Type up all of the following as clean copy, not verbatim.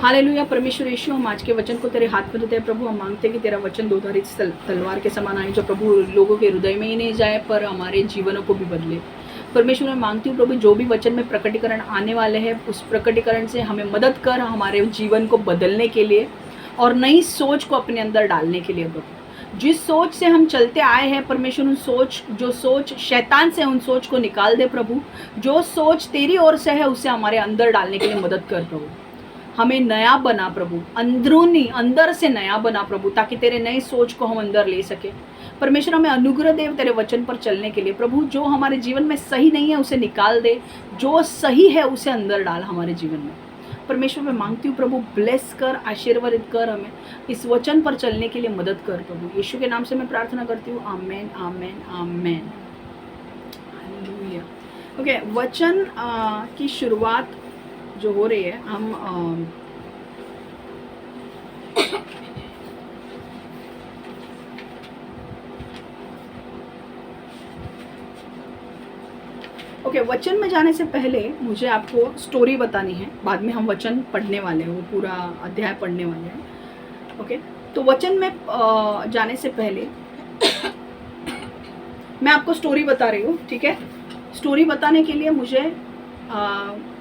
Hallelujah. परमेश्वर यीशु, हम आज के वचन को तेरे हाथ में देते हैं प्रभु। हम मांगते हैं कि तेरा वचन दोधारी तलवार के समान आए, जो प्रभु लोगों के हृदय में ही नहीं जाए पर हमारे जीवनों को भी बदले। परमेश्वर, मैं मांगती हूँ प्रभु, जो भी वचन में प्रकटीकरण आने वाले हैं उस प्रकटीकरण से हमें मदद कर, हमारे जीवन को बदलने के लिए और नई सोच को अपने अंदर डालने के लिए प्रभु। जिस सोच से हम चलते आए हैं परमेश्वर, उन सोच, जो सोच शैतान से, उन सोच को निकाल दे प्रभु। जो सोच तेरी ओर से है उसे हमारे अंदर डालने के लिए मदद कर प्रभु। हमें नया बना प्रभु, अंदरूनी अंदर से नया बना प्रभु, ताकि तेरे नई सोच को हम अंदर ले सके। परमेश्वर, हमें अनुग्रह दे तेरे वचन पर चलने के लिए प्रभु। जो हमारे जीवन में सही नहीं है उसे निकाल दे, जो सही है उसे अंदर डाल हमारे जीवन में। परमेश्वर, मैं मांगती हूँ प्रभु, ब्लेस कर, आशीर्वादित कर, हमें इस वचन पर चलने के लिए मदद कर प्रभु। यीशु के नाम से मैं प्रार्थना करती हूँ, आमेन आमेन आमेन। हालेलुया। ओके, वचन की शुरुआत जो हो रही है, हम ओके, वचन में जाने से पहले मुझे आपको स्टोरी बतानी है। बाद में हम वचन पढ़ने वाले हैं, वो पूरा अध्याय पढ़ने वाले हैं। ओके, तो वचन में जाने से पहले मैं आपको स्टोरी बता रही हूँ, ठीक है। स्टोरी बताने के लिए मुझे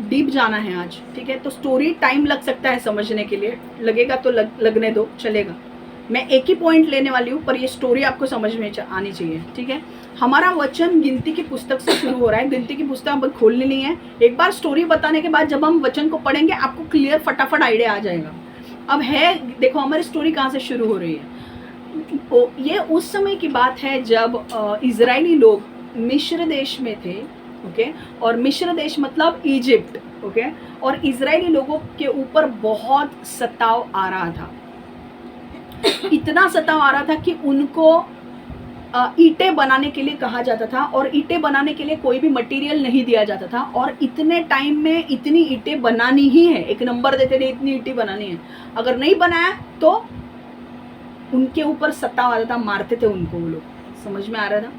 डीप जाना है आज, ठीक है। तो स्टोरी टाइम लग सकता है समझने के लिए, लगेगा तो लगने दो, चलेगा। मैं एक ही पॉइंट लेने वाली हूँ, पर ये स्टोरी आपको समझ में आनी चाहिए, ठीक है। हमारा वचन गिनती की पुस्तक से शुरू हो रहा है। गिनती की पुस्तक अब खोलनी नहीं है। एक बार स्टोरी बताने के बाद जब हम वचन को पढ़ेंगे आपको क्लियर फटाफट आइडिया आ जाएगा। अब है, देखो हमारी स्टोरी कहाँ से शुरू हो रही है। ये उस समय की बात है जब इजरायली लोग मिस्र देश में थे, ओके। और मिस्र देश मतलब इजिप्ट, ओके। और इजरायली लोगों के ऊपर बहुत सताव आ रहा था। इतना सताव आ रहा था कि उनको ईंटें बनाने के लिए कहा जाता था, और ईंटें बनाने के लिए कोई भी मटेरियल नहीं दिया जाता था। और इतने टाइम में इतनी ईंटें बनानी ही है, एक नंबर देते थे, इतनी ईंटें बनानी है। अगर नहीं बनाया तो उनके ऊपर सताव आ रहा था, मारते थे उनको वो लोग। समझ में आ रहा था?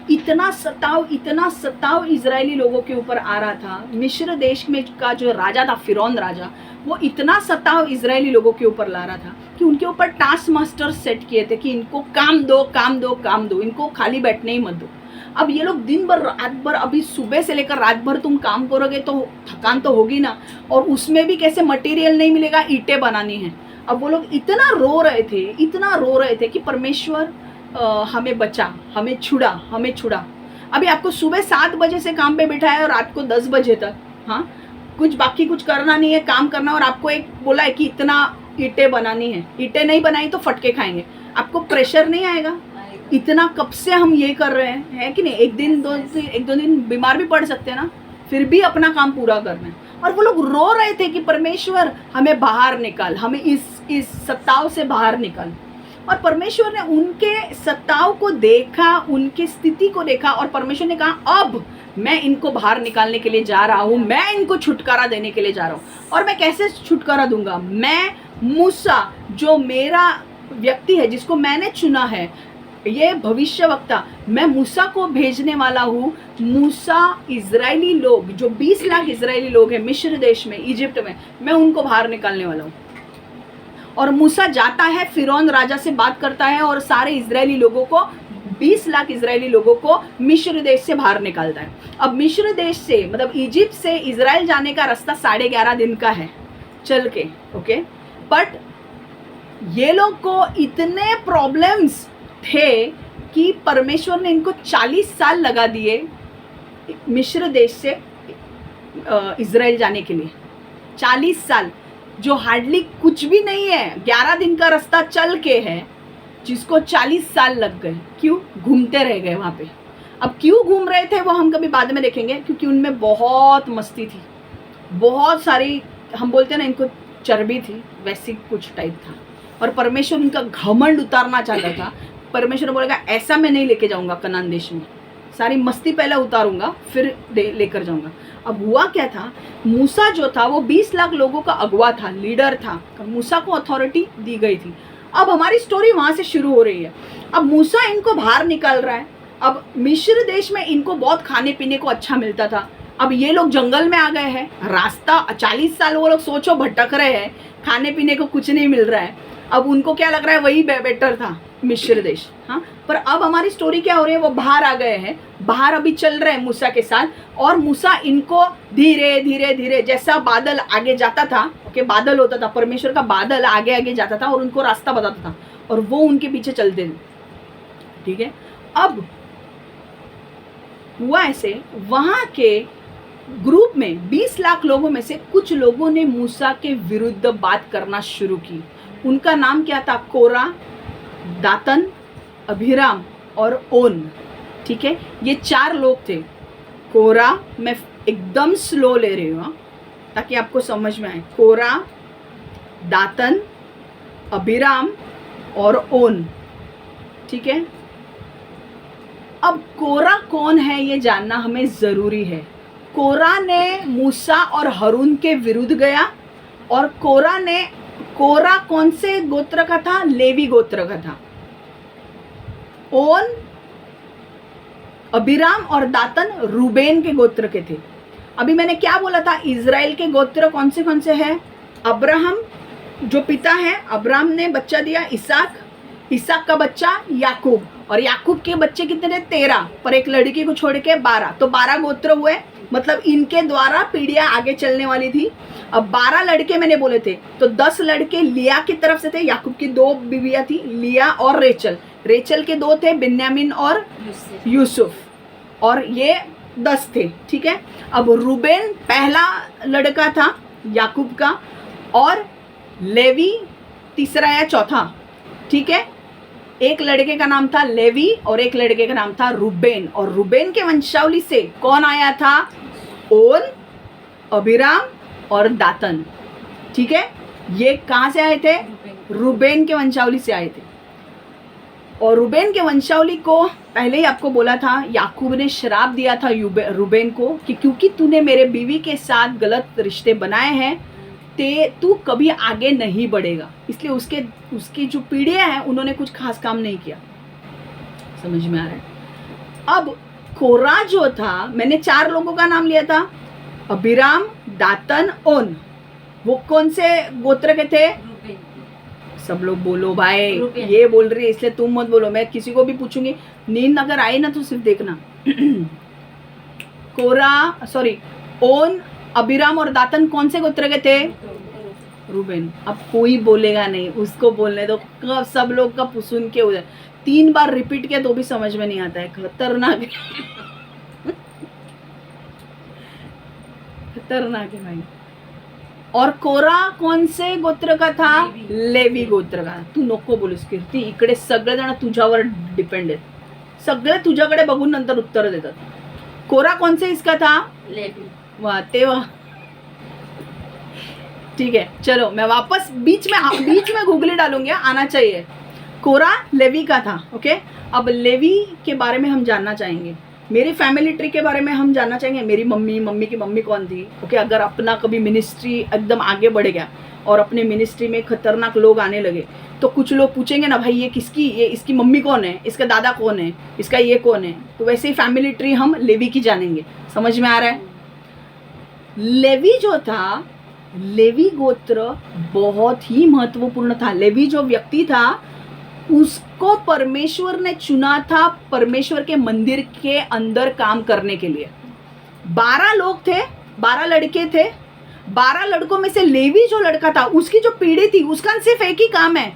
इतना सताव इजरायली लोगों के ऊपर आ रहा था। मिस्र देश में का जो राजा था, फिरौन राजा, वो इतना सताव इजरायली लोगों के ऊपर ला रहा था कि उनके ऊपर टास्क मास्टर सेट किए थे कि इनको काम दो काम दो काम दो, इनको खाली बैठने ही मत दो। अब ये लोग दिन भर रात भर, अभी सुबह से लेकर रात भर तुम काम करोगे तो थकान तो होगी ना, और उसमें भी कैसे मटेरियल नहीं मिलेगा, ईंटें बनानी है। अब वो लोग इतना रो रहे थे कि परमेश्वर हमें बचा, हमें छुड़ा। अभी आपको सुबह 7 बजे से काम पे बिठाया और रात को 10 बजे तक, हाँ, कुछ बाकी कुछ करना नहीं है, काम करना। और आपको एक बोला है कि इतना ईंटें बनानी है, ईंटें नहीं बनाई तो फटके खाएंगे। आपको प्रेशर नहीं आएगा? इतना कब से हम ये कर रहे हैं, है कि नहीं? एक दो दिन बीमार भी पड़ सकते हैं ना, फिर भी अपना काम पूरा करना है। और वो लोग रो रहे थे कि परमेश्वर हमें बाहर निकाल, हमें इस सताव से बाहर निकाल। और परमेश्वर ने उनके सताव को देखा, उनकी स्थिति को देखा, और परमेश्वर ने कहा अब मैं इनको बाहर निकालने के लिए जा रहा हूँ, मैं इनको छुटकारा देने के लिए जा रहा हूँ। और मैं कैसे छुटकारा दूंगा? मैं मूसा, जो मेरा व्यक्ति है, जिसको मैंने चुना है, ये भविष्यवक्ता, मैं मूसा को भेजने वाला हूँ। मूसा इजरायली लोग, जो 20 लाख इजरायली लोग हैं मिस्र देश में, इजिप्ट में, मैं उनको बाहर निकालने वाला हूँ। और मूसा जाता है, फिरौन राजा से बात करता है और सारे इजरायली लोगों को, 20 लाख इजरायली लोगों को मिस्र देश से बाहर निकालता है। अब मिस्र देश से, मतलब इजिप्ट से इजराइल जाने का रास्ता 11.5 दिन का है चल के, ओके। बट ये लोग को इतने प्रॉब्लम्स थे कि परमेश्वर ने इनको 40 साल लगा दिए मिस्र देश से इजराइल जाने के लिए। 40 साल, जो हार्डली कुछ भी नहीं है, 11 दिन का रास्ता चल के है, जिसको 40 साल लग गए। क्यों? घूमते रह गए वहाँ पे। अब क्यों घूम रहे थे वो हम कभी बाद में देखेंगे, क्योंकि उनमें बहुत मस्ती थी, बहुत सारी, हम बोलते हैं ना, इनको चर्बी थी, वैसी कुछ टाइप था। और परमेश्वर उनका घमंड उतारना चाहता था। परमेश्वर बोलेगा ऐसा मैं नहीं लेके जाऊँगा कनान देश में, सारी मस्ती पहले उतारूंगा फिर लेकर जाऊंगा। अब हुआ क्या था, मूसा जो था वो 20 लाख लोगों का अगुवा था, लीडर था। मूसा को अथॉरिटी दी गई थी। अब हमारी स्टोरी वहाँ से शुरू हो रही है। अब मूसा इनको बाहर निकाल रहा है। अब मिस्र देश में इनको बहुत खाने पीने को अच्छा मिलता था, अब ये लोग जंगल में आ गए हैं, रास्ता 40 साल वो लोग सोचो भटक रहे हैं, खाने पीने को कुछ नहीं मिल रहा है। अब उनको क्या लग रहा है वही बेटर था मिस्र देश। हाँ, पर अब हमारी स्टोरी क्या हो रही है, वो बाहर आ गए हैं, बाहर अभी चल रहे हैं मूसा के साथ, और मूसा इनको धीरे धीरे धीरे, जैसा बादल आगे जाता था, ओके, बादल होता था, परमेश्वर का बादल आगे आगे जाता था और उनको रास्ता बताता था और वो उनके पीछे चलते थे। ठीक है, अब हुआ ऐसे, वहां के ग्रुप में 20 लाख लोगों में से कुछ लोगों ने मूसा के विरुद्ध बात करना शुरू की। उनका नाम क्या था? कोरा, दातन, अभिराम और ओन। ठीक है, ये 4 लोग थे। कोरा, मैं एकदम स्लो ले रही हूँ ताकि आपको समझ में आए। कोरा, दातन, अभिराम और ओन। ठीक है, अब कोरा कौन है ये जानना हमें ज़रूरी है। कोरा ने मूसा और हारून के विरुद्ध गया, और कोरा कौन से गोत्र का था? लेवी गोत्र का था। ओन, अभिराम और दातन रूबेन के गोत्र के थे। अभी मैंने क्या बोला था? इज़राइल के गोत्र कौन से हैं? अब्राहम जो पिता है, अब्राहम ने बच्चा दिया इसाक, इसाक का बच्चा याकूब, और याकूब के बच्चे कितने थे? 13, पर एक लड़की को छोड़ के 12, तो 12 गोत्र हुए। मतलब इनके द्वारा पीढ़ियां आगे चलने वाली थी। अब 12 लड़के मैंने बोले थे, तो 10 लड़के लिया की तरफ से थे। याकूब की 2 बीवियां थी, लिया और रेचल। रेचल के 2 थे, बिन्यामीन और यूसुफ, और ये 10 थे। ठीक है, अब रूबेन पहला लड़का था याकूब का, और लेवी तीसरा या चौथा। ठीक है, एक लड़के का नाम था लेवी और एक लड़के का नाम था रूबेन, और रूबेन के वंशावली से कौन आया था? ओन, अभिराम और दातन। ठीक है, ये कहाँ से आए थे? रूबेन के वंशावली से आए थे। और रूबेन के वंशावली को पहले ही आपको बोला था, याकूब ने श्राप दिया था रूबेन को कि क्योंकि तूने मेरे बीवी के साथ गलत रिश्ते बनाए हैं, तू कभी आगे नहीं बढ़ेगा। इसलिए उसकी जो पीढ़ियां हैं उन्होंने कुछ खास काम नहीं किया। समझ में आ रहा है? अब कोरा जो था, मैंने 4 लोगों का नाम लिया था, अभिराम, दातन, ओन। वो कौन से गोत्र के थे? सब लोग बोलो भाई, ये बोल रही है इसलिए तुम मत बोलो, मैं किसी को भी पूछूंगी। नींद अगर आई ना तो सिर्फ देखना। ओन, अभिराम और दातन कौन से गोत्र के थे? रूबेन। अब कोई बोलेगा नहीं, उसको बोलने दो, सब लोग का सुन के उधर 3 बार रिपीट किया तो भी समझ में नहीं आता है। खतरनाक खतरनाक है भाई। और कोरा कौन से गोत्र का था? लेवी गोत्र का। तू नको बोलूस कीर्ती, इकडे सगळेजण तुझ्यावर डिपेंड आहेत, सगळे तुझ्याकडे बघून नंतर उत्तर देतात। कोरा कौन से इसका था? लेवी। वाह तेवा, ठीक है, चलो मैं वापस बीच में गूगली डालूंगी, आना चाहिए। कोरा लेवी का था। ओके, अब लेवी के बारे में हम जानना चाहेंगे, मेरी फैमिली ट्री के बारे में हम जानना चाहेंगे। मेरी मम्मी की मम्मी कौन थी? ओके, अगर अपना कभी मिनिस्ट्री एकदम आगे बढ़ गया और अपने मिनिस्ट्री में खतरनाक लोग आने लगे तो कुछ लोग पूछेंगे ना, भाई ये इसकी मम्मी कौन है, इसका दादा कौन है, इसका ये कौन है। तो वैसे ही फैमिली ट्री हम लेवी की जानेंगे। समझ में आ रहा है? लेवी जो था, लेवी गोत्र बहुत ही महत्वपूर्ण था। लेवी जो व्यक्ति था उसको परमेश्वर ने चुना था परमेश्वर के मंदिर के अंदर काम करने के लिए। 12 लोग थे, 12 लड़के थे। 12 लड़कों में से लेवी जो लड़का था, उसकी जो पीढ़ी थी, उसका सिर्फ एक ही काम है,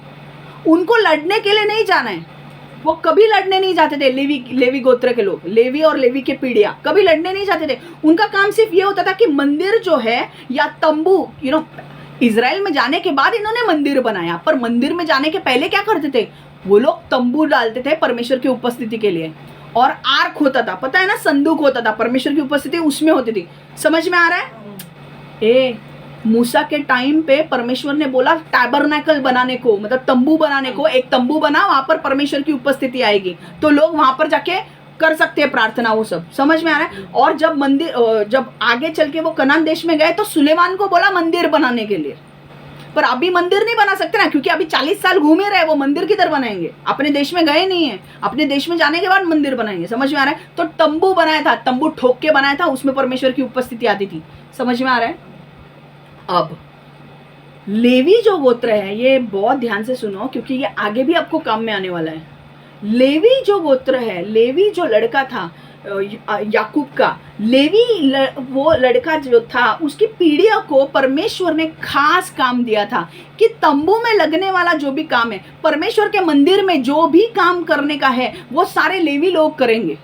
उनको लड़ने के लिए नहीं जाना है। वो कभी लड़ने नहीं जाते थे। लेवी गोत्र के लोग, लेवी और लेवी के पीढ़ियां कभी लड़ने नहीं जाते थे। उनका काम सिर्फ ये होता था कि मंदिर जो है या तंबू, इजराइल में जाने के बाद इन्होंने मंदिर बनाया, पर मंदिर में जाने के पहले क्या करते थे? वो लोग तंबू डालते थे परमेश्वर की उपस्थिति के लिए, और आर्क होता था, पता है ना, संदूक होता था, परमेश्वर की उपस्थिति उसमें होती थी। समझ में आ रहा है? मूसा के टाइम पे परमेश्वर ने बोला टैबरनेकल बनाने को, मतलब तंबू बनाने को, एक तंबू बना, वहां पर परमेश्वर की उपस्थिति आएगी, तो लोग वहां पर जाके कर सकते हैं प्रार्थना, वो सब। समझ में आ रहा है? और जब आगे चल के वो कनान देश में गए तो सुलेमान को बोला मंदिर बनाने के लिए। पर अभी मंदिर नहीं बना सकते ना, क्योंकि अभी 40 साल घूमे रहे, वो मंदिर किधर बनाएंगे? अपने देश में गए नहीं है, अपने देश में जाने के बाद मंदिर बनाएंगे। समझ में आ रहा है? तो तंबू बनाया था, तंबू ठोक के बनाया था, उसमें परमेश्वर की उपस्थिति आती थी। समझ में आ रहा है? अब लेवी जो गोत्र है, ये बहुत ध्यान से सुनो, क्योंकि ये आगे भी आपको काम में आने वाला है। लेवी जो गोत्र है, लेवी जो लड़का था याकूब का, वो लड़का जो था, उसकी पीढ़ियों को परमेश्वर ने खास काम दिया था कि तंबू में लगने वाला जो भी काम है, परमेश्वर के मंदिर में जो भी काम करने का है, वो सारे लेवी लोग करेंगे।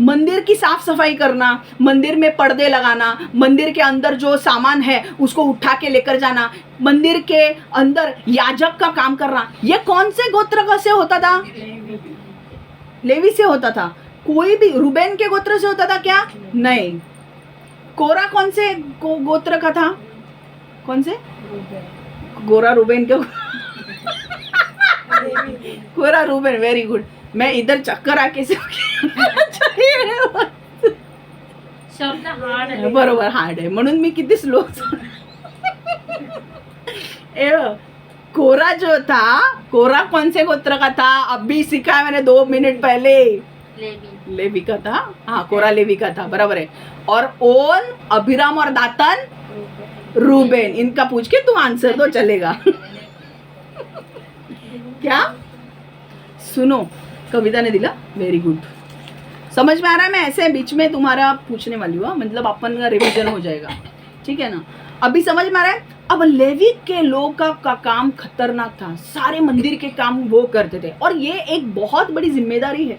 मंदिर की साफ सफाई करना, मंदिर में पर्दे लगाना, मंदिर के अंदर जो सामान है उसको उठा के लेकर जाना, मंदिर के अंदर याजक का काम करना, ये कौन से गोत्र का से होता था? लेवी से होता था। कोई भी रूबेन के गोत्र से होता था क्या? नहीं। कोरा कौन से गोत्र का था? कौन से? गोरा रूबेन के कोरा रूबेन, वेरी गुड। मैं इधर चक्कर आके से शब्द हार्ड आहे, बरोबर हार्ड आहे, म्हणून मी किती स्लो। कोरा जो था, कोरा कौन से गोत्र का था? अभी सीखा है मैंने 2 मिनट पहले। लेवी का था। हाँ, कोरा लेवी का था, बराबर है। और ओन, अभिराम और दातन रूबेन। इनका पूछ के तुम आंसर दो, चलेगा? क्या सुनो, कविता ने दिला, वेरी गुड। समझ में आ रहा है? मैं ऐसे बीच में तुम्हारा पूछने वाली हूँ, मतलब अपन का रिवीजन हो जाएगा, ठीक है ना? अभी समझ में आ रहा है? अब लेवी के लोग का काम खतरनाक था, सारे मंदिर के काम वो करते थे, और ये एक बहुत बड़ी जिम्मेदारी है।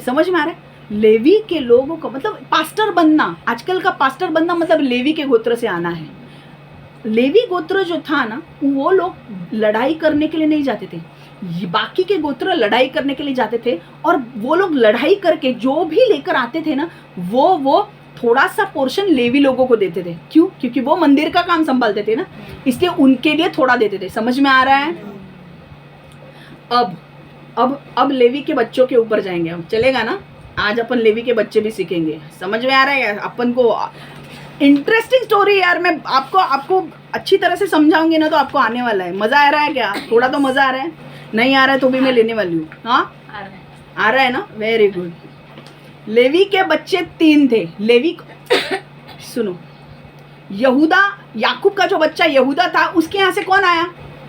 समझ में आ रहा है? लेवी के लोगों का मतलब पास्टर बनना, आजकल का पास्टर बनना मतलब लेवी के गोत्र से आना है। लेवी गोत्र जो था ना, वो लोग लड़ाई करने के लिए नहीं जाते थे, बाकी के गोत्र लड़ाई करने के लिए जाते थे, और वो लोग लड़ाई करके जो भी लेकर आते थे ना, वो थोड़ा सा पोर्शन लेवी लोगों को देते थे। क्यों? क्योंकि वो मंदिर का काम संभालते थे ना, इसलिए उनके लिए थोड़ा देते थे। समझ में आ रहा है? अब लेवी के बच्चों के ऊपर जाएंगे हम, चलेगा ना? आज अपन लेवी के बच्चे भी सीखेंगे। समझ में आ रहा है? अपन को इंटरेस्टिंग स्टोरी यार, मैं आपको अच्छी तरह से समझाऊंगी ना, तो आपको आने वाला है। मजा आ रहा है क्या? थोड़ा तो मजा आ रहा है, नहीं आ रहा है तो भी मैं लेने वाली हूँ। हाँ, आ रहा है ना? Very good. लेवी के बच्चे 3 थे। लेवी सुनो, यहूदा, याकूब का जो बच्चा यहूदा था, उसके यहाँ से कौन आया?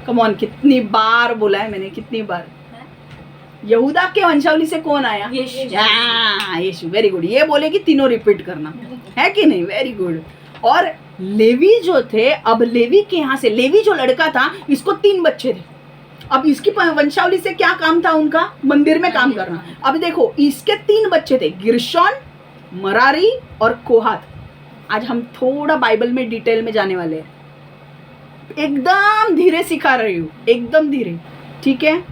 कम ऑन, कितनी बार बोला है मैंने, कितनी बार? यहूदा के वंशावली से कौन आया? यीशु। Very good. ये बोले कि तीनों रिपीट करना है कि नहीं? Very good. और लेवी जो थे, अब लेवी के यहाँ से, लेवी जो लड़का था, इसको 3 बच्चे थे। अब इसकी वंशावली से क्या काम था उनका? मंदिर में काम करना। अब देखो, इसके 3 बच्चे थे, गिरशोन, मरारी और कोहात। आज हम थोड़ा बाइबल में डिटेल में जाने वाले हैं, एकदम धीरे सिखा रही हूँ, एकदम धीरे, ठीक है?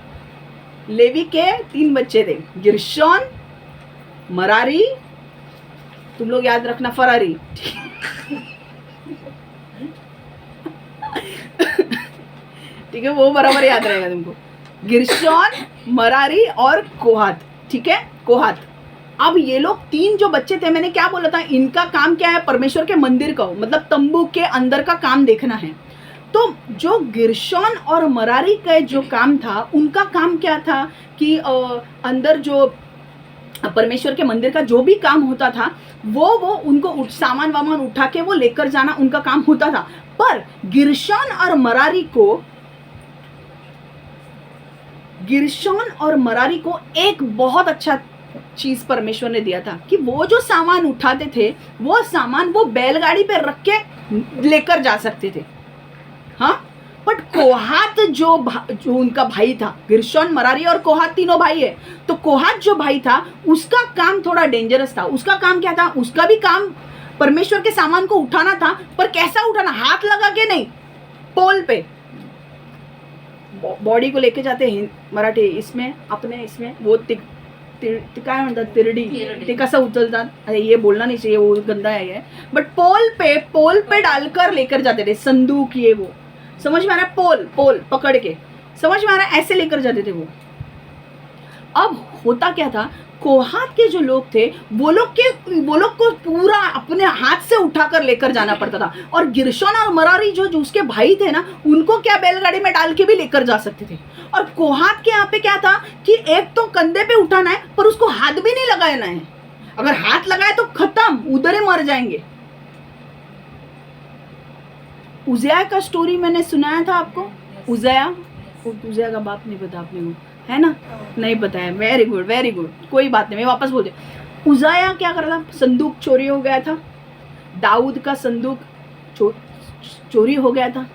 लेवी के 3 बच्चे थे, गिरशोन, मरारी, तुम लोग याद रखना फरारी, ठीक है? वो बराबर याद रहेगा तुमको। गिरशोन, मरारी और कोहात, ठीक है? कोहात। अब ये लोग 3 जो बच्चे थे, मैंने क्या बोला था, इनका काम क्या है? परमेश्वर के मंदिर का, मतलब तंबू के अंदर का काम देखना है। तो जो गिरशोन और मरारी का जो काम था, उनका काम क्या था कि अंदर जो परमेश्वर के मंदिर का जो भी काम होता था, वो उनको सामान वामान उठा के वो लेकर जाना उनका काम होता था। पर गिरशोन और मरारी को एक बहुत अच्छा चीज परमेश्वर ने दिया था कि वो जो सामान उठाते थे, वो सामान वो बैलगाड़ी पे रख के लेकर जा सकते थे। हाँ, बट कोहात जो उनका भाई था, गिरशोन, मरारी और कोहात तीनों भाई है, तो कोहात जो भाई था, उसका काम थोड़ा डेंजरस था। उसका काम क्या था? उसका भी काम परमेश्वर के सामान को उठाना था, पर कैसा उठाना? हाथ लगा के नहीं, पोल पे बॉडी को लेके जाते हैं मराठी, इसमें अपने इसमें वो काय म्हणतात, तिरडी, ते कसं उचलतात? अरे ये बोलना नहीं चाहिए, वो गंदा है, बट पोल पे डालकर लेकर जाते थे, संदूक ये वो, समझ में आ रहा है? पोल पकड़ के, समझ में आ रहा है? ऐसे लेकर जाते थे वो। अब होता क्या था, कोहात के जो लोग थे वो लोग को पूरा अपने हाथ से उठाकर लेकर जाना पड़ता था। और गिरशोन और मरारी जो उसके भाई थे ना, उनको क्या बैलगाड़ी में डाल के भी लेकर जा सकते थे। और कोहात के यहाँ पे क्या था कि एक तो कंधे पे उठाना है पर उसको हाथ भी नहीं लगाना है। अगर हाथ लगाए तो खत्म, उधर ही मर जाएंगे। उज़ैया का स्टोरी मैंने सुनाया था आपको। उज़ैया का बाप नहीं पता आपने को, है ना? नहीं पता है। वेरी गुड वेरी गुड, कोई बात नहीं, मैं वापस बोल दिया। उज़ैया क्या कर रहा था, संदूक चोरी हो गया था, दाऊद का संदूक चोरी हो गया था।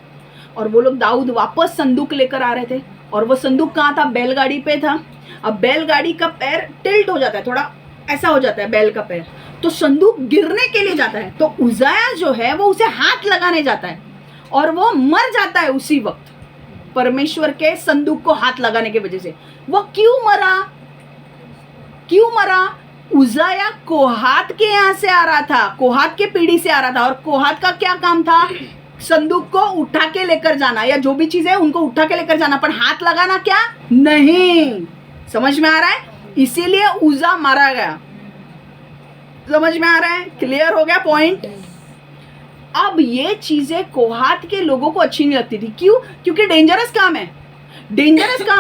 और वो लोग दाऊद वापस संदूक लेकर आ रहे थे। और वो संदूक कहाँ था? बैलगाड़ी पे था। अब बैलगाड़ी का पैर टिल्ट हो जाता है, थोड़ा ऐसा हो जाता है बैल का पैर, तो संदूक गिरने के लिए जाता है। तो उज़ैया जो है वो उसे हाथ लगाने जाता है और वो मर जाता है उसी वक्त, परमेश्वर के संदूक को हाथ लगाने की वजह से। वो क्यों मरा? उज़ैया कोहात के यहाँ से आ रहा था, कोहात के पीढ़ी से आ रहा था। और कोहात का क्या काम था? संदूक को उठा के लेकर जाना, या जो भी चीज है उनको उठा के लेकर जाना, पर हाथ लगाना क्या नहीं। समझ में आ रहा है? इसीलिए उज़ा मारा गया। समझ में आ रहा है? क्लियर हो गया पॉइंट? अब ये चीजें कोहात के लोगों को अच्छी नहीं लगती थी। क्यों? क्योंकि डेंजरस काम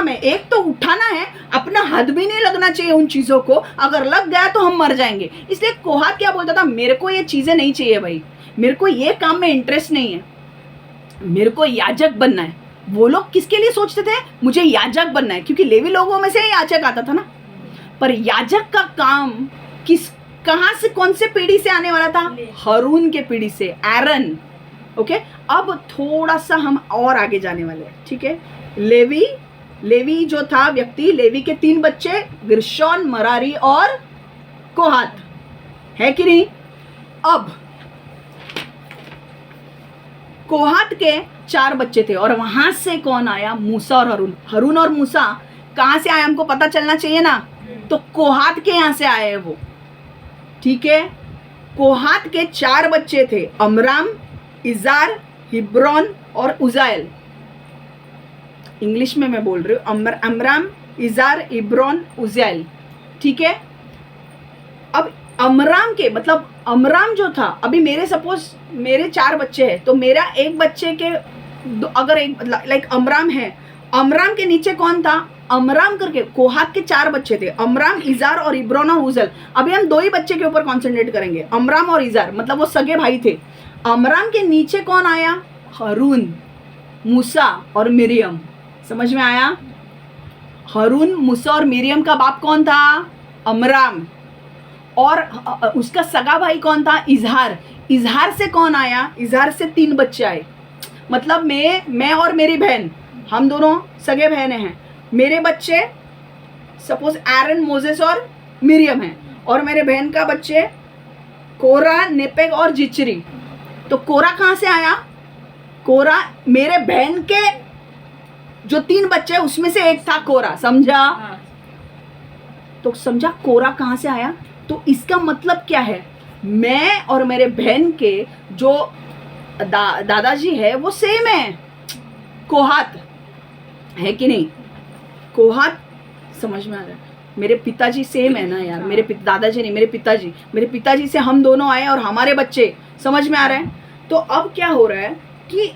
है। एक तो उठाना है, अपना हाथ भी नहीं लगना चाहिए उन चीजों को, अगर लग गया तो हम मर जाएंगे। इसलिए कोहात क्या बोलता था, मेरे को ये चीजें नहीं चाहिए भाई, मेरे को ये काम में इंटरेस्ट नहीं है, मेरे को याजक बनना है। वो लोग किसके लिए सोचते थे? मुझे याजक बनना है, क्योंकि लेवी लोगों में से याजक आता था ना। पर याजक का काम कहां से, कौन से पीढ़ी से आने वाला था? हारून के पीढ़ी से, एरन। ओके, अब थोड़ा सा हम और आगे जाने वाले हैं, ठीक है? लेवी जो था व्यक्ति, लेवी के 3 बच्चे, गिरशोन, मरारी और कोहात, है कि नहीं? अब कोहात के 4 बच्चे थे और वहां से कौन आया? मूसा और हरून और मूसा कहां से आए हमको पता चलना चाहिए ना। तो कोहात के यहां से आए वो, ठीक है? कोहात के 4 बच्चे थे, अमराम, इजार, हिब्रोन और उज़ायल। इंग्लिश में मैं बोल रही हूँ, अमराम, इजार, हिब्रोन, उज़ायल, ठीक है? अब अमराम के मतलब अमराम जो था, अभी मेरे 4 बच्चे हैं, तो मेरा एक बच्चे के अगर एक लाइक अमराम है, अमराम के नीचे कौन था? अमराम करके कोहात के 4 बच्चे थे, अमराम, इजार और इब्रोन और उज़ल। अभी हम 2 ही बच्चे के ऊपर कॉन्सेंट्रेट करेंगे, अमराम और इजार, मतलब वो सगे भाई थे। अमराम के नीचे कौन आया? हारून, मूसा और मिरियम। समझ में आया? हारून, मूसा और मिरियम का बाप कौन था? अमराम। और उसका सगा भाई कौन था? इजहार। इजहार से कौन आया? इजहार से 3 बच्चे आए। मतलब मैं और मेरी बहन, हम दोनों सगे बहनें हैं। मेरे बच्चे सपोज एरन, मोजेस और मिरियम हैं, और मेरे बहन का बच्चे कोरा, नेपेग और जिचरी। तो कोरा कहाँ से आया? कोरा मेरे बहन के जो 3 बच्चे उसमें से एक था कोरा, समझा? तो समझा कोरा कहाँ से आया? तो इसका मतलब क्या है? मैं और मेरे बहन के जो दादाजी है वो सेम है, कोहात, है कि नहीं? कोहात, समझ में आ रहा है? मेरे पिताजी सेम है ना यार, मेरे दादाजी नहीं, मेरे पिताजी से हम दोनों आए और हमारे बच्चे, समझ में आ रहा है? तो अब क्या हो रहा है कि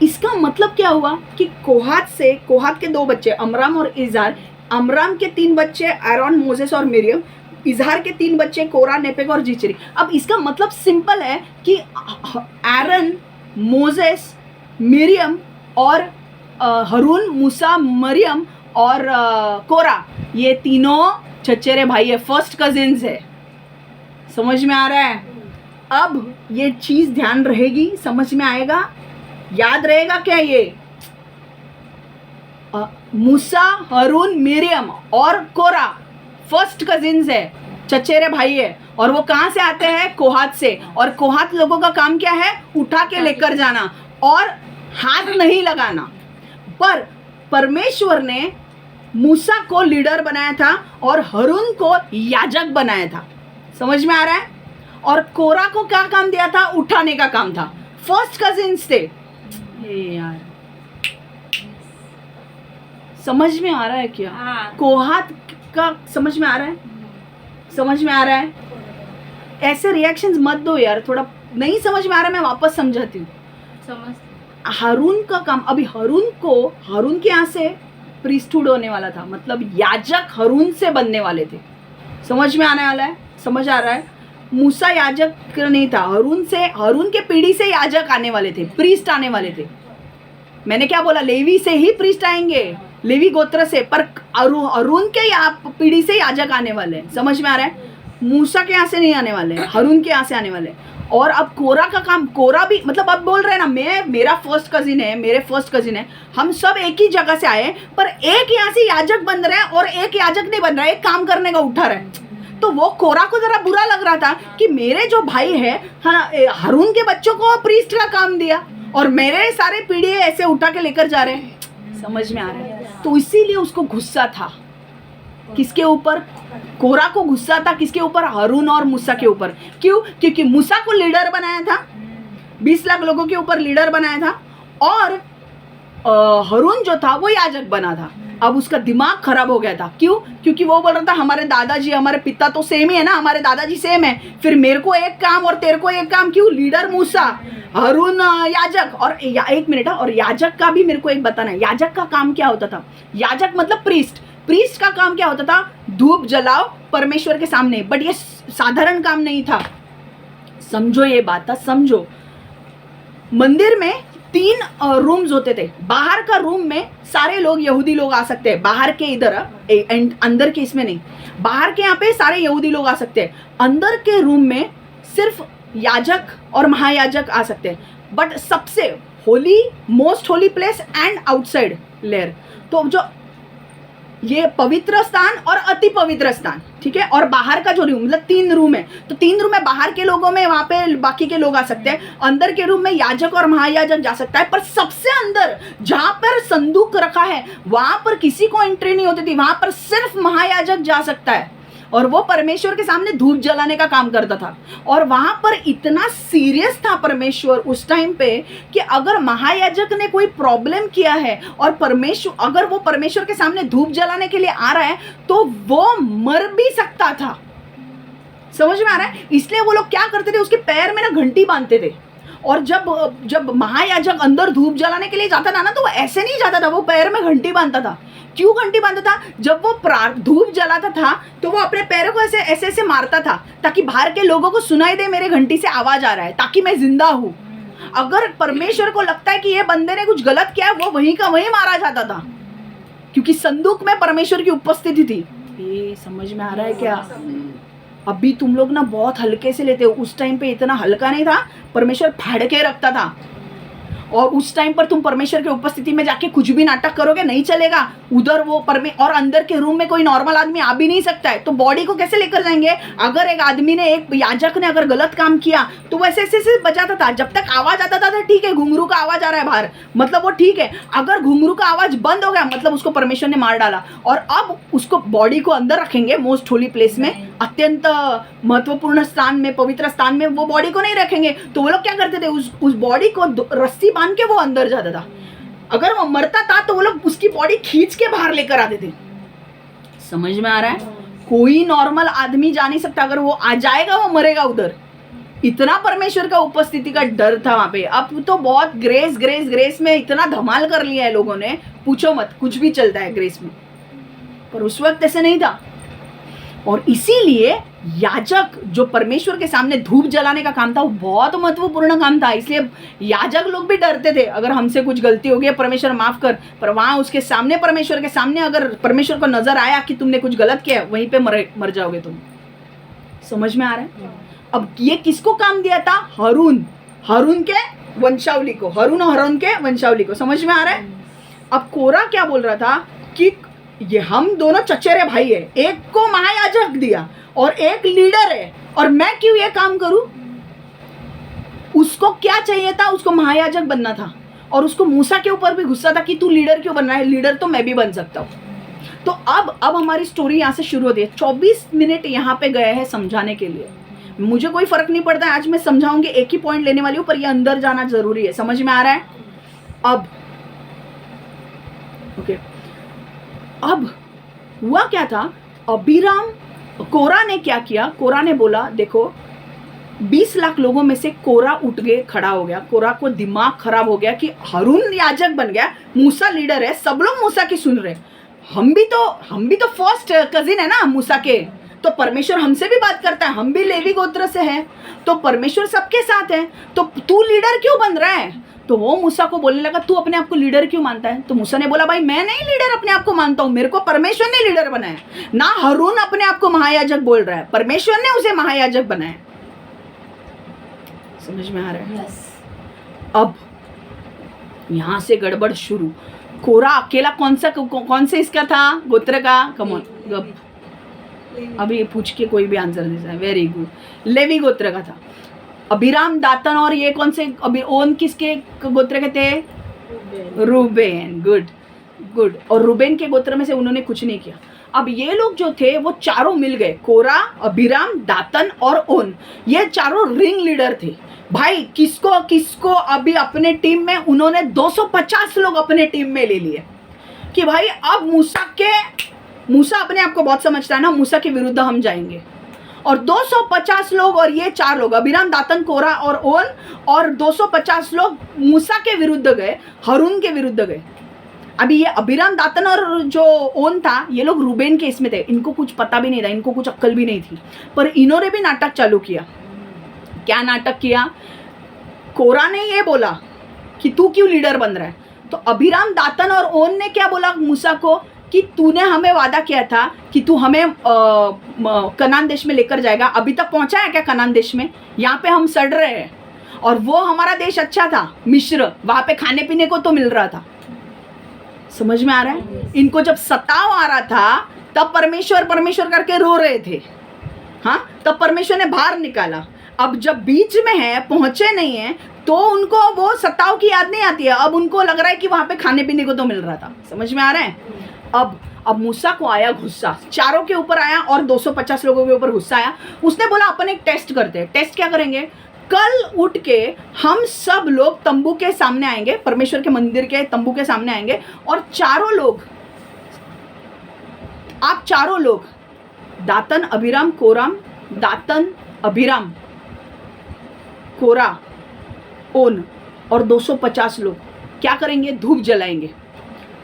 इसका मतलब क्या हुआ कि कोहात के 2 बच्चे अमराम और इजार, अमराम के 3 बच्चे एरोन, मोजेस और मिरियम, इजहार के 3 बच्चे कोरा, नेपेग और जिचरी। अब इसका मतलब सिंपल है कि एरन, मोजेस, मिरियम और हारून, मूसा, मरियम और कोरा, ये तीनों चचेरे भाई है, फर्स्ट कजिन्स है। समझ में आ रहा है? अब ये चीज ध्यान रहेगी, समझ में आएगा, याद रहेगा क्या? ये मूसा, हारून, मिरियम और कोरा फर्स्ट कजिन्स है, चचेरे भाई है। और वो कहाँ से आते हैं? कोहात से। और कोहात लोगों का काम क्या है? उठा के लेकर जाना और हाथ नहीं लगाना। पर परमेश्वर ने मूसा को लीडर बनाया था और हारून को याजक बनाया था। समझ में आ रहा है? और कोरा को क्या काम दिया था? उठाने का काम था। फर्स्ट कजिन्स थे यार, समझ में आ रहा है क्या? कोहात आपका समझ में आ रहा है? समझ में आ रहा है? ऐसे रिएक्शंस मत दो यार, थोड़ा नहीं समझ में आ रहा, मैं वापस समझाती हूँ। समझ हारून का काम, अभी हारून के यहाँ से प्रीस्टहुड होने वाला था, मतलब याजक हारून से बनने वाले थे। समझ में आने वाला है? समझ आ रहा है? मूसा याजक नहीं था, हारून के पीढ़ी से याजक आने वाले थे, प्रीस्ट आने वाले थे। मैंने क्या बोला? लेवी से ही प्रीस्ट आएंगे, लेवी गोत्र से, पर हारून के पीढ़ी से याजक आने वाले हैं। समझ में आ रहा है? मूसा के यहाँ से नहीं आने वाले, हारून के यहाँ से आने वाले। और अब कोरा का काम, कोरा भी मतलब अब बोल रहे हैं ना, मेरा फर्स्ट कजिन है, हम सब एक ही जगह से आए, पर एक यहाँ से याजक बन रहे हैं और एक याजक नहीं बन रहा है, एक काम करने का उठा रहा है। तो वो कोरा को जरा बुरा लग रहा था कि मेरे जो भाई है हारून के बच्चों को प्रीस्ट का काम दिया और मेरे सारे पीढ़ी ऐसे उठा के लेकर जा रहे हैं। समझ में आ रहा है? तो इसीलिए उसको गुस्सा था। किसके ऊपर? कोरा को गुस्सा था किसके ऊपर? हारून और मूसा के ऊपर। क्यों? क्योंकि मूसा को लीडर बनाया था, 20 लाख लोगों के ऊपर लीडर बनाया था, और हारून जो था वो याजक बना था। अब उसका दिमाग खराब हो गया था। क्यों? क्योंकि वो बोल रहा था हमारे दादाजी, हमारे पिता तो सेम ही है ना, हमारे दादाजी सेम है, फिर मेरे को एक काम और तेरे को एक काम क्यों? लीडर मूसा, हारून याजक। और एक मिनट, और याजक का भी मेरे को एक बताना है, याजक का काम क्या होता था? याजक मतलब प्रीस्ट का काम क्या होता था? धूप जलाओ परमेश्वर के सामने। बट ये साधारण काम नहीं था, समझो ये बात था, समझो। मंदिर में 3 रूम्स होते थे। बाहर का रूम में सारे लोग, यहूदी लोग आ सकते हैं, बाहर के इधर, अंदर के इसमें नहीं, बाहर के यहाँ पे सारे यहूदी लोग आ सकते हैं। अंदर के रूम में सिर्फ याजक और महायाजक आ सकते हैं। बट सबसे Holi, most holy place and outside layer, तो जो ये पवित्र स्थान और अति पवित्र स्थान, ठीक है, और बाहर का जो रूम, मतलब 3 रूम है, तो 3 रूम में बाहर के लोगों में वहां पे बाकी के लोग आ सकते हैं। अंदर के रूम में याजक और महायाजक जा सकता है, पर सबसे अंदर जहां पर संदूक रखा है वहां पर किसी को एंट्री नहीं होती थी, वहां पर सिर्फ महायाजक जा सकता है, और वो परमेश्वर के सामने धूप जलाने का काम करता था। और वहां पर इतना सीरियस था परमेश्वर उस टाइम पे कि अगर महायाजक ने कोई प्रॉब्लम किया है और अगर वो परमेश्वर के सामने धूप जलाने के लिए आ रहा है तो वो मर भी सकता था। समझ में आ रहा है? इसलिए वो लोग क्या करते थे, उसके पैर में ना घंटी बांधते थे, और जब महायाजक अंदर धूप जलाने के लिए जाता था ना, तो वो ऐसे नहीं जाता था, वो पैर में घंटी बांधता था। क्यों घंटी बांधता था? जब वो धूप जलाता था तो वो अपने पैरों को ऐसे ऐसे ऐसे मारता था, ताकि बाहर के लोगों को सुनाई दे मेरे घंटी से आवाज आ रहा है, ताकि मैं जिंदा हूं। अगर परमेश्वर को लगता है कि ये बंदे ने कुछ गलत किया, वो वहीं का वहीं मारा जाता था, क्योंकि संदूक में परमेश्वर की उपस्थिति थी। ये समझ में आ रहा है क्या? अभी तुम लोग ना बहुत हल्के से लेते हो, उस टाइम पे इतना हल्का नहीं था, परमेश्वर फाड़ के रखता था। और उस टाइम पर तुम परमेश्वर की उपस्थिति में जाके कुछ भी नाटक करोगे, नहीं चलेगा। उधर वो और अंदर के रूम में कोई नॉर्मल आदमी आ भी नहीं सकता है, तो बॉडी को कैसे लेकर जाएंगे? अगर एक आदमी ने, एक याजक ने अगर गलत काम किया तो वो ऐसे ऐसे बजाता था, जब तक आवाज आता था तो ठीक है, घुंघरू का आवाज आ रहा है बाहर, मतलब वो ठीक है। अगर घुंघरू का आवाज बंद हो गया, मतलब उसको परमेश्वर ने मार डाला। और अब उसको बॉडी को अंदर रखेंगे, मोस्ट होली प्लेस में, अत्यंत महत्वपूर्ण स्थान में, पवित्र स्थान में वो बॉडी को नहीं रखेंगे। तो वो लोग क्या करते थे, उस बॉडी को रस्सी बांध के वो अंदर जाता था। अगर वो मरता था तो वो लोग उसकी बॉडी खींच के बाहर लेकर आते थे। समझ में आ रहा है? कोई नॉर्मल आदमी जा नहीं सकता, अगर वो आ जाएगा वो मरेगा उधर। इतना परमेश्वर का उपस्थिति का डर था वहां पे। अब तो बहुत ग्रेस में इतना धमाल कर लिया है लोगों ने, पूछो मत, कुछ भी चलता है ग्रेस में, पर उस वक्त ऐसे नहीं था। और इसीलिए याजक, जो परमेश्वर के सामने धूप जलाने का काम था, वो बहुत महत्वपूर्ण काम था। इसलिए याजक लोग भी डरते थे, अगर हमसे कुछ गलती हो गई, परमेश्वर माफ कर, पर वहां उसके सामने, परमेश्वर के सामने अगर परमेश्वर को नजर आया कि तुमने कुछ गलत किया, वहीं पे मर जाओगे तुम। समझ में आ रहा है? अब ये किसको काम दिया था? हारून के वंशावली को, हारून के वंशावली को। समझ में आ रहा है? अब कोरा क्या बोल रहा था कि ये हम दोनों चचेरे भाई है, एक को महायाजक दिया और एक लीडर है, और मैं क्यों ये काम करूं? उसको क्या चाहिए था? उसको महायाजक बनना था, और उसको मूसा के ऊपर भी गुस्सा था कि तू लीडर क्यों बन रहा है? लीडर तो मैं भी बन सकता हूं। तो अब हमारी स्टोरी यहाँ से शुरू होती है। 24 मिनट यहाँ पे गए हैं समझाने के लिए। मुझे कोई फर्क नहीं पड़ता है, आज मैं समझाऊंगी, एक ही पॉइंट लेने वाली हूँ, पर ये अंदर जाना जरूरी है। समझ में आ रहा है? अब ओके, अब हुआ क्या था अबीराम, कोरा ने क्या किया, कोरा ने बोला देखो 20 लाख लोगों में से कोरा उठ के खड़ा हो गया। कोरा को दिमाग खराब हो गया कि हारून याजक बन गया, मूसा लीडर है, सब लोग मूसा की सुन रहे, हम भी तो फर्स्ट कजिन है ना मूसा के, तो परमेश्वर हमसे भी बात करता है, हम भी लेवी गोत्र से हैं, तो परमेश्वर सबके साथ है, तो तू लीडर क्यों बन रहा है। तो वो मूसा को बोलने लगा तू अपने आप को लीडर क्यों मानता है। तो मूसा ने बोला भाई मैं नहीं लीडर अपने आप को मानता हूँ, मेरे को परमेश्वर ने लीडर बनाया, ना हारून अपने आप को महायाजक बोल रहा है, परमेश्वर ने उसे महायाजक बनाया। समझ में आ रहा है? अब यहां से गड़बड़ शुरू। कोरा अकेला कौन से इसका था, गोत्र का, कमोन अभी पूछ के कोई भी आंसर दे सकता है, वेरी गुड, लेवी गोत्र का था। अबीराम, दातन और ये कौन से, अभी ओन किसके गोत्र के थे, रूबेन, गुड। और रूबेन के गोत्र में से उन्होंने कुछ नहीं किया। अब ये लोग जो थे वो चारों मिल गए, कोरा, अबीराम, दातन और ओन, ये चारों रिंग लीडर थे। भाई किसको अभी अपने टीम में उन्होंने 250 लोग अपने टीम में ले लिए कि भाई अब मूसा अपने आप को बहुत समझता है ना, मूसा के विरुद्ध हम जाएंगे। और 250 लोग और ये 4 लोग, अबीराम, दातन, कोरा और ओन, और 250 लोग मूसा के विरुद्ध गए, हारून के विरुद्ध गए। अभी ये अबीराम, दातन और जो ओन था, ये लोग रूबेन के इसमें थे, इनको कुछ पता भी नहीं था, इनको कुछ अक्ल भी नहीं थी, पर इन्होंने भी नाटक चालू किया। क्या नाटक किया, कोरा ने ये बोला कि तू क्यों लीडर बन रहा है, तो अबीराम, दातन और ओन ने क्या बोला मूसा को कि तूने हमें वादा किया था कि तू हमें कनान देश में लेकर जाएगा, अभी तक पहुंचा है क्या कनान देश में, यहाँ पे हम सड़ रहे हैं, और वो हमारा देश अच्छा था मिस्र, वहां पे खाने पीने को तो मिल रहा था। समझ में आ रहा है? इनको जब सताव आ रहा था तब परमेश्वर करके रो रहे थे, हाँ, तब परमेश्वर ने बाहर निकाला। अब जब बीच में है, पहुंचे नहीं है, तो उनको वो सताव की याद नहीं आती है, अब उनको लग रहा है कि वहां पे खाने पीने को तो मिल रहा था। समझ में आ रहा है? अब मूसा को आया गुस्सा, चारों के ऊपर आया और 250 लोगों के ऊपर गुस्सा आया। उसने बोला अपन एक टेस्ट करते हैं। टेस्ट क्या करेंगे, कल उठ के हम सब लोग तंबू के सामने आएंगे, परमेश्वर के मंदिर के तंबू के सामने आएंगे, और चारों लोग दातन, अबीराम, कोराम, दातन, अबीराम, कोरा, ओन और 250 लोग क्या करेंगे, धूप जलाएंगे।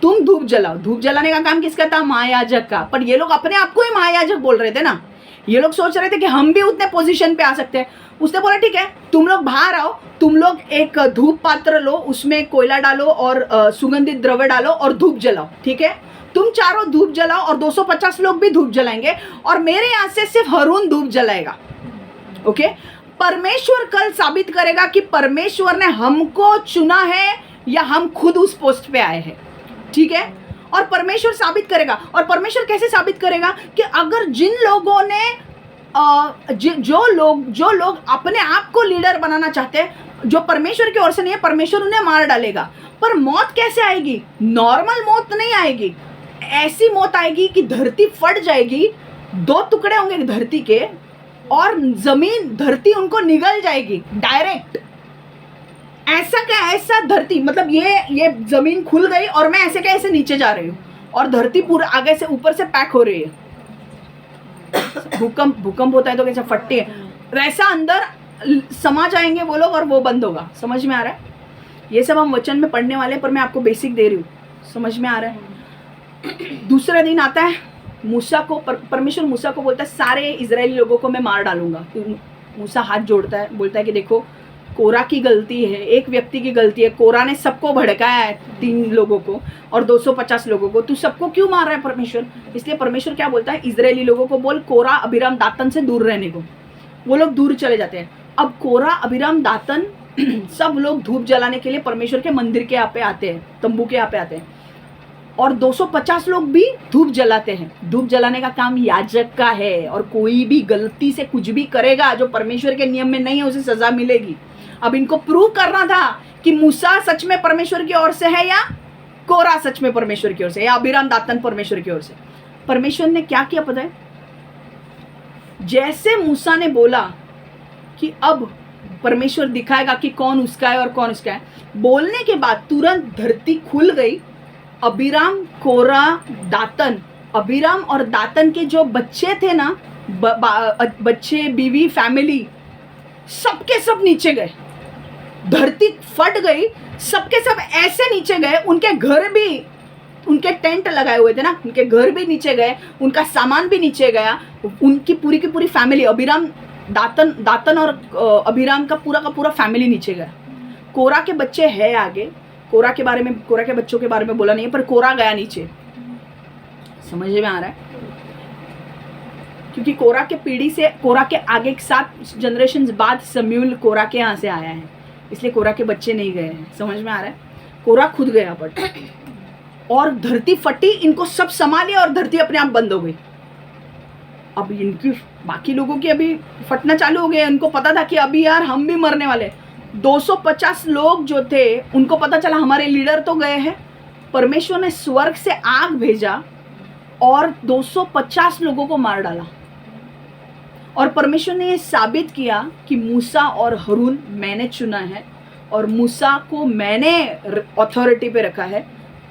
तुम धूप जलाओ। धूप जलाने का काम किसका था, महायाजक का। पर ये लोग अपने आप को ही महायाजक बोल रहे थे ना, ये लोग सोच रहे थे कि हम भी उतने पोजीशन पे आ सकते हैं। उसने बोला ठीक है, तुम लोग बाहर आओ, तुम लोग एक धूप पात्र लो, उसमें कोयला डालो और सुगंधित द्रव्य डालो और धूप जलाओ। ठीक है, तुम चारों धूप जलाओ और 250 लोग भी धूप जलाएंगे, और मेरे यहाँ से सिर्फ हारून धूप जलाएगा। ओके, परमेश्वर कल साबित करेगा कि परमेश्वर ने हमको चुना है या हम खुद उस पोस्ट पे आए हैं। ठीक है, और परमेश्वर साबित करेगा। और परमेश्वर कैसे साबित करेगा कि अगर जिन लोगों ने जो लोग अपने आप को लीडर बनाना चाहते हैं, जो परमेश्वर की ओर से नहीं है, परमेश्वर उन्हें मार डालेगा। पर मौत कैसे आएगी, नॉर्मल मौत नहीं आएगी, ऐसी मौत आएगी कि धरती फट जाएगी, 2 टुकड़े होंगे धरती के, और जमीन, धरती उनको निगल जाएगी डायरेक्ट। ऐसा क्या, ऐसा धरती, मतलब ये जमीन खुल गई और मैं ऐसे क्या ऐसे नीचे जा रही हूँ, और धरती पूरा आगे से ऊपर से पैक हो रही है। भूकंप होता है तो कैसे फटती है, वैसा अंदर समा जाएंगे वो लोग और वो बंद होगा। समझ में आ रहा है? ये सब हम वचन में पढ़ने वाले, पर मैं आपको बेसिक दे रही हूँ। समझ में आ रहा है? दूसरा दिन आता है, मूसा को परमेश्वर मूसा को बोलता है सारे इजरायली लोगों को मैं मार डालूंगा। मूसा हाथ जोड़ता है, बोलता है कि देखो कोरा की गलती है, एक व्यक्ति की गलती है, कोरा ने सबको भड़काया है, 3 लोगों को और 250 लोगों को, तू सबको क्यों मार रहा है परमेश्वर? इसलिए परमेश्वर क्या बोलता है, इजरायली लोगों को बोल कोरा, अबीराम, दातन से दूर रहने को। वो लोग दूर चले जाते हैं। अब कोरा, अबीराम, दातन सब लोग धूप जलाने के लिए परमेश्वर के मंदिर के यहाँ पे आते हैं, तंबू के यहाँ पे आते हैं, और 250 लोग भी धूप जलाते हैं। धूप जलाने का काम याजक का है, और कोई भी गलती से कुछ भी करेगा जो परमेश्वर के नियम में नहीं है, उसे सजा मिलेगी। अब इनको प्रूव करना था कि मूसा सच में परमेश्वर की ओर से है या कोरा सच में परमेश्वर की ओर से, या अबीराम, दातन परमेश्वर की ओर से। परमेश्वर ने क्या किया पता है? जैसे मूसा ने बोला कि अब परमेश्वर दिखाएगा कि कौन उसका है और कौन उसका है, बोलने के बाद तुरंत धरती खुल गई। अबीराम, कोरा, दातन अबीराम और दातन के जो बच्चे थे ना, बच्चे, बीवी, फैमिली, सबके सब नीचे गए, धरती फट गई, सबके सब ऐसे नीचे गए, उनके घर भी, उनके टेंट लगाए हुए थे ना, उनके घर भी नीचे गए, उनका सामान भी नीचे गया, उनकी पूरी की पूरी फैमिली, अबीराम, दातन और अबीराम का पूरा फैमिली नीचे गया। कोरा के बच्चे हैं आगे, कोरा के बच्चों के बारे में बोला नहीं है, पर कोरा गया नीचे। समझ में आ रहा है? क्योंकि कोरा के पीढ़ी से, कोरा के आगे 7 जनरेशन बाद समूएल कोरा के यहाँ से आया है, इसलिए कोरा के बच्चे नहीं गए हैं। समझ में आ रहा है? कोरा खुद गया बट, और धरती फटी, इनको सब संभालिए और धरती अपने आप बंद हो गई। अब इनकी, बाकी लोगों की अभी फटना चालू हो गया, उनको पता था कि अभी यार हम भी मरने वाले। 250 लोग जो थे, उनको पता चला हमारे लीडर तो गए हैं। परमेश्वर ने स्वर्ग से आग भेजा और 250 लोगों को मार डाला। और परमेश्वर ने ये साबित किया कि मूसा और हारून मैंने चुना है, और मूसा को मैंने अथॉरिटी पे रखा है,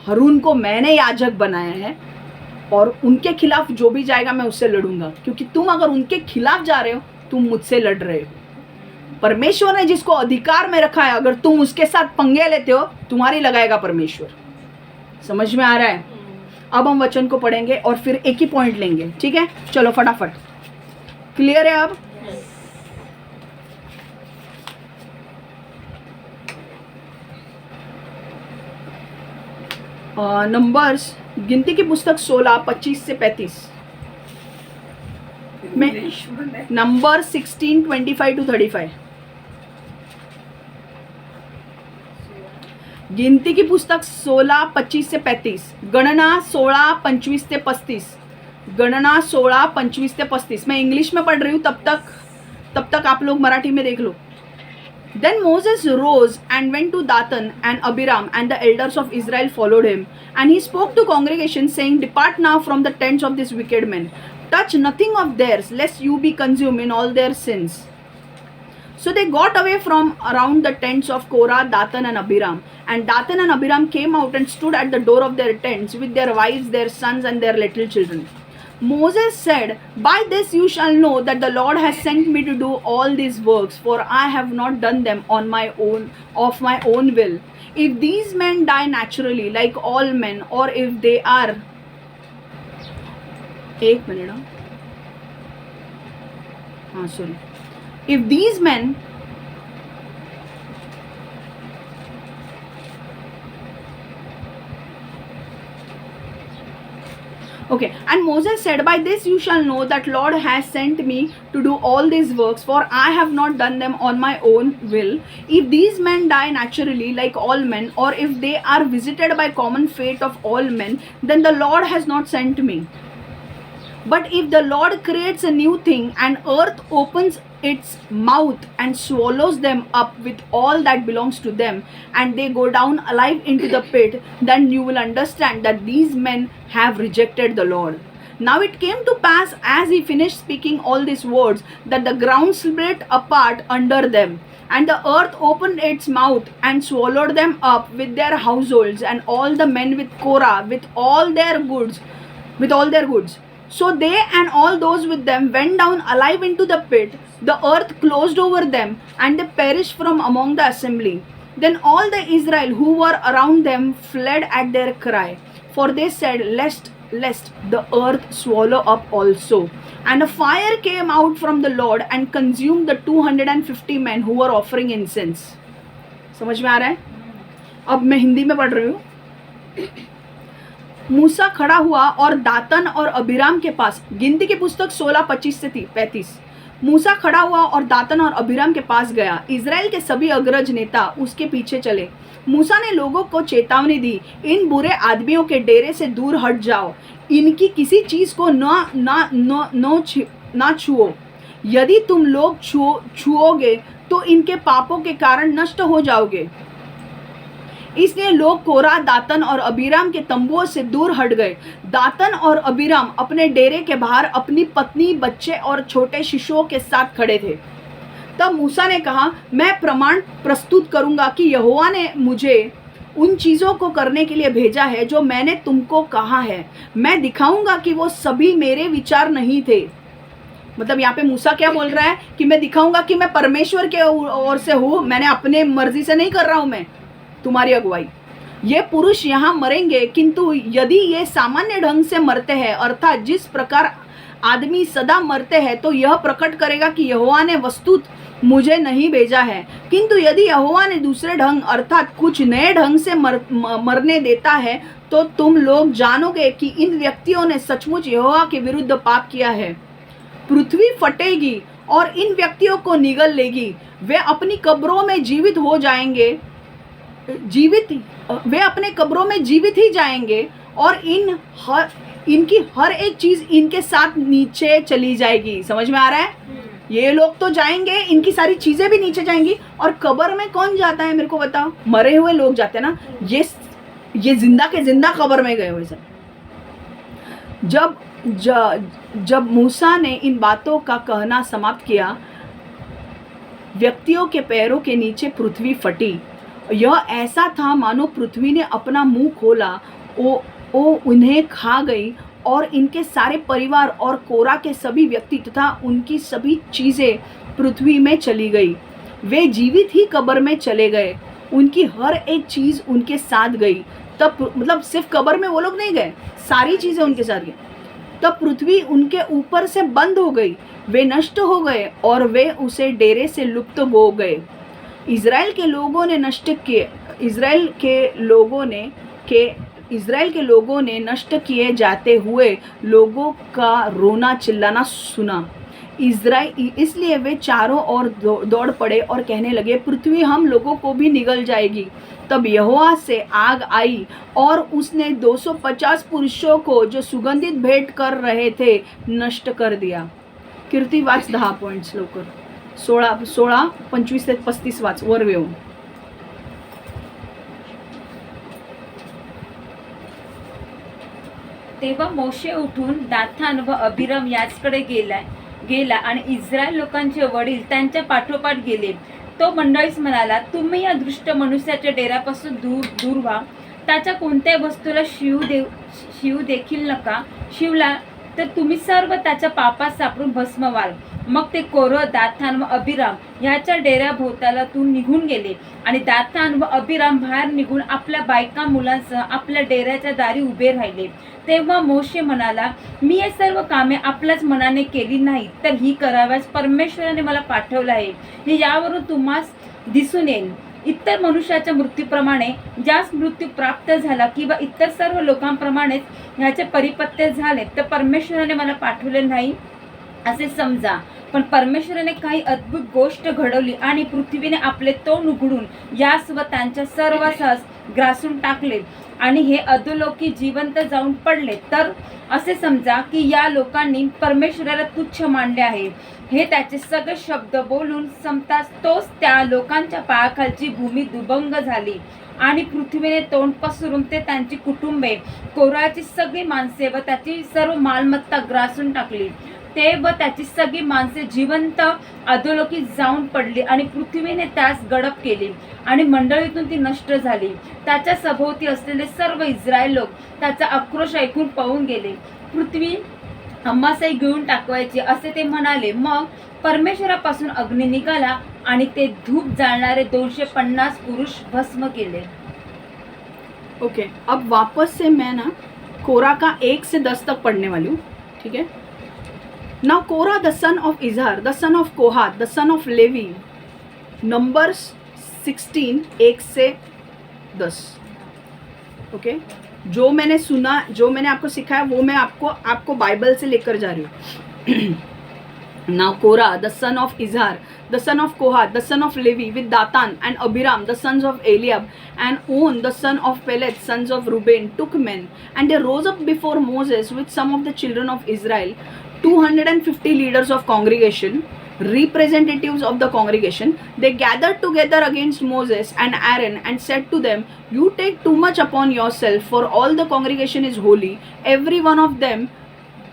हारून को मैंने याजक बनाया है, और उनके खिलाफ जो भी जाएगा मैं उससे लड़ूंगा। क्योंकि तुम अगर उनके खिलाफ जा रहे हो, तुम मुझसे लड़ रहे हो। परमेश्वर ने जिसको अधिकार में रखा है, अगर तुम उसके साथ पंगे लेते हो, तुम्हारी लगाएगा परमेश्वर। समझ में आ रहा है? अब हम वचन को पढ़ेंगे और फिर एक ही पॉइंट लेंगे, ठीक है? चलो फटाफट, क्लियर है अब? नंबर्स, गिनती की पुस्तक 16, 25 से 35 में, नंबर 16, 25 to 35। गिनती की पुस्तक 16, 25 से 35, गणना 16, 25 से 35, गणना 16, 25 से 35। मैं इंग्लिश में पढ़ रही हूँ, तब तक आप लोग मराठी में देख लो। Then Moses rose and went to Dathan and Abiram, and the elders of Israel followed him. And he spoke to congregation, saying, Depart now from the tents of these wicked men. Touch nothing of theirs, lest you be consumed in all their sins. So they got away from around the tents of Korah, Dathan and Abiram. And Dathan and Abiram came out and stood at the door of their tents with their wives, their sons, and their little children. Moses said, By this you shall know that the Lord has sent me to do all these works, for I have not done them on my own, of my own will. If these men die naturally, like all men, or if they are... एक minute, हाँ sorry. If these men... Okay, and Moses said, By this you shall know that Lord has sent me to do all these works, for I have not done them on my own will. If these men die naturally like all men, or if they are visited by common fate of all men, then the Lord has not sent me. But if the Lord creates a new thing, and earth opens its mouth and swallows them up with all that belongs to them, and they go down alive into the pit, then you will understand that these men have rejected the Lord. Now it came to pass, as he finished speaking all these words, that the ground split apart under them, and the earth opened its mouth and swallowed them up with their households, and all the men with Korah, with all their goods. So they and all those with them went down alive into the pit. The earth closed over them, and they perished from among the assembly. Then all the Israel who were around them fled at their cry, for they said, Lest the earth swallow up also. And a fire came out from the Lord and consumed the 250 men who were offering incense. समझ में आ रहा है? अब मैं हिंदी में पढ़ रही हूँ. मूसा खड़ा हुआ और दातन और अबीराम के पास, गिनती की पुस्तक 16, 25 से 35. मूसा खड़ा हुआ और दातन और अबीराम के पास गया. इजराइल के सभी अग्रज नेता उसके पीछे चले. मूसा ने लोगों को चेतावनी दी, इन बुरे आदमियों के डेरे से दूर हट जाओ, इनकी किसी चीज को ना छुओ. यदि तुम लोग छुओगे तो इनके पापों के कारण नष्ट हो जाओगे. इसलिए लोग कोरा, दातन और अबीराम के तंबुओं से दूर हट गए. दातन और अबीराम अपने डेरे के बाहर अपनी पत्नी, बच्चे और छोटे शिशुओं के साथ खड़े थे. तब मूसा ने कहा, मैं प्रमाण प्रस्तुत करूंगा कि यहोवा ने मुझे उन चीज़ों को करने के लिए भेजा है जो मैंने तुमको कहा है। मैं दिखाऊंगा कि वो सभी मेरे विचार नहीं थे। मतलब यहाँ पे मूसा क्या बोल रहा है कि मैं दिखाऊंगा कि मैं परमेश्वर के ओर से हूँ, मैंने अपने मर्जी से नहीं कर रहा हूँ मैं तुम्हारी अगुवाई। ये पुरुष यहाँ मरेंगे, किंतु यदि ये सामान्य ढंग से मरते हैं, अर्थात जिस प्रकार आदमी सदा मरते हैं, तो यह प्रकट करेगा कि यहोवा ने वस्तुत मुझे नहीं भेजा है। किंतु यदि यहोवा ने दूसरे ढंग अर्थात कुछ नए ढंग से मरने देता है, तो तुम लोग जानोगे कि इन व्यक्तियों ने सचमुच यहोवा के विरुद्ध पाप किया है। पृथ्वी फटेगी और इन व्यक्तियों को निगल लेगी। वे अपनी कब्रों में जीवित हो जाएंगे, वे अपने कब्रों में जीवित ही जाएंगे, और इनकी हर एक चीज इनके साथ नीचे चली जाएगी। समझ में आ रहा है? ये लोग तो जाएंगे, इनकी सारी चीजें भी नीचे जाएंगी। और कब्र में कौन जाता है मेरे को बताओ? मरे हुए लोग जाते हैं ना। ये जिंदा के जिंदा कब्र में गए हुए सब। जब मूसा ने इन बातों का कहना समाप्त किया, व्यक्तियों के पैरों के नीचे पृथ्वी फटी। यह ऐसा था मानो पृथ्वी ने अपना मुंह खोला, वो उन्हें खा गई, और इनके सारे परिवार और कोरा के सभी व्यक्ति तथा उनकी सभी चीज़ें पृथ्वी में चली गई। वे जीवित ही कब्र में चले गए, उनकी हर एक चीज़ उनके साथ गई। तब मतलब सिर्फ कब्र में वो लोग नहीं गए, सारी चीज़ें उनके साथ गई। तब पृथ्वी उनके ऊपर से बंद हो गई, वे नष्ट हो गए और वे उसे डेरे से लुप्त हो गए। इज़राइल के लोगों ने नष्ट किए जाते हुए लोगों का रोना चिल्लाना सुना। इसलिए वे चारों ओर दौड़ पड़े और कहने लगे, पृथ्वी हम लोगों को भी निगल जाएगी। तब यहोवा से आग आई और उसने 250 पुरुषों को जो सुगंधित भेंट कर रहे थे नष्ट कर दिया। कीर्ती वाच 10 पॉइंट्स लवकर, 16, 25 ते 35 वाच वर येऊन. तेव्हा मोशे उठून दाथान व अबिराम याचकडे गेला आणि इस्रायल लोकांचे वडील त्यांच्या पाठोपाठ गेले. तो मंडळीस म्हणाला, तुम्ही या दुष्ट मनुष्याच्या डेऱ्यापासून दूर व्हा. त्याच्या कोणत्याही वस्तूला शिव देखील नका. शिवला तर तुम्ही सर्व त्याच्या पापात सापडून भस्म व्हाल. मग ते कोरह, दाथान व अबिराम ह्याच्या डेऱ्याभोवतालातून निघून गेले आणि दाथान व अबिराम बाहेर निघून आपल्या बायका मुलांसह आपल्या डेऱ्याच्या दारी उभे राहिले. तेव्हा मोशे म्हणाला, मी हे सर्व कामे आपल्याच मनाने केली नाही, तर ही कराव्यास परमेश्वराने मला पाठवलं आहे. हे यावरून तुम्हास दिसून येईल. इतर मनुष्याच्या मृत्यूप्रमाणे ज्यास मृत्यू प्राप्त झाला किंवा इतर सर्व लोकांप्रमाणेच ह्याचे परिपत्य झाले, तर परमेश्वराने मला पाठवले नाही असे समजा. पण परमेश्वराने काही अद्भुत गोष्ट घडवली आणि पृथ्वीने आपले तोंड उघडून यास व त्यांच्या सर्वांस ग्रासून टाकले आणि हे अधोलोकी जिवंत जाऊन पडले. तर असे समजा की या लोकांनी परमेश्वराला तुच्छ मानले आहे. हे त्याचे सगळे शब्द बोलून संपताच तोच त्या लोकांच्या पायाखालची भूमी दुभंग झाली आणि पृथ्वीने तोंड पसरून ते त्यांची कुटुंबे, कोराची सगळी माणसे व त्याची सर्व मालमत्ता ग्रासून टाकली. ते व त्याची सगळी माणसे जिवंत अधोलोकी जाऊन पडली आणि पृथ्वीने त्यास गडप केली आणि मंडळीतून ती नष्ट झाली. त्याच्या सभोवती असलेले सर्व इस्रायल लोक त्याचा आक्रोश ऐकून पळून गेले. पृथ्वी आम्हासही गिळून टाकवायची असे ते म्हणाले. मग परमेश्वरापासून अग्नी निघाला आणि ते धूप जाळणारे 250 पुरुष भस्म केले. ओके, अब वापस से मैं ना कोरा का 1 से 10 तक पढ़ने वाली हूँ. ठीक है. Now Korah, the son of Izhar, the son of Kohath, the son of Levi. Numbers 16, 1 से 10. ओके, जो मैंने सुना, जो मैंने आपको सिखाया, वो मैं आपको बाइबल से लेकर जा रही हूँ. Now Korah, the son of Izhar, the son of Kohath, the son of Levi, with Dathan and Abiram, the sons of Eliab, and On, the son of Peleth, sons of Reuben, took men, and they rose up before Moses with some of the children of Israel, 250 leaders of congregation, representatives of the congregation. They gathered together against Moses and Aaron and said to them, you take too much upon yourself, for all the congregation is holy, every one of them,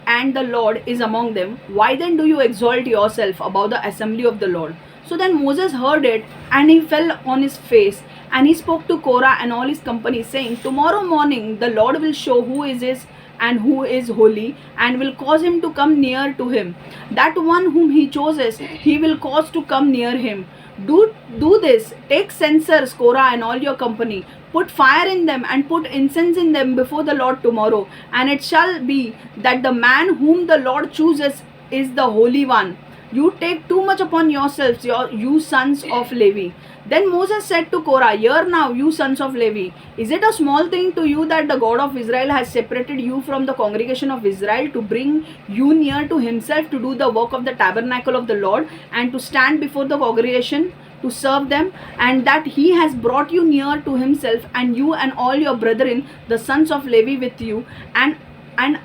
and the Lord is among them. Why then do you exalt yourself above the assembly of the Lord? So then Moses heard it, and he fell on his face, And he spoke to Korah and all his company, saying, Tomorrow morning the Lord will show who is his and who is holy, and will cause him to come near to him. That one whom he chooses, he will cause to come near him. Do this. Take censers, Korah and all your company. Put fire in them and put incense in them before the Lord tomorrow. And it shall be that the man whom the Lord chooses is the Holy One. You take too much upon yourselves, you sons of Levi. Then Moses said to Korah, Hear now, you sons of Levi, is it a small thing to you that the God of Israel has separated you from the congregation of Israel to bring you near to himself to do the work of the tabernacle of the Lord and to stand before the congregation to serve them, and that he has brought you near to himself, and you and all your brethren, the sons of Levi, with you, and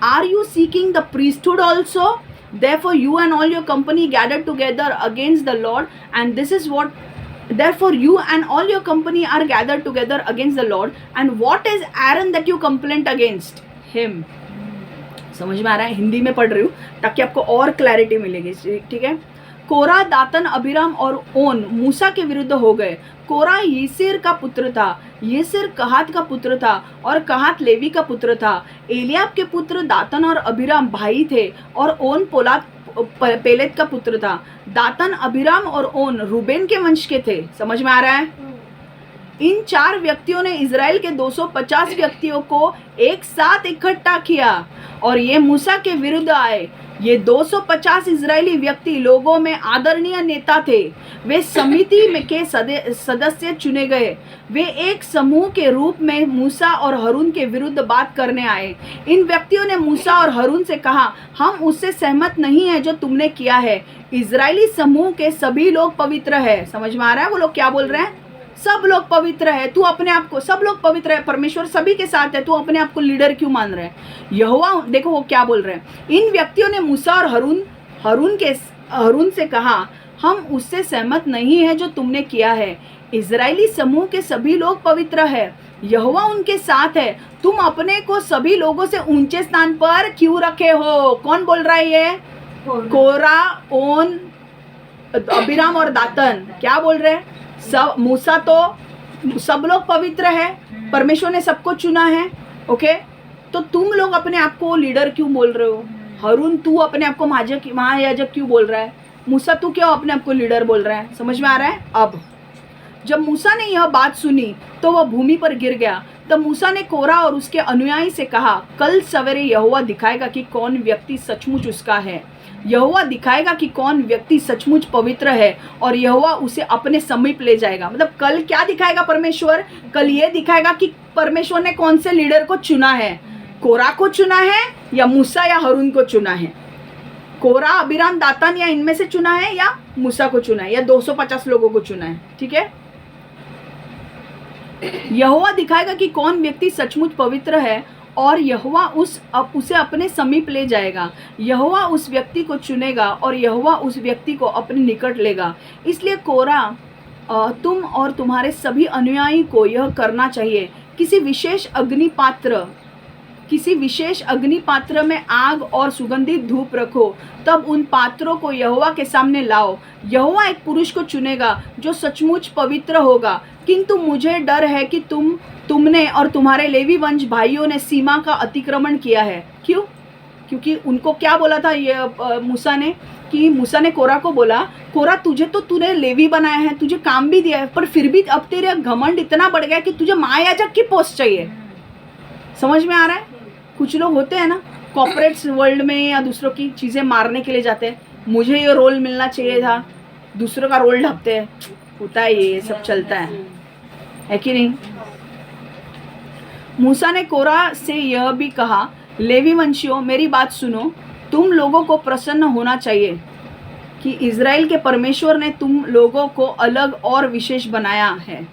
are you seeking the priesthood also? Therefore you and all your company gathered together against the Lord, and this is what therefore you and all your company are gathered together against the Lord, and what is Aaron that you complain against him? समझ में आ रहा है? हिंदी में पढ़ रही हूँ ताकि आपको और क्लैरिटी मिलेगी, ठीक है। कोरा, दातन, अबीराम और ओन मूसा के विरुद्ध हो गए। कोरा येसेर का पुत्र था, येसेर कहात का पुत्र था, और कहात लेवी का पुत्र था। एलियाब के पुत्र दातन और अबीराम भाई थे, और ओन पेलेत का पुत्र था। दातन, अबीराम और ओन रूबेन के वंश के थे। समझ में आ रहा है? इन 4 व्यक्तियों ने इजराइल के 250 व्यक्तियों को एक साथ इकट्ठा किया और ये मूसा के विरुद्ध आए। ये 250 इजरायली व्यक्ति लोगों में आदरणीय नेता थे। वे समिति में के सदस्य चुने गए। वे एक समूह के रूप में मूसा और हारून के विरुद्ध बात करने आए। इन व्यक्तियों ने मूसा और हारून से कहा, हम उससे सहमत नहीं है जो तुमने किया है। इजरायली समूह के सभी लोग पवित्र है। समझ में आ रहा है वो लोग क्या बोल रहे हैं? सब लोग पवित्र है, तू अपने आप को, सब लोग पवित्र है, परमेश्वर सभी के साथ है, तू अपने आप को लीडर क्यों मान रहे हैं? यहोवा, देखो वो क्या बोल रहे हैं। इन व्यक्तियों ने मूसा और हारून से कहा, हम उससे सहमत नहीं है जो तुमने किया है। इजरायली समूह के सभी लोग पवित्र है, यहोवा उनके साथ है। तुम अपने को सभी लोगों से ऊंचे स्थान पर क्यों रखे हो? कौन बोल रहा है ये? कोरा, ओन, अबीराम और दातन क्या बोल रहे हैं? सब मूसा तो सब लोग पवित्र है, परमेश्वर ने सबको चुना है। ओके, तो तुम लोग अपने आप को लीडर क्यों बोल रहे हो? हारून, तू अपने आप को महायाजक क्यों बोल रहा है? मूसा, तू क्यों अपने आप को लीडर बोल रहा है? समझ में आ रहा है? अब जब मूसा ने यह बात सुनी तो वह भूमि पर गिर गया। तब मूसा ने कोरा और उसके अनुयायी से कहा, कल सवेरे यहोवा दिखाएगा कि कौन व्यक्ति सचमुच उसका है। यहोवा दिखाएगा कि कौन व्यक्ति सचमुच पवित्र है, और यहोवा उसे अपने समीप ले जाएगा। मतलब कल क्या दिखाएगा परमेश्वर? कल ये दिखाएगा कि परमेश्वर ने कौन से लीडर को चुना है। कोरा को चुना है या मूसा या हारून को चुना है? कोरा, अबीराम, दातान या इनमें से चुना है, या मूसा को चुना है, या 250 लोगों को चुना है? ठीक है, यहोवा दिखाएगा कि कौन व्यक्ति सचमुच पवित्र है, और यहोवा उसे अपने समीप ले जाएगा। यहोवा उस व्यक्ति को चुनेगा और यहोवा उस व्यक्ति को अपने निकट लेगा। इसलिए कोरा, तुम और तुम्हारे सभी अनुयायी को यह करना चाहिए। किसी विशेष अग्नि पात्र में आग और सुगंधित धूप रखो, तब उन पात्रों को यहोवा के सामने लाओ। यहोवा एक पुरुष को चुनेगा जो सचमुच पवित्र होगा। किंतु मुझे डर है कि तुमने और तुम्हारे लेवी वंश भाइयों ने सीमा का अतिक्रमण किया है। क्यों? क्योंकि उनको क्या बोला था ये मूसा ने कोरा को बोला, कोरा तुझे तो तूने लेवी बनाया है, तुझे काम भी दिया है, पर फिर भी अब तेरा घमंड इतना बढ़ गया कि तुझे महायाजक की पोस्ट चाहिए। समझ में आ रहा है? कुछ लोग होते हैं ना, कॉर्पोरेट्स वर्ल्ड में या दूसरों की चीज़ें मारने के लिए जाते हैं, मुझे ये रोल मिलना चाहिए था, दूसरों का रोल ढकते हैं। होता है, ये सब चलता है कि नहीं? मूसा ने कोरा से यह भी कहा, लेवी वंशियों, मेरी बात सुनो। तुम लोगों को प्रसन्न होना चाहिए कि इज़राइल के परमेश्वर ने तुम लोगों को अलग और विशेष बनाया है।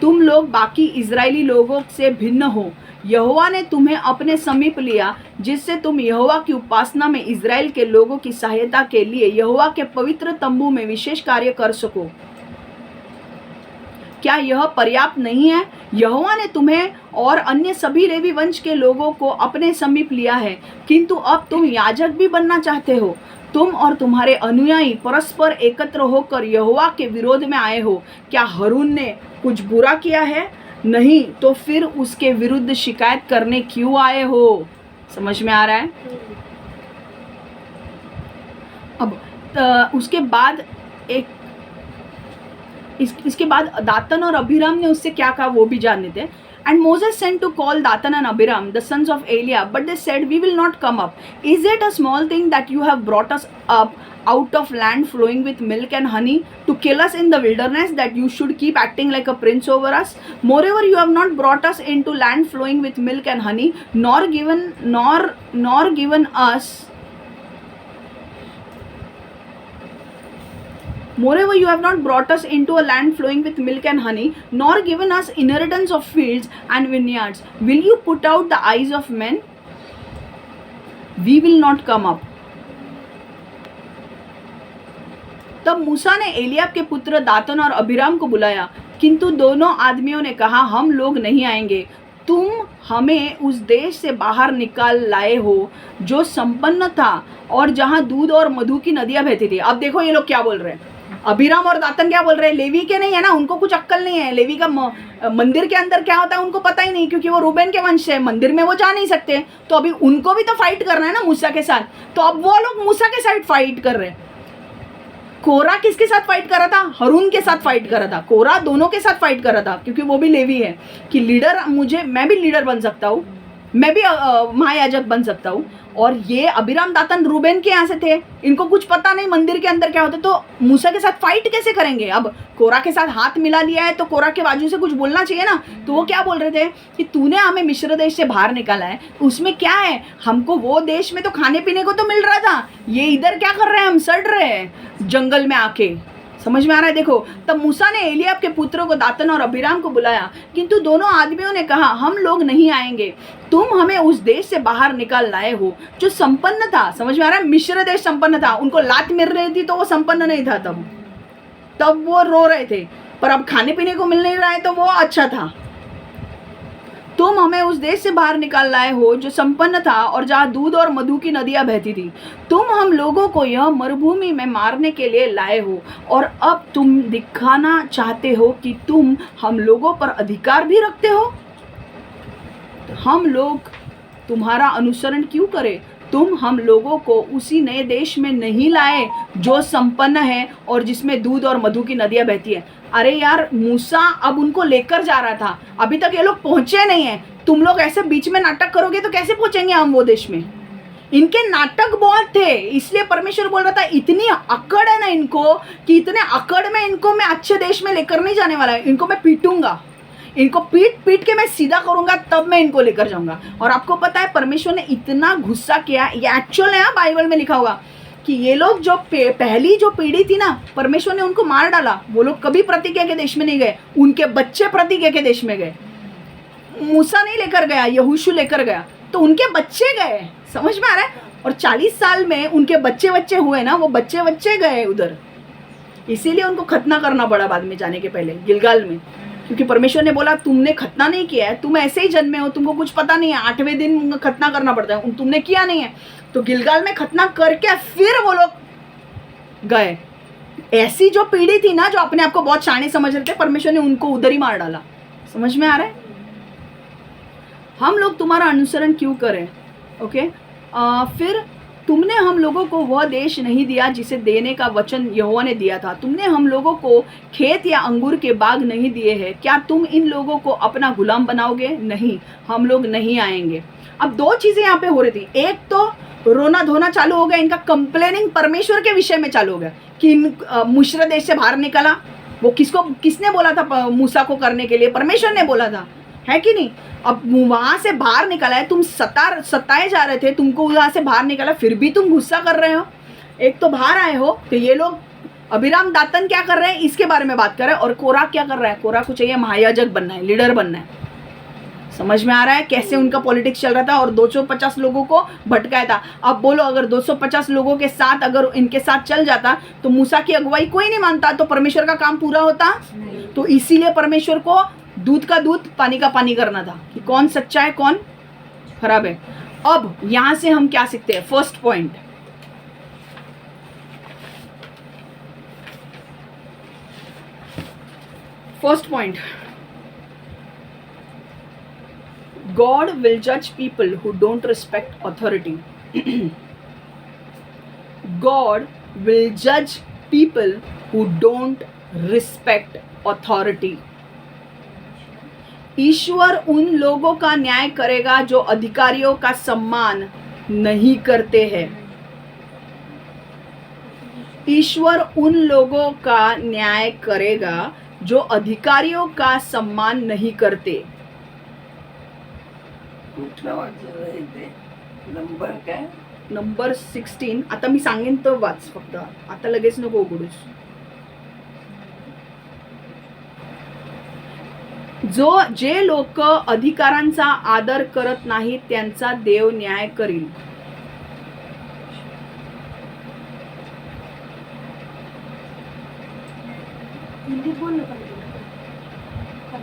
तुम लोग बाकी इज़राइली लोगों से भिन्न हो। यहोवा ने तुम्हें अपने समीप लिया, जिससे तुम यहोवा की उपासना में इज़राइल के लोगों की सहायता के लिए यहोवा के पवित्र तंबू में विशेष कार्य कर सको। क्या यह पर्याप्त नहीं है? यहोवा ने तुम्हें और अन्य सभी लेवी वंश के लोगों को अपने समीप लिया है, किंतु अब तुम याजक भी बनना चाहते हो। तुम और तुम्हारे अनुयायी परस्पर एकत्र होकर यहोवा के विरोध में आए हो। क्या हारून ने कुछ बुरा किया है? नहीं, तो फिर उसके विरुद्ध शिकायत करने क्यों आए हो? समझ में आ रहा है? अब उसके बाद इसके बाद दातन और अबीराम ने उससे क्या कहा वो भी जान लेते हैं। And Moses sent to call Dathan and Abiram, the sons of Eliab, but they said, "We will not come up. Is it a small thing that you have brought us up out of land flowing with milk and honey to kill us in the wilderness, that you should keep acting like a prince over us? Moreover, you have not brought us into land flowing with milk and honey, nor given us. Moreover, you have not brought us into a land flowing with milk and honey, nor given us inheritance of fields and vineyards. Will you put out the eyes of men? We will not come up." तब मूसा ने Eliab के पुत्र दातन और Abiram को बुलाया, किंतु दोनों आदमियों ने कहा, हम लोग नहीं आएंगे। तुम हमें उस देश से बाहर निकाल लाए हो जो संपन्न था और जहाँ दूध और मधु की नदियाँ बहती थी। अब देखो ये लोग क्या बोल रहे हैं। अबीराम और दातन क्या बोल रहे हैं? लेवी के नहीं है ना, उनको कुछ अक्कल नहीं है। लेवी का मंदिर के अंदर क्या होता है उनको पता ही नहीं, क्योंकि वो रूबेन के वंश है, मंदिर में वो जा नहीं सकते। तो अभी उनको भी तो फाइट करना है ना मूसा के साथ, तो अब वो लोग मूसा के साथ फाइट कर रहे हैं। कोरा किसके साथ फाइट कर रहा था? हारून के साथ फाइट कर रहा था। कोरा दोनों के साथ फाइट कर रहा था, क्योंकि वो भी लेवी है कि लीडर मैं भी लीडर बन सकता हूँ, मैं भी महायाजक बन सकता हूँ। और ये अबीराम दातन रूबेन के यहाँ से थे, इनको कुछ पता नहीं मंदिर के अंदर क्या होता है, तो मूसा के साथ फाइट कैसे करेंगे? अब कोरा के साथ हाथ मिला लिया है तो कोरा के बाजू से कुछ बोलना चाहिए ना। तो वो क्या बोल रहे थे कि तूने हमें मिस्र देश से बाहर निकाला है, उसमें क्या है? हमको वो देश में तो खाने पीने को तो मिल रहा था, ये इधर क्या कर रहे हैं? हम सड़ रहे हैं जंगल में आके। समझ में आ रहा है? देखो, तब मूसा ने एलियाब के पुत्रों को दातन और अबीराम को बुलाया, किंतु दोनों आदमियों ने कहा, हम लोग नहीं आएंगे। तुम हमें उस देश से बाहर निकाल लाए हो जो संपन्न था। समझ में आ रहा है? मिस्र देश संपन्न था, उनको लात मिल रही थी तो वो संपन्न नहीं था। तब वो रो रहे थे, पर अब खाने पीने को मिल नहीं रहा है तो वो अच्छा था। तुम हमें उस देश से बाहर निकाल लाए हो जो संपन्न था और जहाँ दूध और मधु की नदियाँ बहती थी। तुम हम लोगों को यह मरुभूमि में मारने के लिए लाए हो, और अब तुम दिखाना चाहते हो कि तुम हम लोगों पर अधिकार भी रखते हो। हम लोग तुम्हारा अनुसरण क्यों करें? तुम हम लोगों को उसी नए देश में नहीं लाए जो संपन्न है और जिसमें दूध और मधु की नदियाँ बहती है। अरे यार, मूसा अब उनको लेकर जा रहा था, अभी तक ये लोग पहुंचे नहीं है। तुम लोग ऐसे बीच में नाटक करोगे तो कैसे पहुंचेंगे हम वो देश में? इनके नाटक बहुत थे, इसलिए परमेश्वर बोल रहा था इतनी अकड़ है ना इनको कि इतने अकड़ में इनको मैं अच्छे देश में लेकर नहीं जाने वाला है। इनको मैं पीटूंगा, इनको पीट पीट के मैं सीधा करूंगा, तब मैं इनको लेकर जाऊंगा। और आपको पता है परमेश्वर ने इतना गुस्सा किया, ये एक्चुअल है, बाइबल में लिखा होगा कि ये लोग जो पहली जो पीढ़ी थी ना, परमेश्वर ने उनको मार डाला। वो लोग कभी प्रतिज्ञा के देश में नहीं गए, उनके बच्चे प्रतिज्ञा के देश में गए। मूसा नहीं लेकर गया, यहोशू लेकर गया, तो उनके बच्चे गए। समझ में आ रहा है? और 40 साल में उनके बच्चे हुए ना, वो बच्चे गए उधर, इसीलिए उनको खतना करना पड़ा बाद में जाने के पहले गिलगाल में, क्योंकि परमेश्वर ने बोला तुमने खतना नहीं किया है, तुम ऐसे ही जन्मे हो, तुमको कुछ पता नहीं है, 8वें दिन खतना करना पड़ता है, तुमने किया नहीं है। तो गिलगाल में खतना करके फिर वो लोग गए। ऐसी जो पीढ़ी थी ना, जो अपने आप को बहुत शाणे समझ रहे थे, परमेश्वर ने उनको उधर ही मार डाला। समझ में आ रहा है? हम लोग तुम्हारा अनुसरण क्यों करें? ओके, फिर तुमने हम लोगों को वह देश नहीं दिया जिसे देने का वचन यहोवा ने दिया था। तुमने हम लोगों को खेत या अंगूर के बाग नहीं दिए हैं। क्या तुम इन लोगों को अपना गुलाम बनाओगे? नहीं, हम लोग नहीं आएंगे। अब 2 चीज़ें यहाँ पे हो रही थी। एक तो रोना धोना चालू हो गया, इनका कंप्लेनिंग परमेश्वर के विषय में चालू हो गया कि मिस्र देश से बाहर निकाला, वो किसने बोला था मूसा को करने के लिए? परमेश्वर ने बोला था, है कि नहीं? अब वहाँ से बाहर निकाला है, तुम सताए जा रहे थे, तुमको वहाँ से बाहर निकाला, फिर भी तुम गुस्सा कर रहे हो। एक तो बाहर आए हो, तो ये लोग अबीराम दातन क्या कर रहे हैं इसके बारे में बात कर रहे हैं, और कोरा क्या कर रहा है? कोरा को चाहिए महायाजक बनना है, लीडर बनना है। समझ में आ रहा है कैसे उनका पॉलिटिक्स चल रहा था? और 250 लोगों को भटकाया था। अब बोलो, अगर 250 लोगों के साथ अगर इनके साथ चल जाता तो मूसा की अगुवाई कोई नहीं मानता, तो परमेश्वर का काम पूरा होता। तो इसीलिए परमेश्वर को दूध का दूध पानी का पानी करना था कि कौन सच्चा है कौन खराब है। अब यहाँ से हम क्या सीखते हैं? First point, first point, God will judge people who don't respect authority. God will judge people who don't respect authority. ईश्वर उन लोगों का न्याय करेगा जो अधिकारियों का सम्मान नहीं करते हैं. ईश्वर उन लोगों का न्याय करेगा जो अधिकारियों का सम्मान नहीं करते. कुठला वाचलं इथे नंबर काय? नंबर 16. आता मी सांगेन तर वाच, फक्त आता लगेच नको उघडूस. जे लोक अधिकारांचा आदर करत नाहीत त्यांचा देव न्याय करील.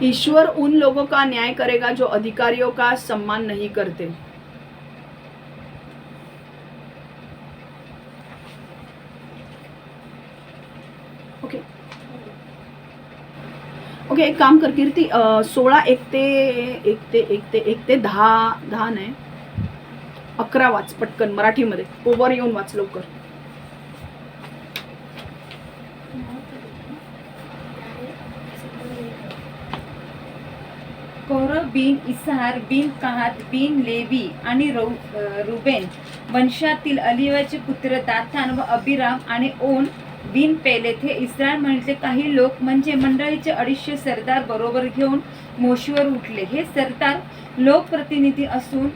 ईश्वर उन लोगों का न्याय करेगा जो अधिकारियों का सम्मान नहीं करते. ओके ओके, एक काम कर कीर्ती, 16 1 ते 10 नाही 11 वाच पटकन मराठीमध्ये, ओव्हर येऊन वाच लवकर. कोरह बिन इसार बिन कहात बिन लेवी आणि रुबेन वंशातील अलिवाचे पुत्र दाथान व अबिराम आणि ओन बिन पेलेथ हे इस्रायल मंडळीचे काही लोक म्हणजे मंडळीचे 250 सरदार बरोबर घेऊन मोशीवर उठले. हे सरदार लोकप्रतिनिधी असून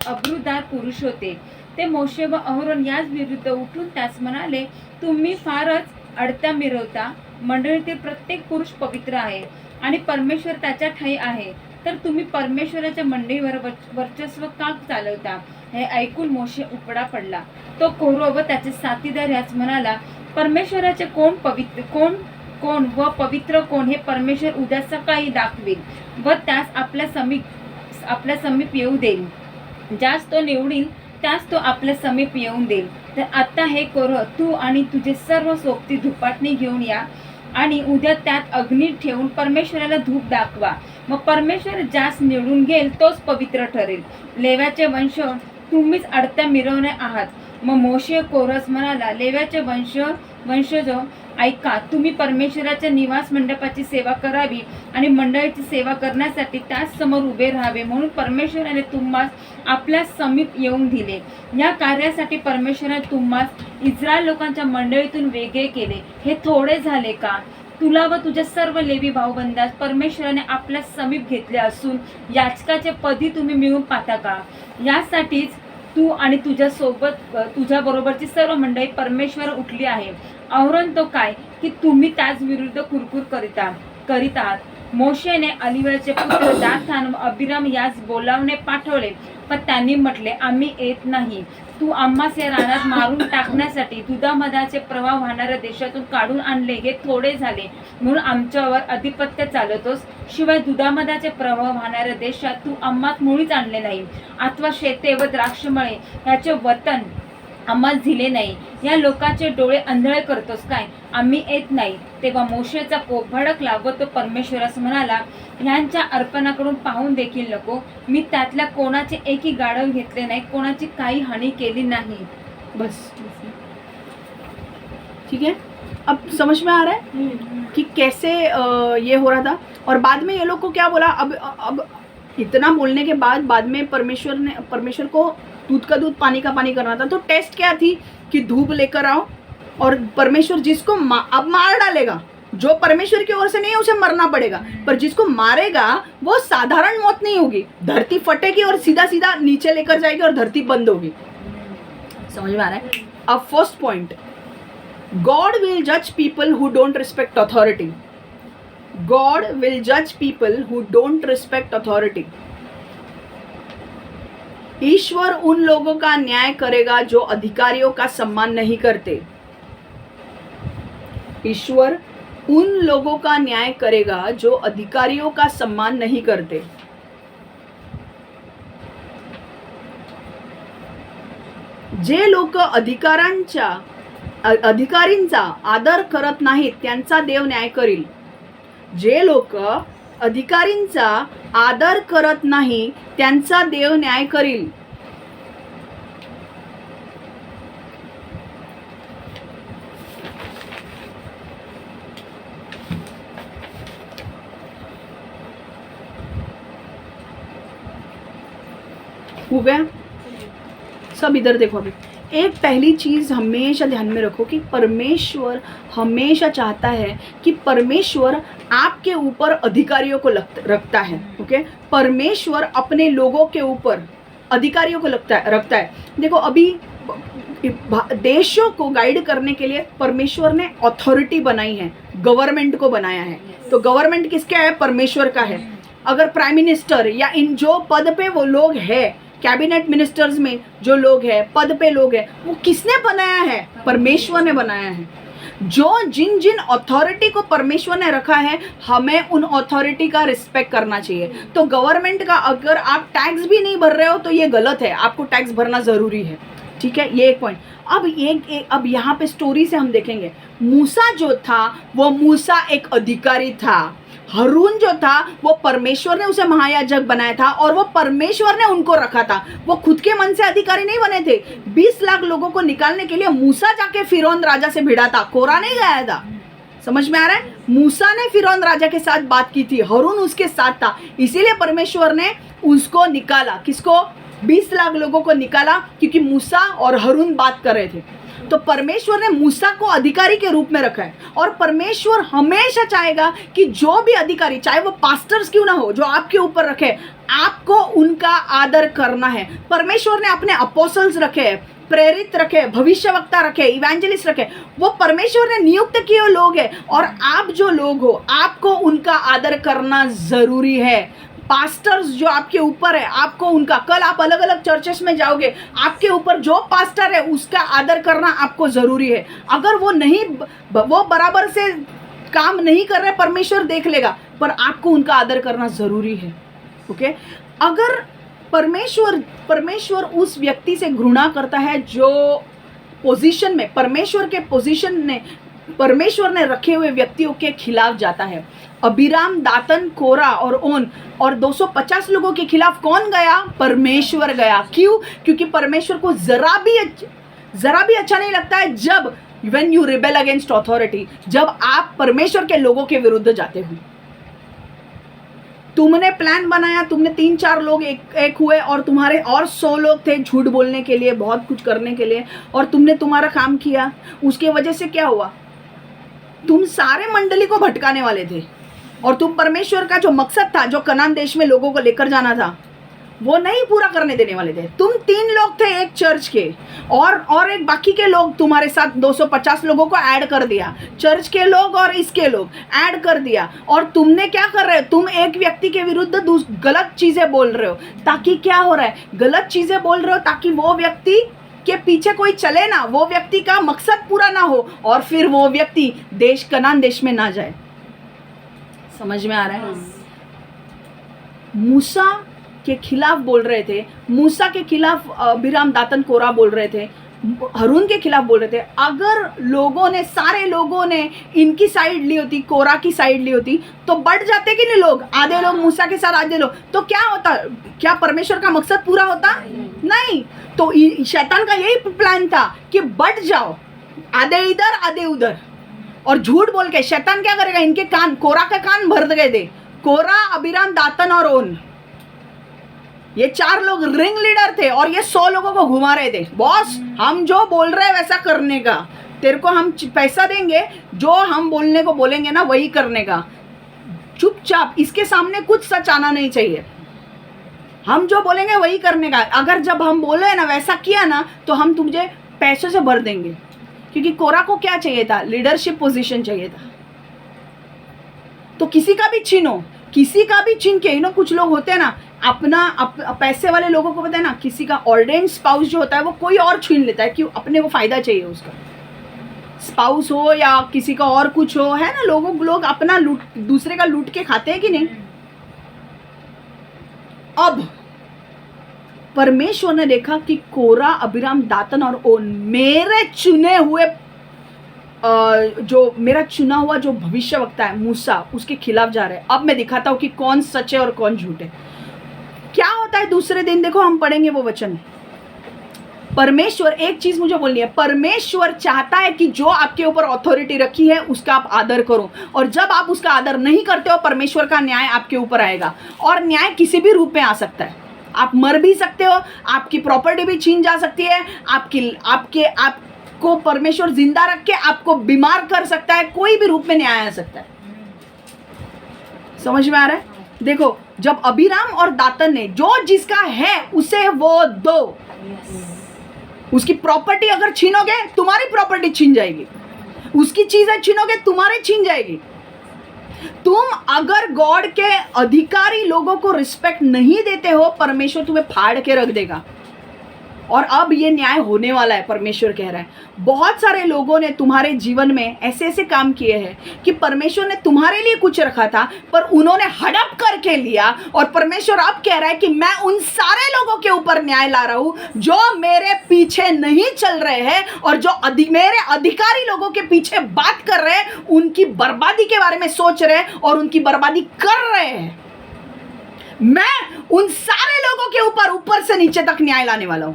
अब्रुदार पुरुष होते. ते मोशे व अहरोन याच विरुद्ध उठून त्यास म्हणाले, तुम्ही फारच अडत्या मिरवता. मंडळीतील प्रत्येक पुरुष पवित्र आहे आणि परमेश्वर त्याच्या ठाई आहे, तर तुम्ही परमेश्वराच्या मंडळीवर वर्चस्व का चालवता? हे ऐकून मोशे उपडा पडला. तो कोरह व त्याचे साथीदार याच म्हणाला, परमेश्वराचे कोण व पवित्र कोण हे परमेश्वर उद्या सकाळी दाखवेल व त्यास आपल्या समीप येऊ देईल. ज्यास तो निवडील त्यास तो आपल्या समीप येऊन देईल. तर आता हे कोरह, तू आणि तुझे सर्व सोबती धुपाटणी घेऊन या आणि उद्या त्यात अग्नी ठेवून परमेश्वराला धूप दाखवा. मग परमेश्वर ज्यास निवडून घेईल तोच पवित्र ठरेल. लेव्याचे वंश तुम्हीच अडत्या मिरवणे आहात. मग मोशे कोरस म्हणाला, लेव्याचे वंशज ऐका, तुम्ही परमेश्वराच्या निवास मंडपाची सेवा करावी आणि मंडळीची सेवा करण्यासाठी त्याच समोर उभे राहावे, म्हणून परमेश्वराने तुम्हास आपल्या समीप येऊन दिले. या कार्यासाठी परमेश्वराने तुम्हास इस्रायल लोकांच्या मंडळीतून वेगळे केले. हे थोडे झाले का? तुला व तुझ्या सर्व लेवी भाऊबंदास परमेश्वराने आपल्या समीप घेतले असून याचकाचे पदी तुम्ही मिळून पाहता का? यासाठीच तू आणि तुझ्या बरोबरची सर्व मंडळी परमेश्वर उठली आहे. अहरोन तो काय की तुम्ही त्याच विरुद्ध कुरकुर करीत आहात. मोशेने अलिवाचे पुत्र दाथान व अबिराम यास बोलावणे पाठवले, पण त्यांनी म्हटले, आम्ही येत नाही. तू आम्हास या रानात मारून टाकण्यासाठी दुधामधाचे प्रवाह वाहणाऱ्या देशातून काढून आणले. हे थोडे झाले म्हणून आमच्यावर अधिपत्य चालवतोस. शिवाय दुधामधाचे प्रवाह वाहणाऱ्या देशात तू आम्हास मुळीच आणले नाही, अथवा शेते व द्राक्षमळे याचे वतन आम्हास दिले नाही. या लोकांचे डोळे अंधळे करतोस काय? आम्ही येत नाही. तेव्हा मोशेचा कोप भडकला व तो परमेश्वरास म्हणाला, ह्यांच्या अर्पणाकडून पाहून देखील नको. मी त्यातल्या कोणाचे एकही गाढव घेतले नाही, कोणाची काही हानी केली नाही. बस ठीक है. अब समझ में आ रहा है कि कैसे ये हो रहा था. और बाद में ये लोग को क्या बोला, अब इतना बोलने के बाद में परमेश्वर को दूध का दूध पानी का पानी करना था. तो टेस्ट क्या थी कि धूप लेकर आओ और परमेश्वर जिसको अब मार डालेगा, जो परमेश्वर की ओर से नहीं है उसे मरना पड़ेगा, पर जिसको मारेगा वो साधारण मौत नहीं होगी, धरती फटेगी और सीधा सीधा नीचे लेकर जाएगी और धरती बंद होगी. समझ में आ रहा है. अब first point, God will judge people who don't respect authority. God will judge people who don't respect authority. ईश्वर उन लोगों का न्याय करेगा जो अधिकारियों का सम्मान नहीं करते. ईश्वर उन लोगों का न्याय करेगा जो अधिकारियों का सम्मान नहीं करते. जे लोक अधिकारींचा आदर करत नाहीत त्यांचा देव न्याय करील. जे लोक अधिकारींचा आदर करत नाही त्यांचा देव न्याय करील. हो गया सब. इधर देखो अभी एक पहली चीज हमेशा ध्यान में रखो कि परमेश्वर हमेशा चाहता है कि परमेश्वर आपके ऊपर अधिकारियों को रखता है. ओके, परमेश्वर अपने लोगों के ऊपर अधिकारियों को रखता है. देखो अभी देशों को गाइड करने के लिए परमेश्वर ने अथॉरिटी बनाई है, गवर्नमेंट को बनाया है. तो गवर्नमेंट किसका है? परमेश्वर का है. अगर प्राइम मिनिस्टर या इन जो पद पे वो लोग हैं, कैबिनेट मिनिस्टर्स में जो लोग हैं, पद पे लोग हैं, वो किसने बनाया है? परमेश्वर ने बनाया है. जो जिन जिन अथॉरिटी को परमेश्वर ने रखा है, हमें उन अथॉरिटी का रिस्पेक्ट करना चाहिए. तो गवर्नमेंट का अगर आप टैक्स भी नहीं भर रहे हो तो ये गलत है, आपको टैक्स भरना ज़रूरी है. ठीक है, ये एक पॉइंट. अब यहाँ पे स्टोरी से हम देखेंगे, मूसा जो था वो मूसा एक अधिकारी था. हारून जो था वो परमेश्वर ने उसे महायाजक बनाया था और वो परमेश्वर ने उनको रखा था. वो खुद के मन से अधिकारी नहीं बने थे. 20 लाख लोगों को निकालने के लिए मूसा जाके फिरौन राजा से भिड़ा था, कोरा नहीं गया था. समझ में आ रहा है? मूसा ने फिरौन राजा के साथ बात की थी, हारून उसके साथ था, इसीलिए परमेश्वर ने उसको निकाला. किसको? 20 लाख लोगों को निकाला, क्योंकि मूसा और हारून बात कर रहे थे. तो परमेश्वर ने मूसा को अधिकारी के रूप में रखा है. और परमेश्वर हमेशा चाहेगा कि जो भी अधिकारी, चाहे वो पास्टर्स क्यों ना हो, जो आपके ऊपर रखे, आपको उनका आदर करना है. परमेश्वर ने अपने अपोस्टल्स रखे हैं, प्रेरित रखे, भविष्यवक्ता रखे, इवेंजलिस्ट रखे, वो परमेश्वर ने नियुक्त किए लोग हैं. और आप जो लोग हो, आपको उनका आदर करना जरूरी है. पास्टर्स जो आपके ऊपर है, आपको उनका, कल आप अलग अलग चर्चेस में जाओगे, आपके ऊपर जो पास्टर है उसका आदर करना आपको ज़रूरी है. अगर वो नहीं, वो बराबर से काम नहीं कर रहे, परमेश्वर देख लेगा, पर आपको उनका आदर करना ज़रूरी है. ओके, अगर परमेश्वर उस व्यक्ति से घृणा करता है जो पोजीशन में, परमेश्वर ने रखे हुए व्यक्तियों के खिलाफ जाता है. अबीराम, दातन, कोरा और ओन और 250 लोगों के खिलाफ कौन गया? परमेश्वर गया. क्यों? क्योंकि परमेश्वर को जरा भी अच्छा नहीं लगता है जब when you rebel against authority, जब आप परमेश्वर के लोगों के विरुद्ध जाते हो. तुमने प्लान बनाया, तुमने 3-4 लोग एक हुए और तुम्हारे और 100 लोग थे झूठ बोलने के लिए, बहुत कुछ करने के लिए, और तुमने तुम्हारा काम किया. उसके वजह से क्या हुआ? तुम सारे मंडली को भटकाने वाले थे और तुम परमेश्वर का जो मकसद था, जो कनान देश में लोगों को लेकर जाना था, वो नहीं पूरा करने देने वाले थे. तुम 3 लोग थे एक चर्च के, और एक बाकी के लोग तुम्हारे साथ 250 लोगों को ऐड कर दिया. चर्च के लोग और इसके लोग ऐड कर दिया. और तुमने क्या कर रहे हो? तुम एक व्यक्ति के विरुद्ध गलत चीज़ें बोल रहे हो. ताकि क्या हो रहा है? गलत चीज़ें बोल रहे हो ताकि वो व्यक्ति के पीछे कोई चले ना, वो व्यक्ति का मकसद पूरा ना हो, और फिर वो व्यक्ति कनान देश में ना जाए. समझ में आ रहा है? मूसा के खिलाफ बोल रहे थे, मूसा के खिलाफ अबीराम, दातन, कोरा बोल रहे थे, हारून के खिलाफ बोल रहे थे. अगर लोगों ने, सारे लोगों ने इनकी साइड ली होती, कोरा की साइड ली होती, तो बढ़ जाते कि नहीं लोग? आधे लोग मूसा के साथ, आधे लोग, तो क्या होता? क्या परमेश्वर का मकसद पूरा होता? नहीं. तो शैतान का यही प्लान था कि बढ़ जाओ, आधे इधर आधे उधर, और झूठ बोल के शैतान क्या करेगा? इनके कान, कोरा के कान भर गए थे. कोरा, अबीराम, दातन और ओन, ये 4 लोग रिंग लीडर थे और ये 100 लोगों को घुमा रहे थे. बॉस, हम जो बोल रहे हैं वैसा करने का, तेरे को हम पैसा देंगे, जो हम बोलने को बोलेंगे ना वही करने का. चुपचाप, इसके सामने कुछ सच आना नहीं चाहिए. हम जो बोलेंगे वही करने का. अगर जब हम बोले ना वैसा किया ना, तो हम तुझे पैसों से भर देंगे. क्योंकि कोरा को क्या चाहिए था? लीडरशिप पोजीशन चाहिए था. तो किसी का भी छीन के, कुछ लोग होते हैं ना, अपना पैसे वाले लोगों को पता है ना, किसी का ऑर्डेंड स्पाउस जो होता है वो कोई और छीन लेता है. क्यों? अपने को फायदा चाहिए उसका. स्पाउस हो या किसी का और कुछ हो, है ना, लोग अपना दूसरे का लूट के खाते हैं कि नहीं. अब परमेश्वर ने देखा कि कोरा, अबीराम, दातन और ओन मेरे चुने हुए जो मेरा चुना हुआ जो भविष्यवक्ता है मूसा, उसके खिलाफ जा रहे हैं। अब मैं दिखाता हूँ कि कौन सच है और कौन झूठ है। क्या होता है दूसरे दिन, देखो हम पढ़ेंगे वो वचन। परमेश्वर, एक चीज मुझे बोलनी है, परमेश्वर चाहता है कि जो आपके ऊपर अथॉरिटी रखी है उसका आप आदर करो, और जब आप उसका आदर नहीं करते हो परमेश्वर का न्याय आपके ऊपर आएगा। और न्याय किसी भी रूप में आ सकता है। आप मर भी सकते हो, आपकी प्रॉपर्टी भी छीन जा सकती है, आपको परमेश्वर जिंदा रख के आपको बीमार कर सकता है, कोई भी रूप में न्याय आ सकता है। समझ में आ रहा है? देखो, जब अबीराम और दातन ने जो जिसका है उसे वो दो, उसकी प्रॉपर्टी अगर छीनोगे तुम्हारी प्रॉपर्टी छीन जाएगी, उसकी चीजें छीनोगे तुम्हारे छीन जाएगी। तुम अगर गॉड के अधिकारी लोगों को रिस्पेक्ट नहीं देते हो, परमेश्वर तुम्हें फाड़ के रख देगा। और अब ये न्याय होने वाला है, परमेश्वर कह रहा है। बहुत सारे लोगों ने तुम्हारे जीवन में ऐसे ऐसे काम किए हैं कि परमेश्वर ने तुम्हारे लिए कुछ रखा था पर उन्होंने हड़प करके लिया, और परमेश्वर अब कह रहा है कि मैं उन सारे लोगों के ऊपर न्याय ला रहा हूं जो मेरे पीछे नहीं चल रहे हैं और जो मेरे अधिकारी लोगों के पीछे बात कर रहे हैं, उनकी बर्बादी के बारे में सोच रहे हैं और उनकी बर्बादी कर रहे हैं। मैं उन सारे लोगों के ऊपर से नीचे तक न्याय लाने वाला हूं।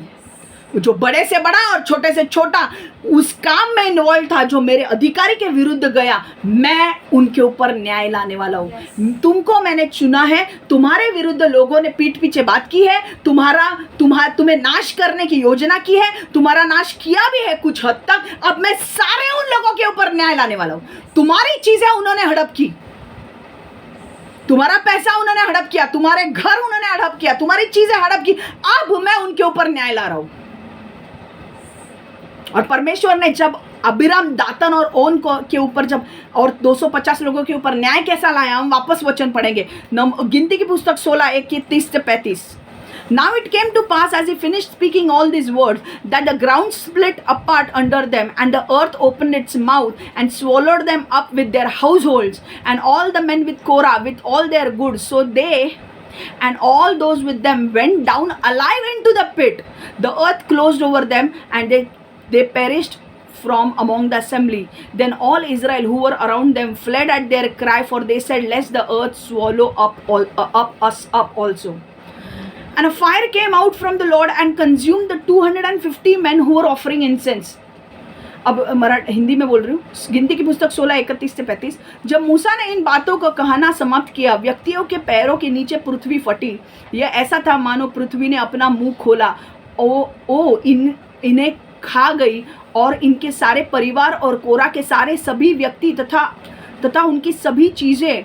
जो बड़े से बड़ा और छोटे से छोटा उस काम में इन्वॉल्व था, जो मेरे अधिकारी के विरुद्ध गया, मैं उनके ऊपर न्याय लाने वाला हूं। तुमको मैंने चुना है, तुम्हारे विरुद्ध लोगों ने पीठ पीछे बात की है, तुम्हें नाश करने की योजना की है, तुम्हारा नाश किया भी है कुछ हद तक। अब मैं सारे उन लोगों के ऊपर न्याय लाने वाला हूं। तुम्हारी चीजें उन्होंने हड़प की, तुम्हारा पैसा उन्होंने हड़प किया, तुम्हारे घर उन्होंने हड़प किया, तुम्हारी चीजें हड़प की, अब मैं उनके ऊपर न्याय ला रहा हूं। और परमेश्वर ने जब अबीराम, दातन और ओन के ऊपर जब और 250 लोगों के ऊपर न्याय कैसा लाया, हम वापस वचन पढ़ेंगे। गिनती की पुस्तक 16:31-35। Now it came to pass as he finished speaking all these words that the ground split apart under them and the earth opened its mouth and swallowed them up with their households and all the men with Korah with all their goods. So they and all those with them went down alive into the pit. The earth closed over them and they perished from among the assembly. Then all Israel who were around them fled at their cry, for they said, lest the earth swallow us up also. And a fire came out from the Lord and consumed the 250 men who were offering incense. अब हिंदी में बोल रही हूँ। गिनती की पुस्तक 16:31-35। जब मूसा ने इन बातों को कहना समाप्त किया, व्यक्तियों के पैरों के नीचे पृथ्वी फटी। यह ऐसा था मानो पृथ्वी ने अपना मुंह खोला, इन्हें खा गई, और इनके सारे परिवार और कोरा के सारे सभी व्यक्ति तथा उनकी सभी चीजें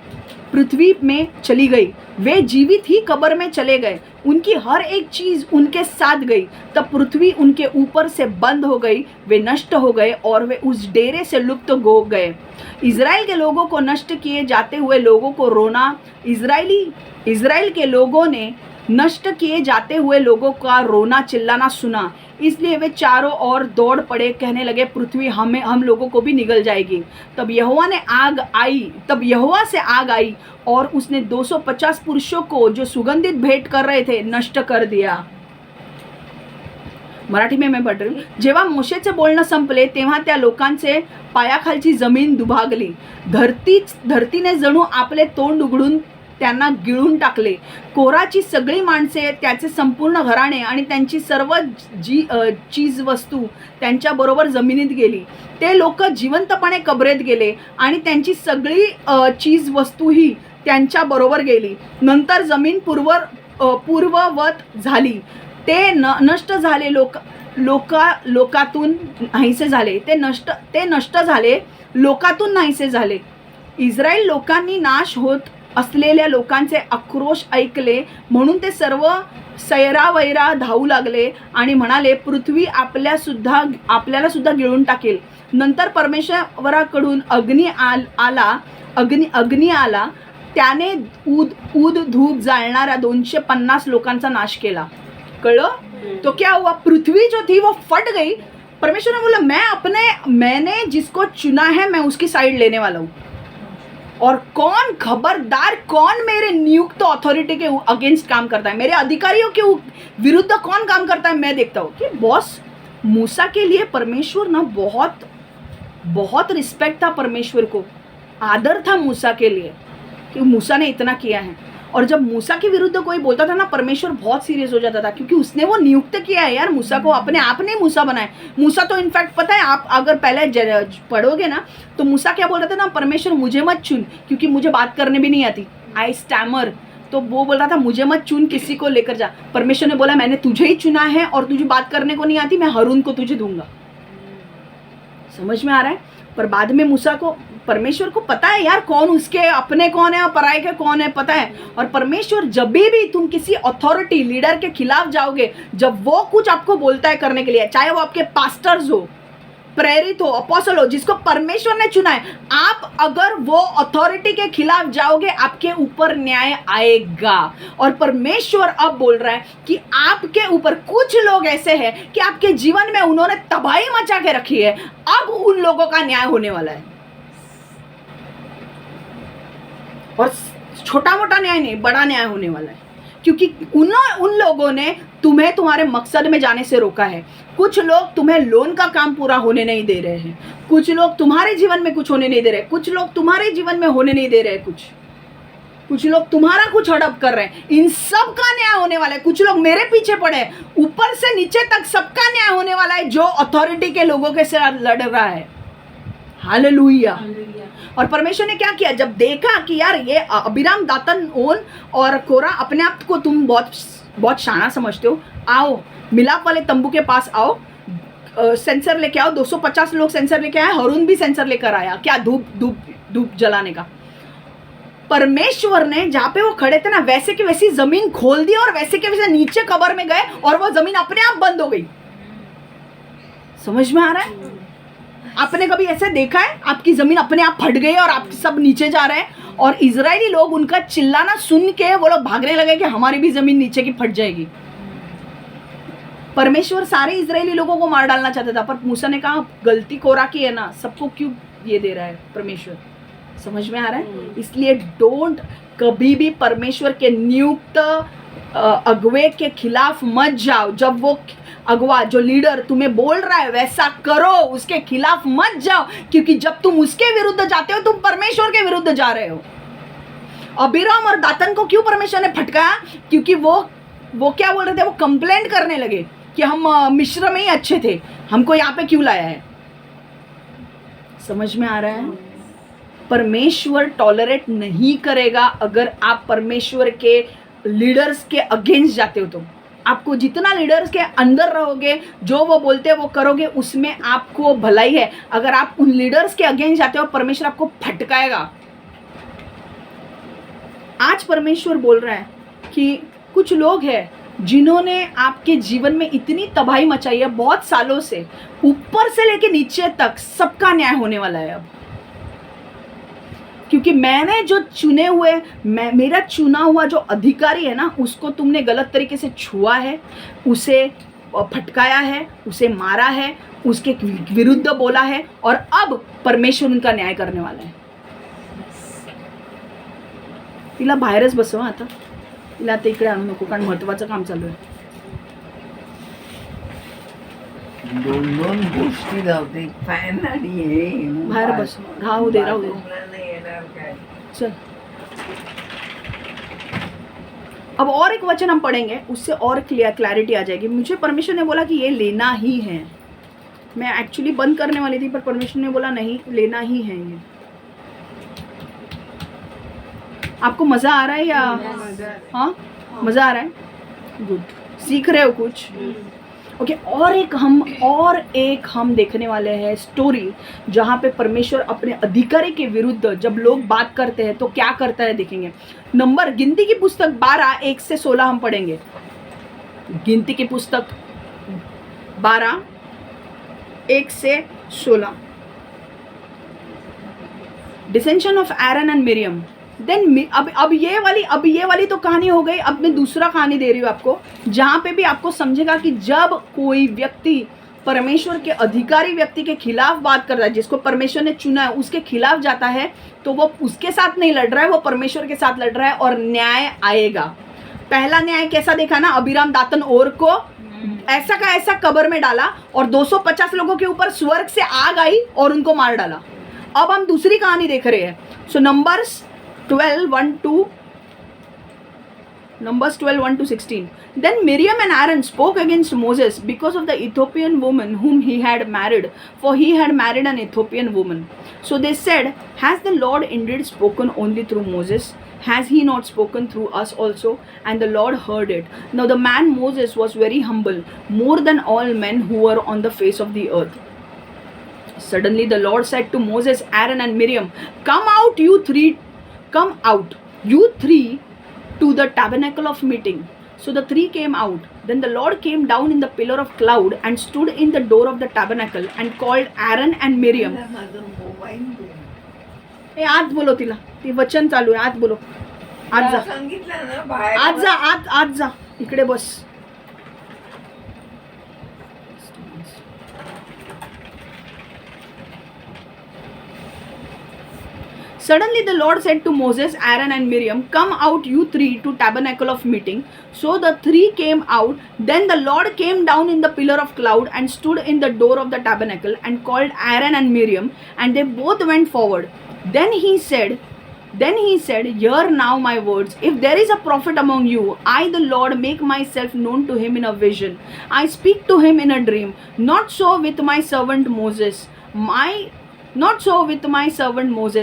पृथ्वी में चली गई। वे जीवित ही कब्र में चले गए, उनकी हर एक चीज उनके साथ गई। तब पृथ्वी उनके ऊपर से बंद हो गई, वे नष्ट हो गए और वे उस डेरे से लुप्त हो गए। इज़राइल के लोगों को नष्ट किए जाते हुए लोगों को रोना, इज़राइल के लोगों ने नष्ट किए जाते हुए लोगों का रोना चिल्लाना सुना, इसलिए वे चारों ओर दौड़ पड़े, कहने लगे पृथ्वी हम लोगों को भी निगल जाएगी। तब यहोवा से आग आई और उसने 250 पुरुषों को जो सुगंधित भेंट कर रहे थे नष्ट कर दिया। मराठी में मैं पढ़ रही हूँ। जेव्हा मोशेचे बोलणं संपले तेव्हा त्या लोकांचे पायाखालची जमीन दुभागली, धरतीने जणू आपले तोंड उघडून त्यांना गिळून टाकले। कोराची सगळी माणसे, त्याचे संपूर्ण घराणे आणि त्यांची सर्व चीज वस्तू त्यांच्याबरोबर जमिनीत गेली। ते लोक जिवंतपणे कबरेत गेले आणि त्यांची सगळी चीज वस्तूही त्यांच्याबरोबर गेली। नंतर जमीन पूर्ववत झाली, ते नष्ट झाले, लोकातून नाहीसे झाले, ते नष्ट झाले, लोकातून नाहीसे झाले। इस्रायल लोकांनी नाश होत असलेल्या लोकांचे आक्रोश ऐकले, म्हणून ते सर्व सैरावैरा धावू लागले आणि म्हणाले पृथ्वी आपल्याला सुद्धा गिळून टाकेल। नंतर परमेश्वराकडून अग्नी आला, त्याने ऊद धूप जाळणाऱ्या 250 लोकांचा नाश केला। कळलं? तो क्या हुआ? पृथ्वी जो थी वो फट गई। परमेश्वर ने बोला मैंने जिसको चुना है मैं उसकी साइड लेने वाला हूँ। और कौन खबरदार, कौन मेरे नियुक्त अथॉरिटी के अगेंस्ट काम करता है, मेरे अधिकारियों के विरुद्ध कौन काम करता है, मैं देखता हूँ। कि बॉस, मूसा के लिए परमेश्वर ना बहुत बहुत रिस्पेक्ट था परमेश्वर को, आदर था मूसा के लिए कि मूसा ने इतना किया है। और जब मूसा के विरुद्ध कोई बोलता था ना, परमेश्वर बहुत सीरियस हो जाता था, क्योंकि उसने वो नियुक्त किया है यार मूसा को, अपने आप ने मूसा बनाया। मूसा तो इनफैक्ट पता है, आप अगर पहले पढ़ोगे ना तो मूसा क्या बोल रहा था ना, परमेश्वर मुझे मत चुन क्योंकि मुझे बात करने भी नहीं आती, आई स्टैमर। तो वो बोल रहा था मुझे मत चुन, किसी को लेकर जा। परमेश्वर ने बोला मैंने तुझे ही चुना है और तुझे बात करने को नहीं आती, मैं हारून को तुझे दूंगा। समझ में आ रहा है? पर बाद में मूसा को, परमेश्वर को पता है यार कौन उसके अपने कौन है और पराये के कौन है, पता है। और परमेश्वर जब भी तुम किसी अथॉरिटी लीडर के खिलाफ जाओगे, जब वो कुछ आपको बोलता है करने के लिए, चाहे वो आपके पास्टर्स हो, प्रेरित हो, अपोस्टल हो, जिसको परमेश्वर ने चुना है, आप अगर वो अथॉरिटी के खिलाफ जाओगे, आपके ऊपर न्याय आएगा। और परमेश्वर अब बोल रहा है कि आपके ऊपर कुछ लोग ऐसे हैं कि आपके जीवन में उन्होंने तबाही मचा के रखी है, अब उन लोगों का न्याय होने वाला है। और छोटा मोटा न्याय नहीं, बड़ा न्याय होने वाला है, क्योंकि उन लोगों ने तुम्हें तुम्हारे मकसद में जाने से रोका है। कुछ लोग तुम्हें लोन का काम पूरा होने नहीं दे रहे हैं, कुछ लोग तुम्हारे जीवन में कुछ होने नहीं दे रहे, कुछ लोग तुम्हारे जीवन में होने नहीं दे रहे, कुछ लोग तुम्हारा कुछ हड़प कर रहे हैं। इन सब का न्याय होने वाला है। कुछ लोग मेरे पीछे पड़े हैं, ऊपर से नीचे तक सबका न्याय होने वाला है जो अथॉरिटी के लोगों के साथ लड़ रहा है। हालेलुया। और परमेश्वर ने क्या किया, जब देखा कि यार ये अबीराम, दातन, ओन और कोरा अपने आप को तुम बहुत शाना समझते हो, आओ मिलाप वाले तंबू के पास आओ, सेंसर लेके आओ। 250 लोग सेंसर लेके आए, हारून भी सेंसर लेकर आया, क्या धूप जलाने का। परमेश्वर ने जहाँ पे वो खड़े थे ना, वैसे की वैसी जमीन खोल दी और वैसे के वैसे नीचे कब्र में गए और वो जमीन अपने आप बंद हो गई। समझ में आ रहा है? आपने कभी ऐसे देखा है आपकी जमीन अपने आप फट गई और आप सब नीचे जा रहे हैं? और इजरायली लोग उनका चिल्लाना सुन के वो लोग भागने लगे कि हमारी भी जमीन नीचे की फट जाएगी। परमेश्वर सारे इजरायली लोगों को मार डालना चाहता था, पर मूसा ने कहा गलती कोरा की है ना, सबको क्यों ये दे रहा है परमेश्वर। समझ में आ रहा है? इसलिए डोंट कभी भी परमेश्वर के नियुक्त अगुवे के खिलाफ मत जाओ। जब वो अगवा, जो लीडर तुम्हें बोल रहा है वैसा करो, उसके खिलाफ मत जाओ, क्योंकि जब तुम उसके विरुद्ध जाते हो तुम परमेश्वर के विरुद्ध जा रहे हो। अबीराम और दातन को क्यों परमेश्वर ने फटकाया? क्योंकि वो क्या बोल रहे थे, वो कंप्लेंट करने लगे कि हम मिस्र में ही अच्छे थे, हमको यहाँ पे क्यों लाया है। समझ में आ रहा है? परमेश्वर टॉलरेट नहीं करेगा अगर आप परमेश्वर के लीडर्स के अगेंस्ट जाते हो। तो आपको जितना लीडर्स के अंदर रहोगे, जो वो बोलते हैं वो करोगे, उसमें आपको भलाई है। अगर आप उन लीडर्स के अगेंस्ट जाते हो, परमेश्वर आपको फटकाएगा। आज परमेश्वर बोल रहा है कि कुछ लोग हैं जिन्होंने आपके जीवन में इतनी तबाही मचाई है बहुत सालों से, ऊपर से लेके नीचे तक सबका न्याय होने वाला है अब। क्योंकि मैंने जो चुने हुए, मेरा चुना हुआ जो अधिकारी है ना, उसको तुमने गलत तरीके से छुआ है, उसे फटकाया है, उसे मारा है, उसके विरुद्ध बोला है, और अब परमेश्वर उनका न्याय करने वाला है। तिला बाहेरच बसव आता, तिला आता इकडे आणू नको, कारण महत्वाचं काम चालू आहे। दोन गोष्टी धावते, फॅन आणि हे बाहेर बस, राहू दे चल। अब और एक वचन हम पढ़ेंगे, उससे और क्लैरिटी आ जाएगी। मुझे परमेश्वर ने बोला कि ये लेना ही है। मैं एक्चुअली बंद करने वाली थी, पर परमेश्वर ने बोला नहीं, लेना ही है ये। आपको मजा आ रहा है या? हाँ, मजा आ रहा है, गुड, सीख रहे हो कुछ। ओके, और एक हम देखने वाले हैं स्टोरी, जहाँ पे परमेश्वर अपने अधिकारी के विरुद्ध जब लोग बात करते हैं तो क्या करता है देखेंगे। गिनती की पुस्तक 12, 1 से 16 हम पढ़ेंगे। गिनती की पुस्तक 12, 1 से 16। Descension of Aaron and Miriam. Then अब ये वाली तो कहानी हो गई। अब मैं दूसरा कहानी दे रही हूँ आपको, जहाँ पे भी आपको समझेगा कि जब कोई व्यक्ति परमेश्वर के अधिकारी व्यक्ति के खिलाफ बात कर रहा है, जिसको परमेश्वर ने चुना है, उसके खिलाफ जाता है, तो वो उसके साथ नहीं लड़ रहा है, वो परमेश्वर के साथ लड़ रहा है और न्याय आएगा। पहला न्याय कैसा देखा ना, अबीराम, दातन, ओर को ऐसा का ऐसा कब्र में डाला और 250 लोगों के ऊपर स्वर्ग से आग आई और उनको मार डाला। अब हम दूसरी कहानी देख रहे हैं। सो numbers 12:1-16. Then Miriam and Aaron spoke against Moses because of the Ethiopian woman whom he had married, for he had married an Ethiopian woman. So they said, has the Lord indeed spoken only through Moses? Has he not spoken through us also? And the Lord heard it. Now the man Moses was very humble, more than all men who were on the face of the earth. Suddenly the Lord said to Moses, Aaron and Miriam, come out, you three, to the tabernacle of meeting. So the three came out. Then the Lord came down in the pillar of cloud and stood in the door of the tabernacle and called Aaron and Miriam. माझा mobile दे. ए आत बोलो तिला, ती वचन चालू आहे, आत बोलो. आत जा, सांगितलं ना बाहेर. आत जा, आत जा, इकडे बस. Suddenly the Lord said to Moses, Aaron and Miriam, come out you three to tabernacle of meeting. So the three came out. Then the Lord came down in the pillar of cloud and stood in the door of the tabernacle and called Aaron and Miriam, and they both went forward. Then he said, hear now my words. If there is a prophet among you, I the Lord make myself known to him in a vision. I speak to him in a dream. Not so with my servant Moses.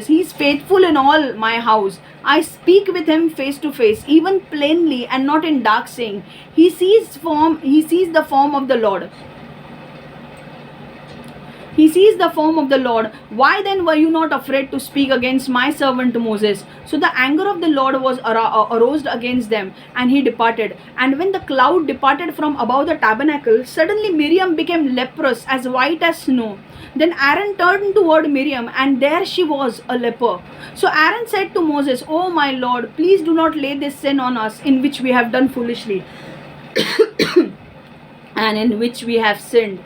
He is faithful in all my house. I speak with him face to face, even plainly and not in dark, saying, he sees the form of the Lord. He sees the form of the Lord. Why then were you not afraid to speak against my servant Moses? So the anger of the Lord was aroused against them, and he departed. And when the cloud departed from above the tabernacle, suddenly Miriam became leprous, as white as snow. Then Aaron turned toward Miriam, and there she was, a leper. So Aaron said to Moses, Oh my Lord, please do not lay this sin on us, in which we have done foolishly, and in which we have sinned.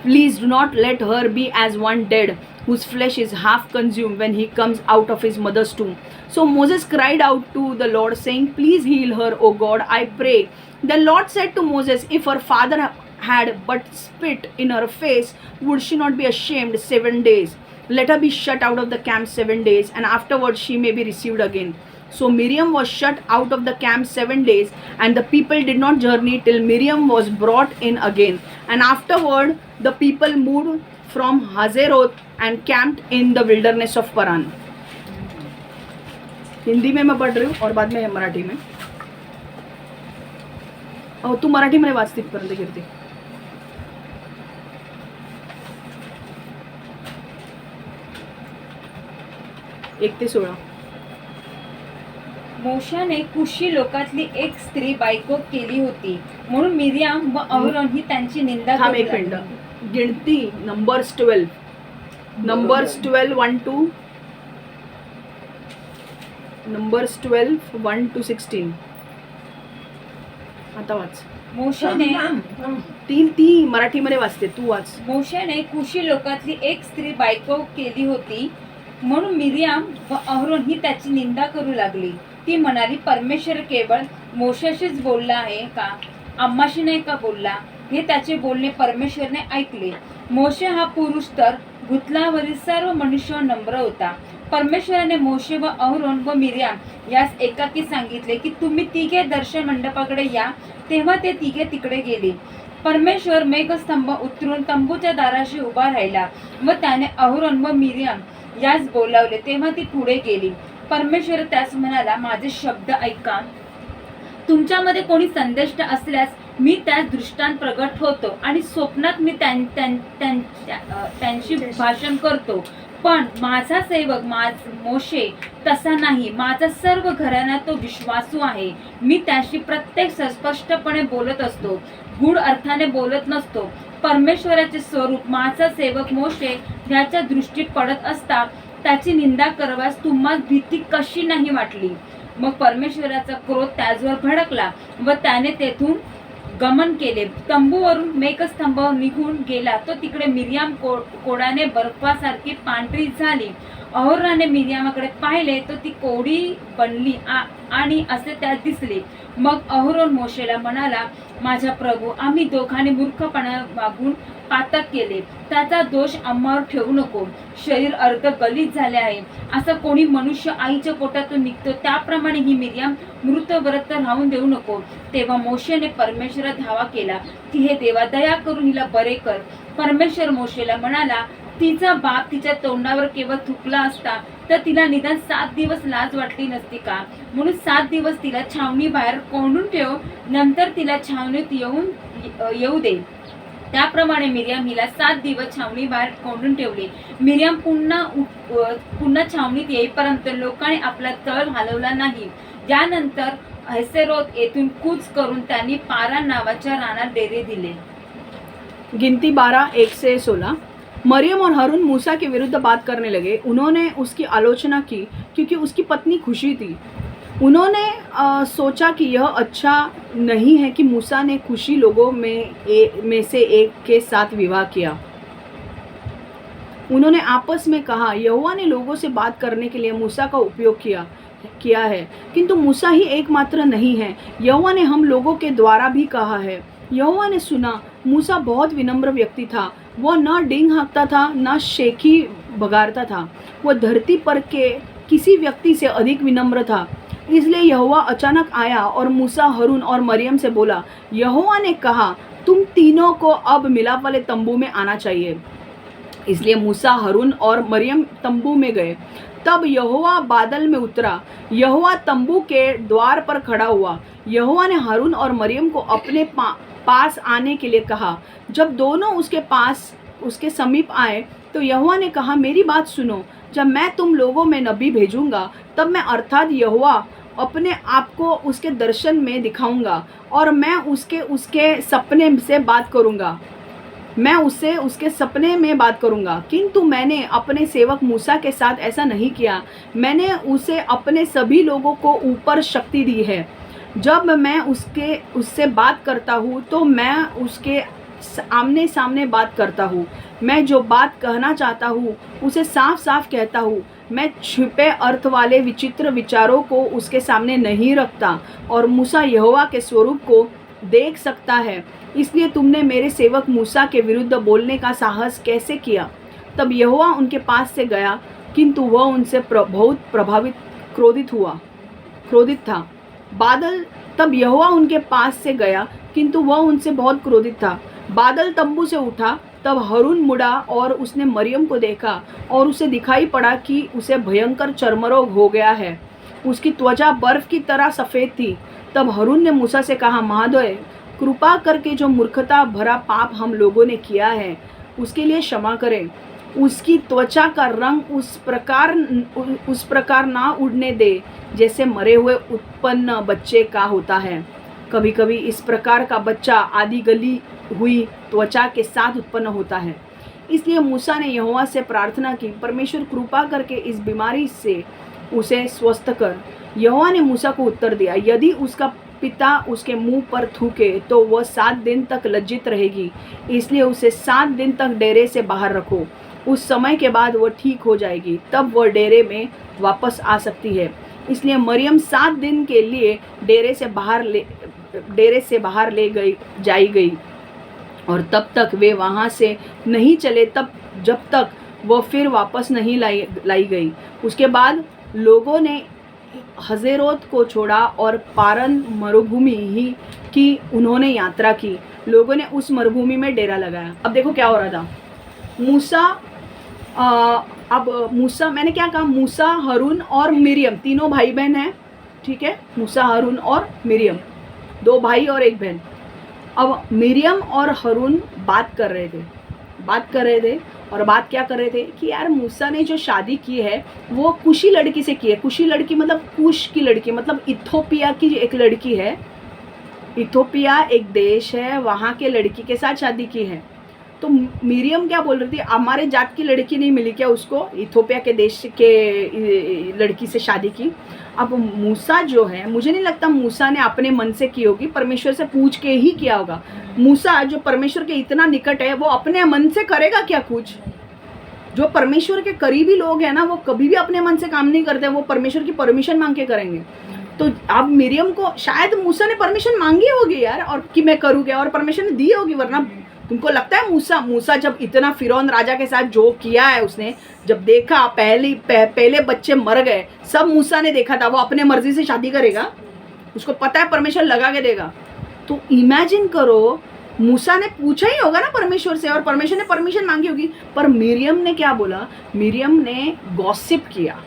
Please do not let her be as one dead, whose flesh is half consumed when he comes out of his mother's tomb. So Moses cried out to the Lord, saying, Please heal her, O God, I pray. The Lord said to Moses, If her father had but spit in her face, would she not be ashamed 7 days? Let her be shut out of the camp 7 days, and afterwards she may be received again. So Miriam was shut out of the camp 7 days, and the people did not journey till Miriam was brought in again. And afterward the people moved from Hazeroth and camped in the wilderness of Paran. Hindi में मैं पढ़ रही हूँ और बाद में मराठी में. तू मराठी मध्ये वाचते पर्यंत कीर्ती. एक ते 16. मोशाने कुशी लोकातली एक स्त्री बायको केली होती, म्हणून मिरियाम व अहरोन ही त्यांची निंदा थांब करू एक मिनिट. लागली. गिणती नंबर्स 12 1-16. आता वाच. मोशाने ती मराठीमध्ये वाचते, तू वाच. मोशाने कुशी लोकातली एक स्त्री बायको केली होती, म्हणून मिरियाम व अहरोन ही त्याची निंदा करू लागली. ती म्हणाली, परमेश्वर केवळ मोशाशीच बोलला आहे का, आम्हाशी नाही का बोलला? हे त्याचे बोलणे परमेश्वरने ऐकले. मोशे हा पुरुष तर भूतलावरील सर्व मनुष्य नम्र होता. परमेश्वराने मोशे व अहरोन व मिरियाम यास एकाकी सांगितले की तुम्ही तिघे दर्शन मंडपाकडे या. तेव्हा ते तिघे तिकडे गेले. परमेश्वर मेघस्तंभ उतरून तंबूच्या दाराशी उभा राहिला व त्याने अहरोन व मिरियाम यास बोलावले. तेव्हा ती पुढे गेली. परमेश्वर त्यास म्हणाला, माझे शब्द ऐका. तुमच्यामध्ये कोणी संदेष्ट असल्यास मी त्यास दृष्टांत प्रगट होतो आणि स्वप्नात मी त्यांची भाषण करतो. पण माझा सेवक मोशे तसा नाही. माझा सर्व घराणा तो विश्वासू आहे. मी त्याशी प्रत्येक स्पष्टपणे बोलत असतो, गूढ अर्थाने बोलत नसतो. परमेश्वराचे स्वरूप माझा सेवक मोशे ह्याच्या दृष्टीत पडत असता त्याची निंदा करवास तुम्हाला भीती कशी नाही वाटली? मग परमेश्वराचा क्रोध त्याच्यावर भडकला व त्याने तेथून गमन केले. तंबूवरून मेघस्तंभ निघून गेला तो तिकडे मिरियाम कोडाने बर्फासारखी पांढरी झाली. अहोराने मिरियामाकडे पाहिले तो ती कोडी बनली आणि असे त्यात दिसले. मग अहोरोन मोशेला म्हणाला, माझा प्रभू, आम्ही दोघांनी मूर्खपणा मागून पातक केले. त्याचा दोष आम्हावर ठेवू नको. शरीर अर्ध गलित झाले आहे. असा कोणी मनुष्य आईच्या पोटातून निघतो त्याप्रमाणे ही मिरियाम मृत व्रत राहून देऊ नको. तेव्हा मोशेने परमेश्वरात धावा केला की हे देवा, दया करून हिला बरे कर. परमेश्वर मोशेला म्हणाला, तिचा बाप तिच्या तोंडावर केवळ थुकला असता तर तिला निदान 7 दिवस लाज वाटली नसती का? म्हणून 7 दिवस तिला छावणी बाहेर कोंडून ठेव, नंतर तिला छावणीत येऊ दे. त्याप्रमाणे मिरियाम हिला 7 दिवस छावणी बाहेर कोंडून ठेवले. मिरियाम पुन्हा छावणीत येईपर्यंत लोकांनी आपला तळ हलवला नाही. यानंतर हेसेरोत येथून कूच करून त्यांनी पारा नावाच्या रानात डेरे दिले. गिनती 12:1-16। मरियम और हारून मूसा के विरुद्ध बात करने लगे। उन्होंने उसकी आलोचना की क्योंकि उसकी पत्नी खुशी थी। उन्होंने सोचा कि यह अच्छा नहीं है कि मूसा ने खुशी लोगों में से एक के साथ विवाह किया। उन्होंने आपस में कहा, यहोवा ने लोगों से बात करने के लिए मूसा का उपयोग किया है, किंतु मूसा ही एकमात्र नहीं है। यहोवा ने हम लोगों के द्वारा भी कहा है। यहोवा ने सुना। मूसा बहुत विनम्र व्यक्ति था। वह न डींग हाँकता था, न शेखी भगारता था। वह धरती पर के किसी व्यक्ति से अधिक विनम्र था। इसलिए यहोवा अचानक आया और मूसा, हारून और मरियम से बोला, यहोवा ने कहा, तुम तीनों को अब मिलाप वाले तंबू में आना चाहिए। इसलिए मूसा, हारून और मरियम तंबू में गए। तब यहोवा बादल में उतरा। यहोवा तंबू के द्वार पर खड़ा हुआ। यहोवा ने हारून और मरियम को अपने पास आने के लिए कहा। जब दोनों उसके समीप आए तो यहोवा ने कहा, मेरी बात सुनो। जब मैं तुम लोगों में नबी भेजूंगा, तब मैं अर्थात यहोवा अपने आप को उसके दर्शन में दिखाऊंगा और मैं उसके सपने से बात करूंगा। मैं उसके सपने में बात करूंगा। किंतु मैंने अपने सेवक मूसा के साथ ऐसा नहीं किया। मैंने उसे अपने सभी लोगों को ऊपर शक्ति दी है। जब मैं उससे बात करता हूँ तो मैं उसके आमने सामने बात करता हूँ। मैं जो बात कहना चाहता हूँ उसे साफ साफ कहता हूँ। मैं छिपे अर्थ वाले विचित्र विचारों को उसके सामने नहीं रखता और मूसा यहोवा के स्वरूप को देख सकता है। इसलिए तुमने मेरे सेवक मूसा के विरुद्ध बोलने का साहस कैसे किया? तब यहोवा उनके पास से गया, किंतु वह उनसे बहुत क्रोधित था। तब यहोवा उनके पास से गया, किंतु वह उनसे बहुत क्रोधित था। बादल तंबू से उठा। तब हारून मुड़ा और उसने मरियम को देखा और उसे दिखाई पड़ा कि उसे भयंकर चर्मरोग हो गया है। उसकी त्वचा बर्फ की तरह सफ़ेद थी। तब हारून ने मूसा से कहा, महोदय, कृपा करके जो मूर्खता भरा पाप हम लोगों ने किया है उसके लिए क्षमा करें। उसकी त्वचा का रंग उस प्रकार ना उड़ने दे जैसे मरे हुए उत्पन्न बच्चे का होता है। कभी कभी इस प्रकार का बच्चा आधी गली हुई त्वचा के साथ उत्पन्न होता है। इसलिए मूसा ने यहोवा से प्रार्थना की, परमेश्वर कृपा करके इस बीमारी से उसे स्वस्थ कर। यहोवा ने मूसा को उत्तर दिया, यदि उसका पिता उसके मुंह पर थूके तो वह 7 दिन तक लज्जित रहेगी। इसलिए उसे 7 दिन तक डेरे से बाहर रखो। उस समय के बाद वह ठीक हो जाएगी, तब वह डेरे में वापस आ सकती है। इसलिए मरियम 7 दिन के लिए डेरे से बाहर ले जाई गई और तब तक वे वहाँ से नहीं चले जब तक वह फिर वापस नहीं लाई गई। उसके बाद लोगों ने हज़ेरोत को छोड़ा और पारन मरुभूमि ही की उन्होंने यात्रा की। लोगों ने उस मरुभूमि में डेरा लगाया। अब देखो क्या हो रहा था। मूसा मैंने क्या कहा, मूसा, हारून और मिरियम तीनों भाई बहन हैं, ठीक है। मूसा, हारून और मिरियम 2 भाई और 1 बहन। अब मिरियम और हारून बात कर रहे थे और बात क्या कर रहे थे कि यार मूसा ने जो शादी की है वो कुशी लड़की से की है। कुशी लड़की मतलब कुश की लड़की, मतलब इथोपिया की एक लड़की है। इथोपिया एक देश है, वहाँ के लड़की के साथ शादी की है। तो मिरियम क्या बोल रही थी, हमारे जात की लड़की नहीं मिली क्या उसको, इथोपिया के देश के लड़की से शादी की। अब मूसा जो है, मुझे नहीं लगता मूसा ने अपने मन से की होगी, परमेश्वर से पूछ के ही किया होगा। मूसा जो परमेश्वर के इतना निकट है, वो अपने मन से करेगा क्या कुछ? जो परमेश्वर के करीबी लोग हैं ना, वो कभी भी अपने मन से काम नहीं करते, वो परमेश्वर की परमिशन मांग के करेंगे। तो अब मिरियम को शायद मूसा ने परमिशन मांगी होगी यार, और कि मैं करूँ क्या, और परमिशन दी होगी। वरना तुमको लगता है मूसा जब इतना फिरौन राजा के साथ जो किया है उसने, जब देखा पहले बच्चे मर गए, सब मूसा ने देखा था, वो अपने मर्जी से शादी करेगा? उसको पता है परमेश्वर लगा के देगा। तो इमेजिन करो, मूसा ने पूछा ही होगा ना परमेश्वर से, और परमेश्वर ने परमिशन मांगी होगी। पर मिरियम ने क्या बोला? मिरियम ने गॉसिप किया,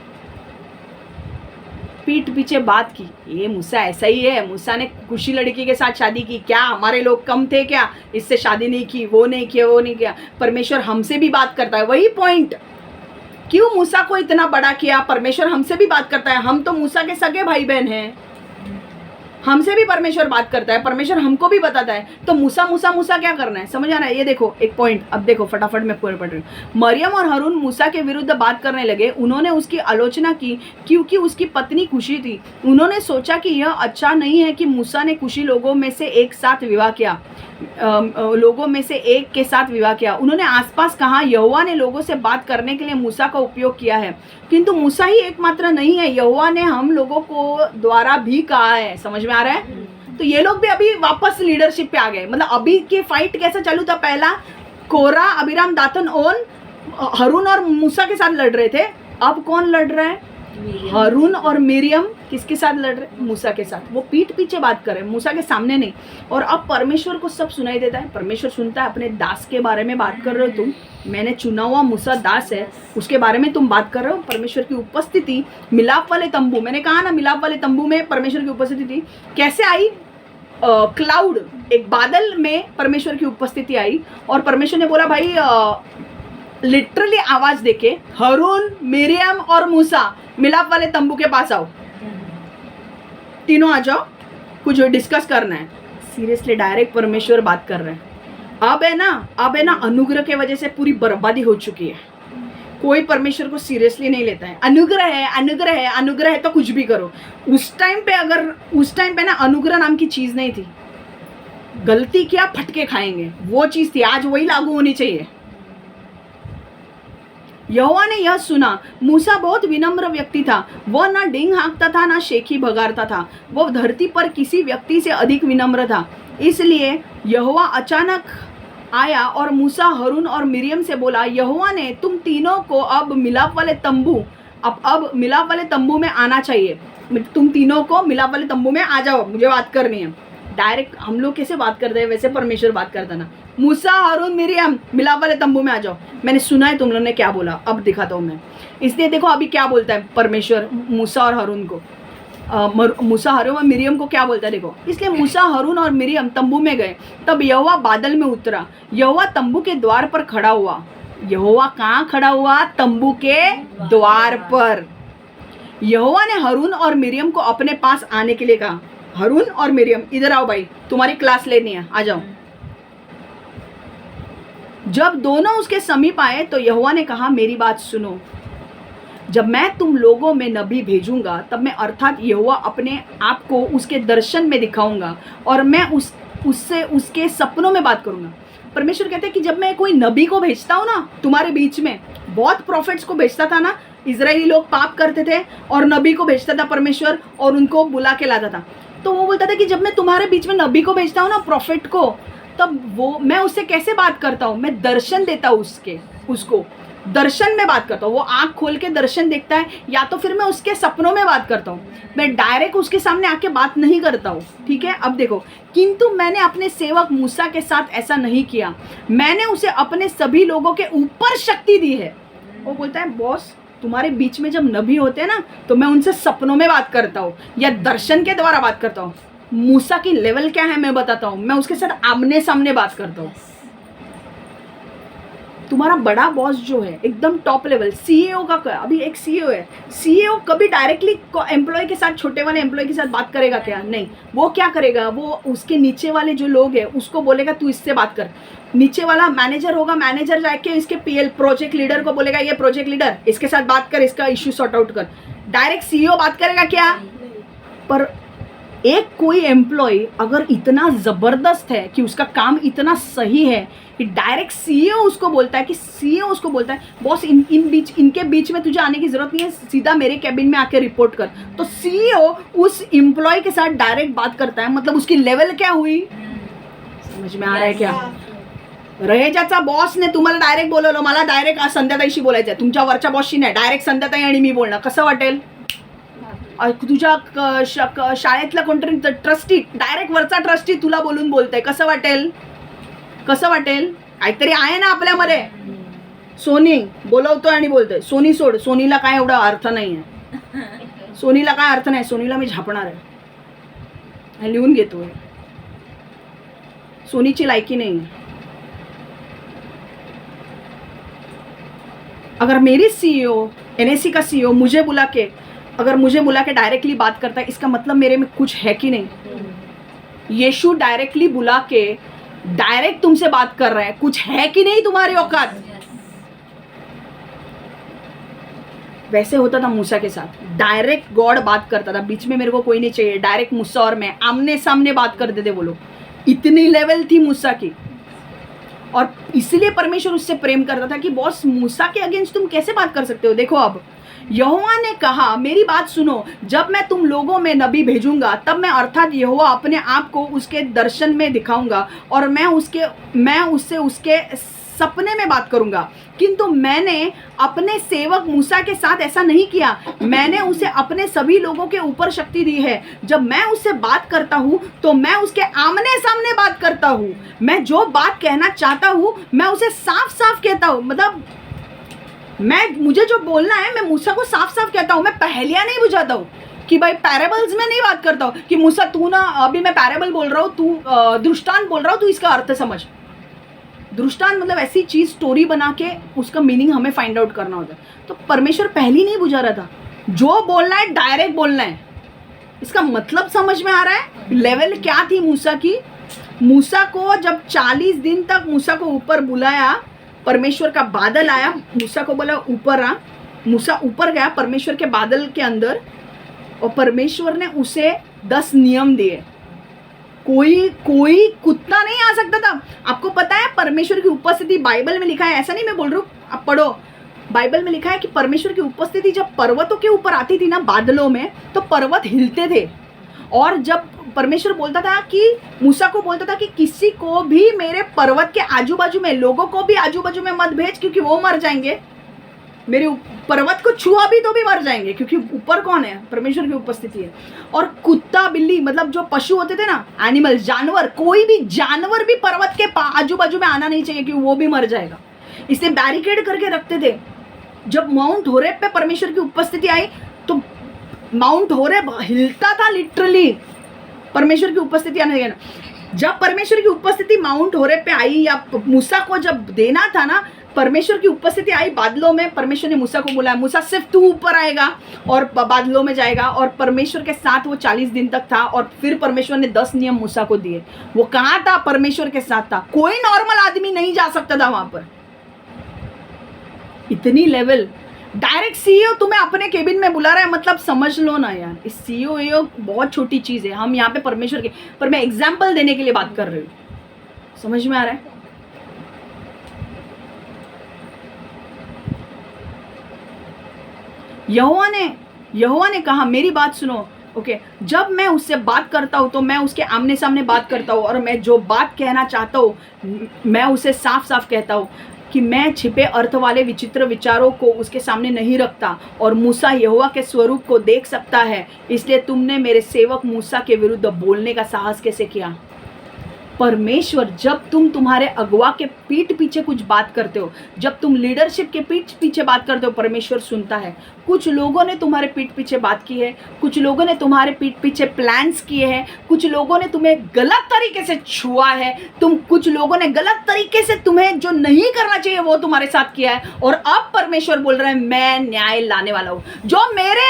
पीठ पीछे बात की, ये मूसा ऐसा ही है, मूसा ने खुशी लड़की के साथ शादी की, क्या हमारे लोग कम थे क्या, इससे शादी नहीं की, वो नहीं किया, परमेश्वर हमसे भी बात करता है। वही पॉइंट, क्यों मूसा को इतना बड़ा किया? परमेश्वर हमसे भी बात करता है, हम तो मूसा के सगे भाई बहन हैं, हमसे भी परमेश्वर बात करता है, परमेश्वर हमको भी बताता है। तो मूसा क्या करना है? समझ आ रहा है? ये देखो एक पॉइंट, अब देखो फटाफट मैं पूरे पढ़ रही हूँ। मरियम और हारून मूसा के विरुद्ध बात करने लगे। उन्होंने उसकी आलोचना की क्योंकि उसकी पत्नी खुशी थी। उन्होंने सोचा कि यह अच्छा नहीं है कि मूसा ने खुशी लोगों में से एक के साथ विवाह किया। उन्होंने आसपास कहा, यहोवा ने लोगों से बात करने के लिए मूसा का उपयोग किया है, किंतु मूसा ही एकमात्र नहीं है, यहोवा ने हम लोगों को द्वारा भी कहा है। समझ में आ रहा है? तो ये लोग भी अभी वापस लीडरशिप पे आ गए। मतलब अभी के फाइट कैसा चालू था? पहला कोरा, अबीराम, दातन और हारून और मूसा के साथ लड़ रहे थे। अब कौन लड़ रहा है? हारून और मिरियम किसके साथ लड़ रहे? मूसा के साथ। वो पीठ पीछे बात कर रहे हैं, मूसा के सामने नहीं। और अब परमेश्वर को सब सुनाई देता है, परमेश्वर सुनता है। अपने दास के बारे में बात कर रहे हो तुम, मैंने चुना हुआ मूसा दास है, उसके बारे में तुम बात कर रहे हो। परमेश्वर की उपस्थिति मिलाप वाले तंबू, मैंने कहा ना मिलाप वाले तंबू में परमेश्वर की उपस्थिति थी। कैसे आई? क्लाउड, एक बादल में परमेश्वर की उपस्थिति आई, और परमेश्वर ने बोला भाई लिटरली आवाज देके, हारून, मिरियम और मूसा मिलाप वाले तंबू के पास आओ, तीनों आ जाओ, कुछ डिस्कस करना है। सीरियसली डायरेक्ट परमेश्वर बात कर रहे हैं। अब है ना अनुग्रह के वजह से पूरी बर्बादी हो चुकी है। कोई परमेश्वर को सीरियसली नहीं लेता है। अनुग्रह है तो कुछ भी करो। उस टाइम पे ना अनुग्रह नाम की चीज नहीं थी। गलती किया फटके खाएंगे, वो चीज थी। आज वही लागू होनी चाहिए। यहोवा ने यह सुना, मूसा बहुत विनम्र व्यक्ति था, वह ना डिंग हाँकता था ना शेखी भगारता था, वह धरती पर किसी व्यक्ति से अधिक विनम्र था। इसलिए यहोवा अचानक आया और मूसा, हारून और मिरियम से बोला, यहोवा ने तुम तीनों को अब मिलाप वाले तंबू में आना चाहिए। तुम तीनों को मिलाप वाले तंबू में आ जाओ, मुझे बात करनी है। डायरेक्ट हम लोग कैसे बात करते हैं वैसे परमेश्वर बात करता ना। मूसा, हारून, मिरियम मिलाप वाले तंबू में आ जाओ। मैंने सुना है तुम लोगों ने क्या बोला, अब दिखाता हूँ मैं। इसलिए देखो अभी क्या बोलता है परमेश्वर मूसा और हारून को। मूसा, हारून और मिरियम को क्या बोलता है देखो। इसलिए मूसा, हारून और मिरियम तंबू में गए। तब यहोवा बादल में उतरा। यहोवा तंबू के द्वार पर खड़ा हुआ। यहोवा कहाँ खड़ा हुआ? तंबू के द्वार पर। यहोवा ने हारून और मिरियम को अपने पास आने के लिए कहा। हारून और मिरियम इधर आओ भाई, तुम्हारी क्लास लेनी है, आ जाओ। जब दोनों उसके समीप आए तो यहोवा ने कहा, मेरी बात सुनो। जब मैं तुम लोगों में नबी भेजूंगा, तब मैं अर्थात यहोवा अपने आप को उसके दर्शन में दिखाऊंगा, और मैं उससे उसके सपनों में बात करूंगा। परमेश्वर कहते हैं कि जब मैं कोई नबी को भेजता हूँ ना तुम्हारे बीच में, बहुत प्रॉफिट्स को भेजता था ना, इजरायली लोग पाप करते थे और नबी को भेजता था परमेश्वर और उनको बुला के लाता था। तो वो बोलता था कि जब मैं तुम्हारे बीच में नबी को भेजता हूँ ना, प्रॉफिट को, तब वो मैं उससे कैसे बात करता हूँ? मैं दर्शन देता हूँ उसको दर्शन में बात करता हूँ। वो आँख खोल के दर्शन देखता है, या तो फिर मैं उसके सपनों में बात करता हूँ। मैं डायरेक्ट उसके सामने आके बात नहीं करता हूँ, ठीक है। अब देखो, किंतु मैंने अपने सेवक मूसा के साथ ऐसा नहीं किया। मैंने उसे अपने सभी लोगों के ऊपर शक्ति दी है। वो बोलता है, बॉस तुम्हारे बीच में जब नबी होते हैं ना, तो मैं उनसे सपनों में बात करता हूँ या दर्शन के द्वारा बात करता हूँ। मूसा की लेवल क्या है मैं बताता हूँ। मैं उसके साथ आमने सामने बात करता हूँ। तुम्हारा बड़ा बॉस जो है एकदम टॉप लेवल सीईओ का, अभी एक सीईओ है, सीईओ कभी डायरेक्टली एम्प्लॉय के साथ, छोटे वाले एम्प्लॉय के साथ बात करेगा क्या? नहीं। वो क्या करेगा? वो उसके नीचे वाले जो लोग हैं उसको बोलेगा तू इससे बात कर। नीचे वाला मैनेजर होगा, मैनेजर जाके इसके पीएल प्रोजेक्ट लीडर को बोलेगा, ये प्रोजेक्ट लीडर इसके साथ बात कर, इसका इश्यू सॉर्ट आउट कर। डायरेक्ट सीईओ बात करेगा क्या? पर एक कोई एम्प्लॉय अगर इतना जबरदस्त है कि उसका काम इतना सही है कि डायरेक्ट सीईओ उसको बोलता है, कि सीईओ उसको बोलता है बॉस इनके बीच में तुझे आने की जरूरत नहीं है, सीधा मेरे कैबिन में आके रिपोर्ट कर, तो सीईओ उस एम्प्लॉय के साथ डायरेक्ट बात करता है, मतलब उसकी लेवल क्या हुई? समझ में आ रहा है क्या? रहेजाचा बॉसने तुम्हाला डायरेक्ट बोलवलं, मला डायरेक्ट संध्याताईशी बोलायचं आहे, तुमच्या वरच्या बॉसशी नाही, डायरेक्ट संध्याताई आणि मी बोलणं कसं वाटेल? तुझ्या शाळेतला कोणतरी ट्रस्टी, डायरेक्ट वरचा ट्रस्टी तुला बोलून बोलतंय, कसं वाटेल? कसं वाटेल? काहीतरी आहे ना आपल्यामध्ये. सोनी बोलवतोय आणि बोलतोय. सोनी सोड, सोनीला काय एवढा अर्थ नाही आहे, सोनीला काय अर्थ नाही, सोनीला मी झापणार आहे, लिहून घेतोय. सोनीची लायकी नहीं. अगर मेरी सीईओ, एनएससी का सीईओ मुझे बुला के डायरेक्टली बात करता है, इसका मतलब मेरे में कुछ है कि नहीं? यीशु डायरेक्टली बुला के डायरेक्ट तुमसे बात कर रहा है, कुछ है कि नहीं तुम्हारी औकात? वैसे होता था मूसा के साथ, डायरेक्ट गॉड बात करता था, बीच में मेरे को कोई नहीं चाहिए, डायरेक्ट मूसा और मैं आमने सामने बात करते थे वो लोग. इतनी लेवल थी मूसा की, और इसलिए परमेश्वर उससे प्रेम करता था कि बॉस मूसा के अगेंस्ट तुम कैसे बात कर सकते हो? देखो अब यहोवा ने कहा, मेरी बात सुनो, जब मैं तुम लोगों में नबी भेजूंगा तब मैं अर्थात यहोवा अपने आप को उसके दर्शन में दिखाऊंगा और मैं उससे उसके सपने में बात करूंगा. किंतु मैंने अपने सेवक मूसा के साथ ऐसा नहीं किया. मैंने उसे अपने सभी लोगों के ऊपर शक्ति दी है. जब मैं उससे बात करता हूँ तो मैं उसके आमने सामने बात करता हूँ. मैं जो बात कहना चाहता हूँ मैं उसे साफ साफ कहता हूँ. मतलब मुझे जो बोलना है मैं मूसा को साफ साफ कहता हूँ. मैं पहेलियाँ नहीं बुझाता हूँ कि भाई पैराबल्स में नहीं बात करता हूँ कि मूसा तू ना, अभी मैं पैराबल बोल रहा हूँ, तू दृष्टांत बोल रहा हूँ, तू इसका अर्थ समझ. दृष्टांत मतलब ऐसी चीज, स्टोरी बना के उसका मीनिंग हमें फाइंड आउट करना होता है. तो परमेश्वर पहले नहीं बुझा रहा था, जो बोलना है डायरेक्ट बोलना है. इसका मतलब समझ में आ रहा है? लेवल क्या थी मूसा की? मूसा को जब 40 दिन तक मूसा को ऊपर बुलाया, परमेश्वर का बादल आया, मूसा को बोला ऊपर आ. मूसा ऊपर गया परमेश्वर के बादल के अंदर, और परमेश्वर ने उसे 10 नियम दिए. कोई कुत्ता नहीं आ सकता था. आपको पता है परमेश्वर की उपस्थिति बाइबल में लिखा है, ऐसा नहीं मैं बोल रहा हूँ, आप पढ़ो, बाइबल में लिखा है कि परमेश्वर की उपस्थिति जब पर्वतों के ऊपर आती थी ना, बादलों में, तो पर्वत हिलते थे. और जब परमेश्वर बोलता था कि मूसा को बोलता था कि किसी को भी मेरे पर्वत के आजू बाजू में, लोगों को भी आजू बाजू में मत भेज क्योंकि वो मर जाएंगे, मेरे पर्वत को छुआ भी तो भी मर जाएंगे, क्योंकि ऊपर कौन है? परमेश्वर की उपस्थिति है. और कुत्ता बिल्ली, मतलब जो पशु होते थे ना, एनिमल, जानवर, कोई भी जानवर भी पर्वत के आजू बाजू में आना नहीं चाहिए क्योंकि वो भी मर जाएगा. इसलिए बैरिकेड करके रखते थे. जब माउंट होरेब पे परमेश्वर की उपस्थिति आई तो माउंट होरेब हिलता था लिटरली, परमेश्वर की उपस्थिति आने देना. जब परमेश्वर की उपस्थिति माउंट होरेब पे आई, या मूसा को जब देना था ना, परमेश्वर की उपस्थिति आई बादलों में, परमेश्वर ने मूसा को बोला मूसा सिर्फ तू ऊपर आएगा और बादलों में जाएगा. और परमेश्वर के साथ वो 40 दिन तक था, और फिर परमेश्वर ने 10 नियम मूसा को दिए. वो कहाँ था? परमेश्वर के साथ था. कोई नॉर्मल आदमी नहीं जा सकता था वहां पर. इतनी लेवल. डायरेक्ट सीईओ तुम्हें अपने केबिन में बुला रहा है, मतलब समझ लो ना यार, इस सीईओ बहुत छोटी चीज है. हम यहाँ पे परमेश्वर के, पर मैं एग्जाम्पल देने के लिए बात कर रही हूँ. समझ में आ रहा है? यहोवा ने कहा, मेरी बात सुनो. ओके, जब मैं उससे बात करता हूँ तो मैं उसके आमने सामने बात करता हूँ, और मैं जो बात कहना चाहता हूँ मैं उसे साफ साफ कहता हूँ कि मैं छिपे अर्थ वाले विचित्र विचारों को उसके सामने नहीं रखता. और मूसा यहोवा के स्वरूप को देख सकता है, इसलिए तुमने मेरे सेवक मूसा के विरुद्ध बोलने का साहस कैसे किया? परमेश्वर, जब तुम तुम्हारे अगुआ के पीठ पीछे कुछ बात करते हो, जब तुम लीडरशिप के पीठ पीछे बात करते हो, परमेश्वर सुनता है. कुछ लोगों ने तुम्हारे पीठ पीछे बात की है, कुछ लोगों ने तुम्हारे पीठ पीछे प्लान्स किए हैं, कुछ लोगों ने तुम्हें गलत तरीके से छुआ है, कुछ लोगों ने गलत तरीके से तुम्हें जो नहीं करना चाहिए वो तुम्हारे साथ किया है. और अब परमेश्वर बोल रहा है मैं न्याय लाने वाला हूँ. जो मेरे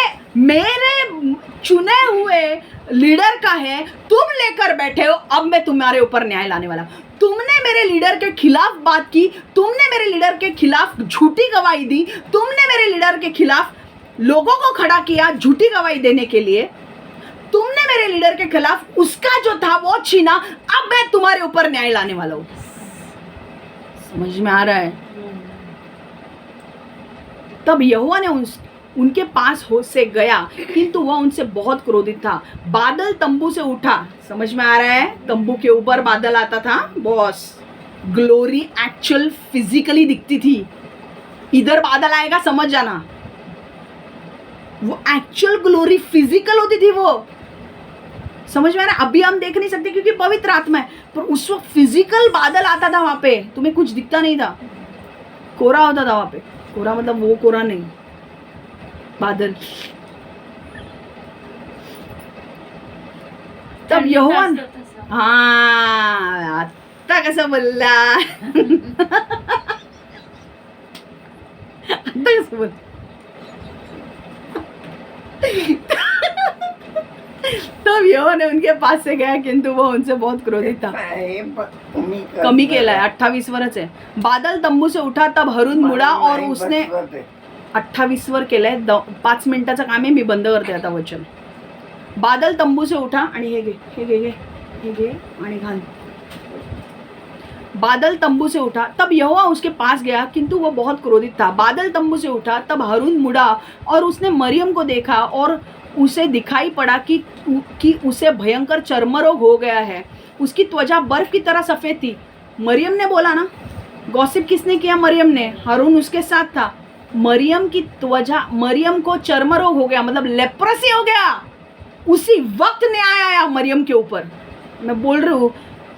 चुने हुए लीडर का है, तुम लेकर बैठे हो, अब मैं तुम्हारे ऊपर न्याय लाने वाला. तुमने मेरे लीडर के खिलाफ बात की, तुमने मेरे लीडर के खिलाफ झूठी गवाही दी, तुमने मेरे लीडर के खिलाफ लोगों को खड़ा किया झूठी गवाही देने के लिए। तुमने मेरे लीडर के खिलाफ उसका जो था वो छीना, अब मैं तुम्हारे ऊपर न्याय लाने वाला हूं। समझ में आ रहा है? तब यहोवा ने उनके पास हो से गया, किंतु वह उनसे बहुत क्रोधित था। बादल तंबू से उठा। समझ में आ रहा है? तंबू के ऊपर बादल आता था बॉस। ग्लोरी एक्चुअल फिजिकली दिखती थी। इधर बादल आएगा समझ जाना, वो एक्चुअल ग्लोरी फिजिकल होती थी वो। समझ में आ रहा है? अभी हम देख नहीं सकते क्योंकि पवित्र आत्मा है, पर उस वक्त फिजिकल बादल आता था वहां पे। तुम्हें कुछ दिखता नहीं था, कोरा होता था वहां पे। कोरा मतलब वो कोरा नहीं, बादल। तब यहोवा, हाँ आता कसं बोलला आता कसं बोल तब यहोवा ने उनके पास से गया, किंतु वो उनसे बहुत क्रोधित था। कमी केला है, 28 वर्ष है। बादल तंबू से उठा, तब हरून मुड़ा और उसने 28 वर केलंय। 5 मिनिटाचं काम आहे, मी बंद करते आता वचन। बादल तंबू से उठा आणि हे घे आणि घाल। बादल तंबू से उठा, तब यहोवा उसके पास गया, किंतु वह बहुत क्रोधित था। बादल तंबू से उठा, तब हारून मुड़ा और उसने मरियम को देखा और उसे दिखाई पड़ा कि उसे भयंकर चर्मरोग हो गया है। उसकी त्वचा बर्फ की तरह सफेद थी। मरियम ने बोला ना, गॉसिप किसने किया? मरियम ने। हारून उसके साथ था। मरियम की त्वचा, मरियम को चर्मरोग हो गया, मतलब लेप्रेसी हो गया। उसी वक्त न्याय आया मरियम के ऊपर। मैं बोल रही हूँ,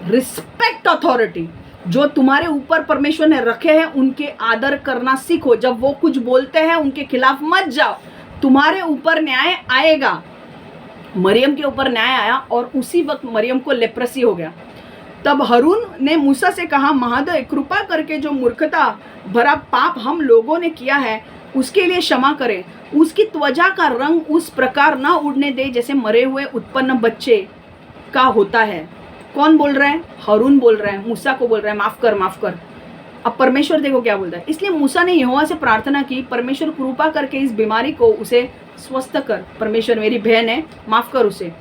रिस्पेक्ट अथॉरिटी। जो तुम्हारे ऊपर परमेश्वर ने रखे हैं उनके आदर करना सीखो। जब वो कुछ बोलते हैं उनके खिलाफ मत जाओ, तुम्हारे ऊपर न्याय आएगा। मरियम के ऊपर न्याय आया और उसी वक्त मरियम को लेप्रेसी हो गया। तब हारून ने मूसा से कहा, महोदय कृपा करके जो मूर्खता भरा पाप हम लोगों ने किया है उसके लिए क्षमा करें। उसकी त्वचा का रंग उस प्रकार न उड़ने दे जैसे मरे हुए उत्पन्न बच्चे का होता है। कौन बोल रहा है? हारून बोल रहा है, मूसा को बोल रहा है माफ कर, माफ कर। अब परमेश्वर देखो क्या बोलता है। इसलिए मूसा ने यहोवा से प्रार्थना की, परमेश्वर कृपा करके इस बीमारी को उसे स्वस्थ कर। परमेश्वर मेरी बहन है, माफ कर उसे।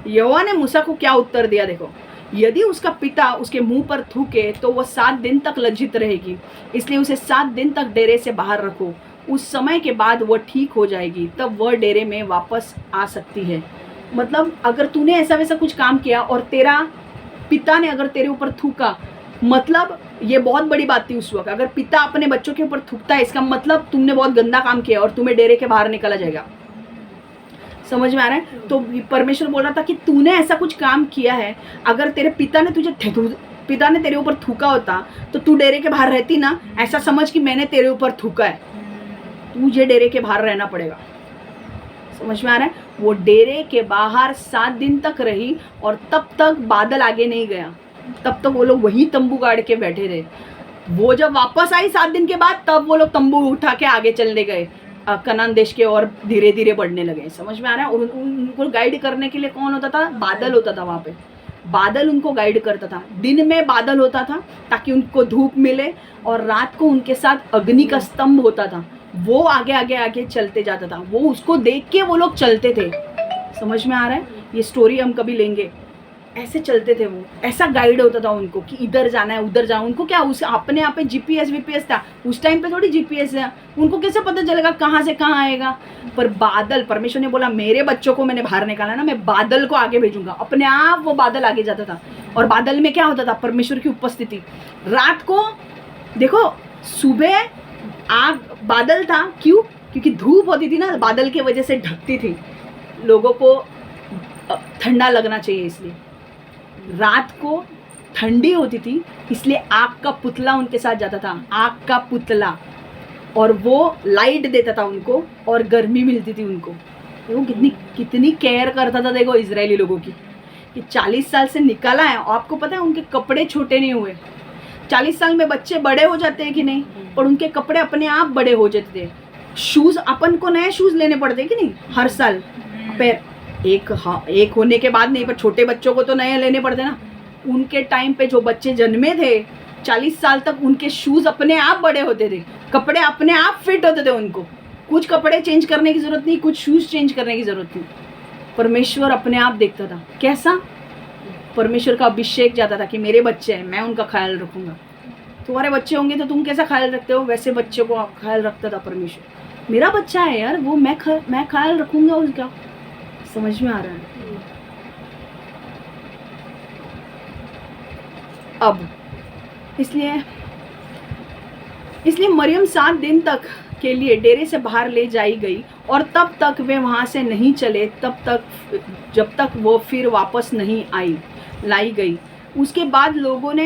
यहोवा ने मूसा को क्या उत्तर दिया देखो, यदि उसका पिता उसके मुंह पर थूके तो वह 7 दिन तक लज्जित रहेगी, इसलिए उसे 7 दिन तक डेरे से बाहर रखो। उस समय के बाद वह ठीक हो जाएगी, तब वह डेरे में वापस आ सकती है। मतलब अगर तूने ऐसा वैसा कुछ काम किया और तेरा पिता ने अगर तेरे ऊपर थूका, मतलब ये बहुत बड़ी बात थी उस वक्त। अगर पिता अपने बच्चों के ऊपर थूकता है, इसका मतलब तुमने बहुत गंदा काम किया और तुम्हें डेरे के बाहर निकाला जाएगा। समझ में आ रहा है? तो परमेश्वर बोल रहा था कि तूने ऐसा कुछ काम किया है, अगर तेरे पिता ने तेरे ऊपर थूका होता तो तू डेरे के बाहर रहती ना। ऐसा समझ कि मैंने तेरे ऊपर थूका है, तुझे डेरे के बाहर रहना पड़ेगा। समझ में आ रहा है? वो डेरे के बाहर 7 दिन तक रही और तब तक बादल आगे नहीं गया। तब तक वो लोग वही तंबू गाड़ के बैठे रहे। वो जब वापस आई 7 दिन के बाद, तब वो लोग तंबू उठा के आगे चलने गए कनान देश के और धीरे धीरे बढ़ने लगे। समझ में आ रहा है? और उनको गाइड करने के लिए कौन होता था? बादल होता था वहाँ पे। बादल उनको गाइड करता था। दिन में बादल होता था ताकि उनको धूप मिले, और रात को उनके साथ अग्नि का स्तंभ होता था। वो आगे आगे आगे चलते जाता था। वो उसको देख के वो लोग चलते थे। समझ में आ रहा है? ये स्टोरी हम कभी लेंगे। ऐसे चलते थे वो, ऐसा गाइड होता था उनको कि इधर जाना है उधर जाना। उनको क्या, उस अपने आप पे जीपीएस वीपीएस था उस टाइम पे, थोड़ी जीपीएस है। उनको कैसे पता चलेगा कहाँ से कहाँ आएगा? पर बादल, परमेश्वर ने बोला मेरे बच्चों को मैंने बाहर निकाला ना, मैं बादल को आगे भेजूंगा। अपने आप वो बादल आगे जाता था। और बादल में क्या होता था? परमेश्वर की उपस्थिति। रात को देखो, सुबह आग बादल था, क्यों? क्योंकि धूप होती थी ना, बादल की वजह से ढकती थी, लोगों को ठंडा लगना चाहिए इसलिए। रात को ठंडी होती थी इसलिए आग का पुतला उनके साथ जाता था, आग का पुतला, और वो लाइट देता था उनको और गर्मी मिलती थी उनको। वो कितनी केयर करता था देखो इजरायली लोगों की, कि 40 साल से निकाला है। और आपको पता है उनके कपड़े छोटे नहीं हुए। 40 साल में बच्चे बड़े हो जाते हैं कि नहीं, और उनके कपड़े अपने आप बड़े हो जाते थे। शूज़, अपन को नए शूज़ लेने पड़ते कि नहीं हर साल? पैर एक होने के बाद नहीं, पर छोटे बच्चों को तो नए लेने पड़ते ना। उनके टाइम पे जो बच्चे जन्मे थे 40 साल तक, उनके शूज़ अपने आप बड़े होते थे, कपड़े अपने आप फिट होते थे उनको, कुछ कपड़े चेंज करने की ज़रूरत नहीं, कुछ शूज़ चेंज करने की ज़रूरत नहीं। परमेश्वर अपने आप देखता था। कैसा? परमेश्वर का अभिषेक जाता था कि मेरे बच्चे हैं, मैं उनका ख्याल रखूँगा। तुम्हारे बच्चे होंगे तो तुम कैसा ख्याल रखते हो, वैसे बच्चों को ख्याल रखता था परमेश्वर। मेरा बच्चा है यार, वो मैं ख्याल रखूँगा उसका। समझ में आ रहा है? अब इसलिए मरियम 7 दिन तक के लिए डेरे से बाहर ले जाई गई और तब तक वे वहाँ से नहीं चले, जब तक वो फिर वापस नहीं लाई गई। उसके बाद लोगों ने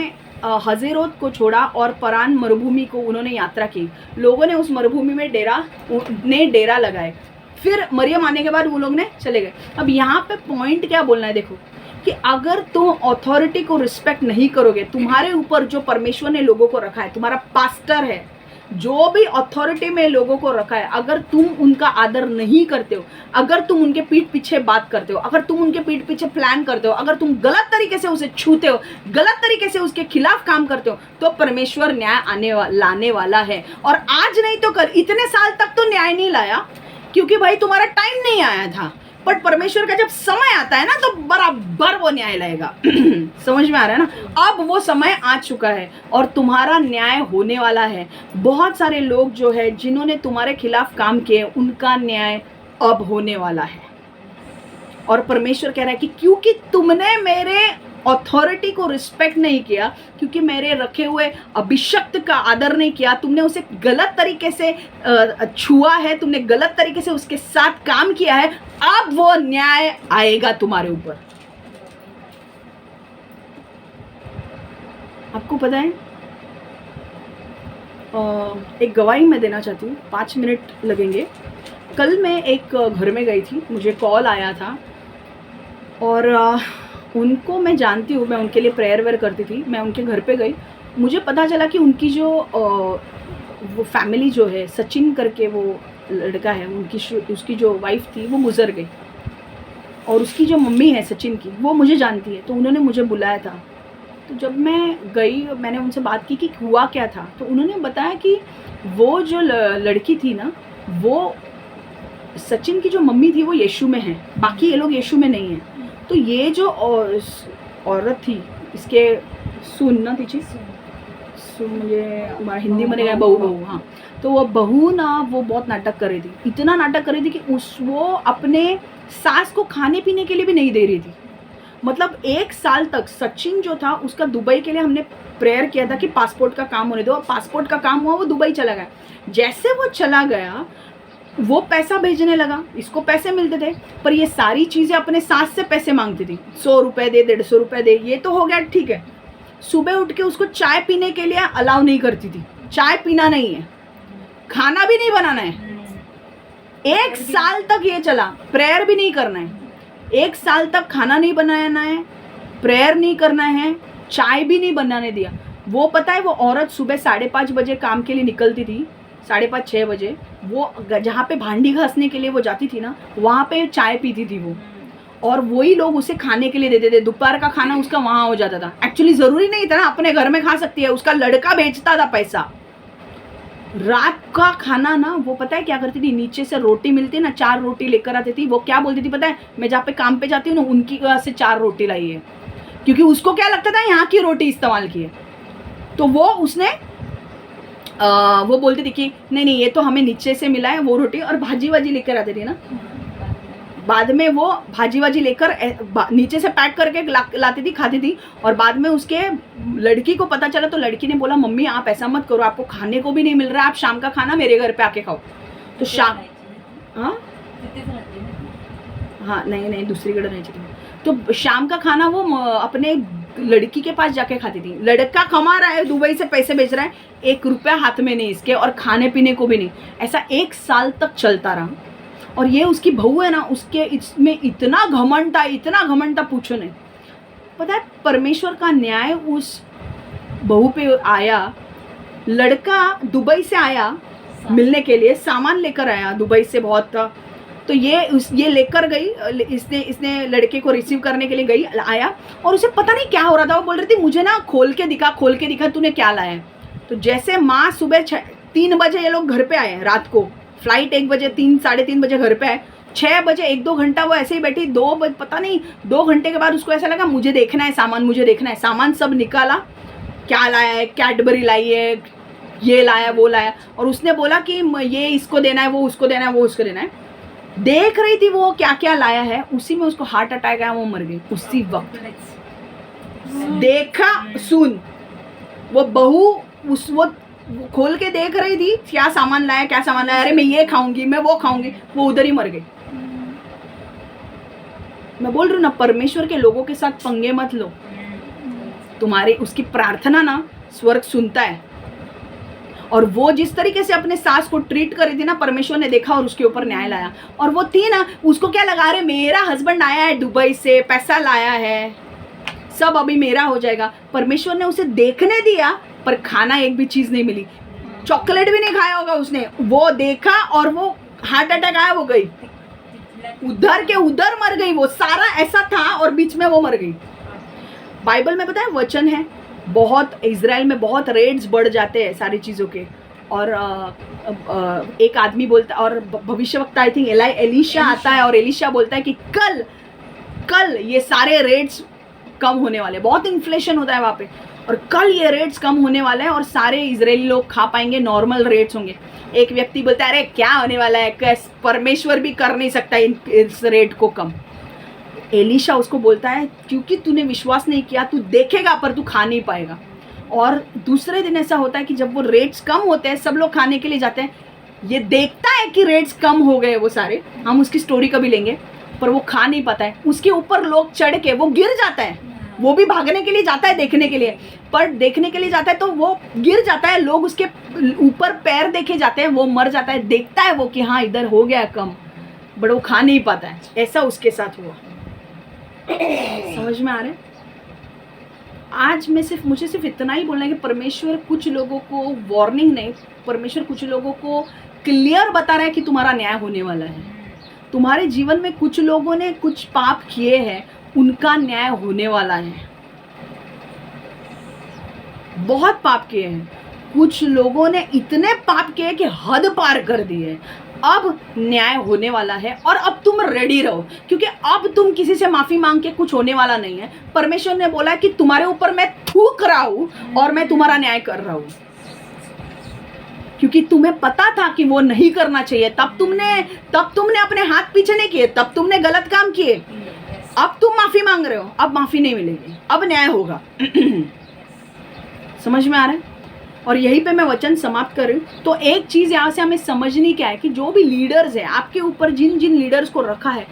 हज़ेरोत को छोड़ा और परान मरुभूमि को उन्होंने यात्रा की। लोगों ने उस मरुभूमि में डेरा लगाए। फिर मरियम आने के बाद वो लोग ने चले गए। अब यहाँ पे पॉइंट क्या बोलना है, देखो कि अगर तुम अथॉरिटी को रिस्पेक्ट नहीं करोगे, तुम्हारे ऊपर जो परमेश्वर ने लोगों को रखा है, तुम्हारा पास्टर है, जो भी अथॉरिटी में लोगों को रखा है, अगर तुम उनका आदर नहीं करते हो, अगर तुम उनके पीठ पीछे बात करते हो, अगर तुम उनके पीठ पीछे प्लान करते हो, अगर तुम गलत तरीके से उसे छूते हो, गलत तरीके से उसके खिलाफ काम करते हो, तो परमेश्वर न्याय लाने वाला है। और आज नहीं तो कल, इतने साल तक तो न्याय नहीं लाया क्योंकि भाई तुम्हारा टाइम नहीं आया था, बट परमेश्वर का जब समय आता है ना तो बराबर वो न्याय लाएगा। समझ में आ रहा है ना? अब वो समय आ चुका है और तुम्हारा न्याय होने वाला है। बहुत सारे लोग जो है जिन्होंने तुम्हारे खिलाफ काम किए, उनका न्याय अब होने वाला है। और परमेश्वर कह रहा है कि क्योंकि तुमने मेरे अथॉरिटी को रिस्पेक्ट नहीं किया, क्योंकि मेरे रखे हुए अभिषक्त का आदर नहीं किया, तुमने उसे गलत तरीके से छुआ है, तुमने गलत तरीके से उसके साथ काम किया है, अब वो न्याय आएगा तुम्हारे ऊपर। आपको पता है, एक गवाही मैं देना चाहती हूँ, 5 मिनट लगेंगे। कल मैं एक घर में गई थी, मुझे कॉल आया था और उनको मैं जानती हूँ, मैं उनके लिए प्रेयर वेयर करती थी। मैं उनके घर पे गई, मुझे पता चला कि उनकी जो वो फैमिली जो है, सचिन करके वो लड़का है, उसकी जो वाइफ थी वो गुजर गई और उसकी जो मम्मी है सचिन की, वो मुझे जानती है। तो उन्होंने मुझे बुलाया था। तो जब मैं गई, मैंने उनसे बात की कि हुआ क्या था। तो उन्होंने बताया कि वो जो लड़की थी ना, वो सचिन की जो मम्मी थी वो यीशु में है, बाकी ये लोग यीशु में नहीं है। तो ये जो औरत थी, इसके सुनना थी, मुझे हमारा हिंदी में गया बहू, हाँ। तो वो बहू ना, वो बहुत नाटक कर रही थी, इतना नाटक कर रही थी कि वो अपने सास को खाने पीने के लिए भी नहीं दे रही थी। मतलब 1 साल तक सचिन जो था उसका दुबई के लिए हमने प्रेयर किया था कि पासपोर्ट का काम होने दो, और पासपोर्ट का काम हुआ, वो दुबई चला गया। जैसे वो चला गया, वो पैसा भेजने लगा, इसको पैसे मिलते थे, पर ये सारी चीज़ें अपने सास से पैसे मांगती थी। 100 रुपये दे, 150 रुपये दे, ये तो हो गया, ठीक है। सुबह उठ के उसको चाय पीने के लिए अलाउ नहीं करती थी। चाय पीना नहीं है, खाना भी नहीं बनाना है। 1 साल तक ये चला, प्रेयर भी नहीं करना है। 1 साल तक खाना नहीं बनाना है, प्रेयर नहीं करना है, चाय भी नहीं बनाने दिया। वो पता है, वो औरत सुबह 5:30 बजे काम के लिए निकलती थी, 5:30-6 बजे। वो जहाँ पे भांडी घासने के लिए वो जाती थी ना, वहाँ पे चाय पीती थी वो, और वही लोग उसे खाने के लिए देते थे। दोपहर का खाना उसका वहाँ हो जाता था। एक्चुअली ज़रूरी नहीं था ना, अपने घर में खा सकती है, उसका लड़का बेचता था पैसा। रात का खाना ना, वो पता है क्या करती थी, नीचे से रोटी मिलती ना, 4 रोटी लेकर आती थी। वो क्या बोलती थी पता है, मैं जहाँ पे काम पे जाती हूँ ना, उनकी वजह से 4 रोटी लाई है, क्योंकि उसको क्या लगता था यहाँ की रोटी इस्तेमाल की है। तो वो उसने वो बोलती थी कि नहीं ये तो हमें नीचे से मिला है वो रोटी, और भाजी वाजी लेकर आती थी ना। बाद में वो भाजी वाजी लेकर नीचे से पैक करके लाती थी, खाती थी। और बाद में उसके लड़की को पता चला, तो लड़की ने बोला, मम्मी आप ऐसा मत करो, आपको खाने को भी नहीं मिल रहा है, आप शाम का खाना मेरे घर पे आके खाओ। तो शाम, हाँ नहीं दूसरीकडे नहीं थी। तो शाम का खाना वो अपने लड़की के पास जाके खाती थी। लड़का कमा रहा है, दुबई से पैसे भेज रहा है, 1 रुपया हाथ में नहीं इसके, और खाने पीने को भी नहीं। ऐसा 1 साल तक चलता रहा। और ये उसकी बहू है ना, उसके इसमें इतना घमंड था पूछो नहीं। पता है, परमेश्वर का न्याय उस बहू पे आया। लड़का दुबई से आया मिलने के लिए, सामान लेकर आया दुबई से बहुत था। तो ये लेकर गई, इसने लड़के को रिसीव करने के लिए गई, आया, और उसे पता नहीं क्या हो रहा था। वो बोल रही थी, मुझे ना खोल के दिखा तूने क्या लाया है। तो जैसे माँ सुबह 3 बजे ये लोग घर पे आए रात को, फ्लाइट 1 बजे 3 साढ़े 3 बजे घर पे है, 6 बजे 1-2 घंटा वो ऐसे ही बैठी, 2 बजे पता नहीं 2 घंटे के बाद उसको ऐसा लगा मुझे देखना है सामान, मुझे देखना है सामान, सब निकाला, क्या लाया है, कैडबरी लाई है, ये लाया वो लाया, और उसने बोला कि ये इसको देना है, वो उसको देना है, वो उसको देना है। देख रही थी वो क्या क्या लाया है, उसी में उसको हार्ट अटैक आया, वो मर गई उसी वक्त। देखा, सुन, वो बहू वो खोल के देख रही थी क्या सामान लाया, क्या सामान लाया, अरे मैं ये खाऊंगी, मैं वो खाऊंगी, वो उधर ही मर गई। मैं बोल रही हूँ ना, परमेश्वर के लोगों के साथ पंगे मत लो। तुम्हारी उसकी प्रार्थना ना स्वर्ग सुनता है, और वो जिस तरीके से अपने सास को ट्रीट करी थी ना, परमेश्वर ने देखा और उसके ऊपर न्याय लाया। और वो थी ना, उसको क्या लगा, रहे मेरा हस्बैंड आया है दुबई से, पैसा लाया है, सब अभी मेरा हो जाएगा। परमेश्वर ने उसे देखने दिया, पर खाना एक भी चीज नहीं मिली, चॉकलेट भी नहीं खाया होगा उसने, वो देखा और वो हार्ट अटैक आया, वो गई उधर के उधर मर गई। वो सारा ऐसा था और बीच में वो मर गई। बाइबल में पता है वचन है, बहुत इजराइल में बहुत रेट्स बढ़ जाते हैं सारी चीज़ों के। और एक आदमी बोलता, और भविष्यवक्ता आई थिंक एलिशा आता है, और एलिशा बोलता है कि कल ये सारे रेट्स कम होने वाले, बहुत इन्फ्लेशन होता है वहाँ पे, और कल ये रेट्स कम होने वाले हैं और सारे इजरायली लोग खा पाएंगे, नॉर्मल रेट्स होंगे। एक व्यक्ति बोलता है अरे क्या होने वाला है, परमेश्वर भी कर नहीं सकता इस रेट को कम। एलिशा उसको बोलता है क्योंकि तूने विश्वास नहीं किया, तू देखेगा पर तू खा नहीं पाएगा। और दूसरे दिन ऐसा होता है कि जब वो रेट्स कम होते हैं, सब लोग खाने के लिए जाते हैं, ये देखता है कि रेट्स कम हो गए वो सारे, हम उसकी स्टोरी कभी लेंगे, पर वो खा नहीं पाता है। उसके ऊपर लोग चढ़ के वो गिर जाता है, वो भी भागने के लिए जाता है देखने के लिए, पर देखने के लिए जाता है तो वो गिर जाता है, लोग उसके ऊपर पैर देखे जाते हैं, वो मर जाता है। देखता है वो कि हाँ इधर हो गया कम, बट वो खा नहीं पाता है। ऐसा उसके साथ हुआ। समझ में आ रहा है? आज मुझे सिर्फ इतना ही बोलना है कि परमेश्वर कुछ लोगों को वार्निंग नहीं, परमेश्वर कुछ लोगों को क्लियर बता रहा है कि तुम्हारा न्याय होने वाला है। तुम्हारे जीवन में कुछ लोगों ने कुछ पाप किए हैं, उनका न्याय होने वाला है। बहुत पाप किए हैं, कुछ लोगों ने इतने पाप किए कि हद पार कर दी है। अब न्याय होने वाला है और अब तुम रेडी रहो, क्योंकि अब तुम किसी से माफी मांग के कुछ होने वाला नहीं है। परमेश्वर ने बोला कि तुम्हारे ऊपर मैं थूक रहा हूं और मैं तुम्हारा न्याय कर रहा हूं, क्योंकि तुम्हें पता था कि वो नहीं करना चाहिए, तब तुमने अपने हाथ पीछे नहीं किए, तब तुमने गलत काम किए। अब तुम माफी मांग रहे हो, अब माफी नहीं मिलेगी, अब न्याय होगा। समझ में आ रहा है? और यहीं पे मैं वचन समाप्त कर रही हूँ। तो एक चीज यहाँ से हमें समझनी क्या है कि जो भी लीडर्स है, आपके ऊपर जिन जिन लीडर्स को रखा है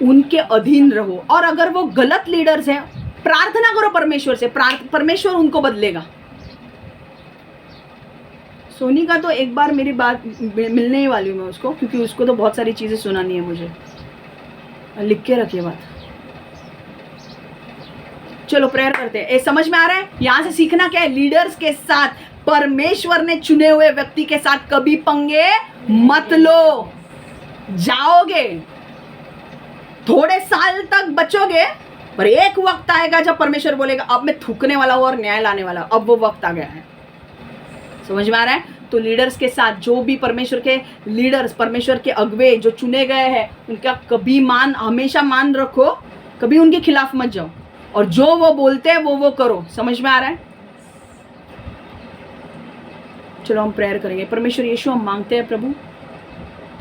उनके अधीन रहो, और अगर वो गलत लीडर्स हैं, प्रार्थना करो परमेश्वर से, परमेश्वर उनको बदलेगा। सोनी का तो एक बार मेरी बात मिलने ही वाली हूँ मैं उसको, क्योंकि उसको तो बहुत सारी चीजें सुनानी है मुझे। लिख के रखिए बात। चलो प्रेयर करते हैं। समझ में आ रहा है? यहां से सीखना क्या है? लीडर्स के साथ, परमेश्वर ने चुने हुए व्यक्ति के साथ कभी पंगे मत लो। जाओगे थोड़े साल तक बचोगे, पर एक वक्त आएगा जब परमेश्वर बोलेगा अब मैं थूकने वाला हूं और न्याय लाने वाला हूं। अब वो वक्त आ गया है। समझ में आ रहा है? तो लीडर्स के साथ, जो भी परमेश्वर के लीडर्स, परमेश्वर के अगुवे जो चुने गए हैं, उनका कभी हमेशा मान रखो, कभी उनके खिलाफ मत जाओ, और जो वो बोलते हैं वो करो। समझ में आ रहा है? चलो हम प्रेयर करेंगे। परमेश्वर यीशु, हम मांगते हैं प्रभु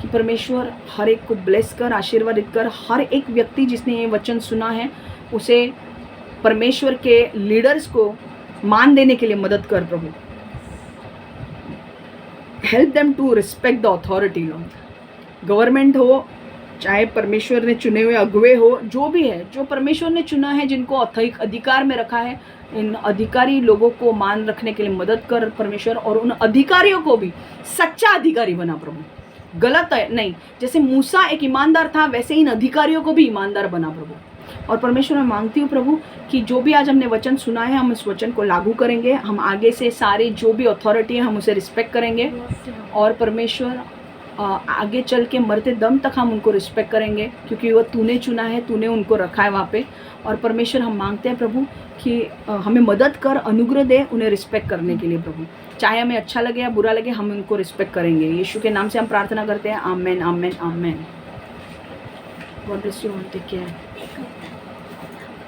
कि परमेश्वर हर एक को ब्लेस कर, आशीर्वादित कर। हर एक व्यक्ति जिसने ये वचन सुना है, उसे परमेश्वर के लीडर्स को मान देने के लिए मदद कर प्रभु। Help them to respect the authority. Lord, government हो, चाहे परमेश्वर ने चुने हुए अगुवे हो, जो भी है, जो परमेश्वर ने चुना है, जिनको अधिकार में रखा है, इन अधिकारी लोगों को मान रखने के लिए मदद कर परमेश्वर, और उन अधिकारियों को भी सच्चा अधिकारी बना प्रभु। गलत है नहीं, जैसे मूसा एक ईमानदार था, वैसे इन अधिकारियों को भी ईमानदार बना प्रभु। और परमेश्वर मैं मांगती हूँ प्रभु कि जो भी आज हमने वचन सुना है, हम इस वचन को लागू करेंगे। हम आगे से सारी जो भी अथॉरिटी है, हम उसे रिस्पेक्ट करेंगे। और परमेश्वर आगे चल के मरते दम तक हम उनको रिस्पेक्ट करेंगे, क्योंकि वो तूने चुना है, तूने उनको रखा है वहाँ पे। और परमेश्वर हम मांगते हैं प्रभु कि हमें मदद कर, अनुग्रह दे उन्हें रिस्पेक्ट करने के लिए प्रभु। चाहे हमें अच्छा लगे या बुरा लगे, हम उनको रिस्पेक्ट करेंगे। यीशु के नाम से हम प्रार्थना करते हैं। आमेन, आमेन, आमेन। God bless you all, take care.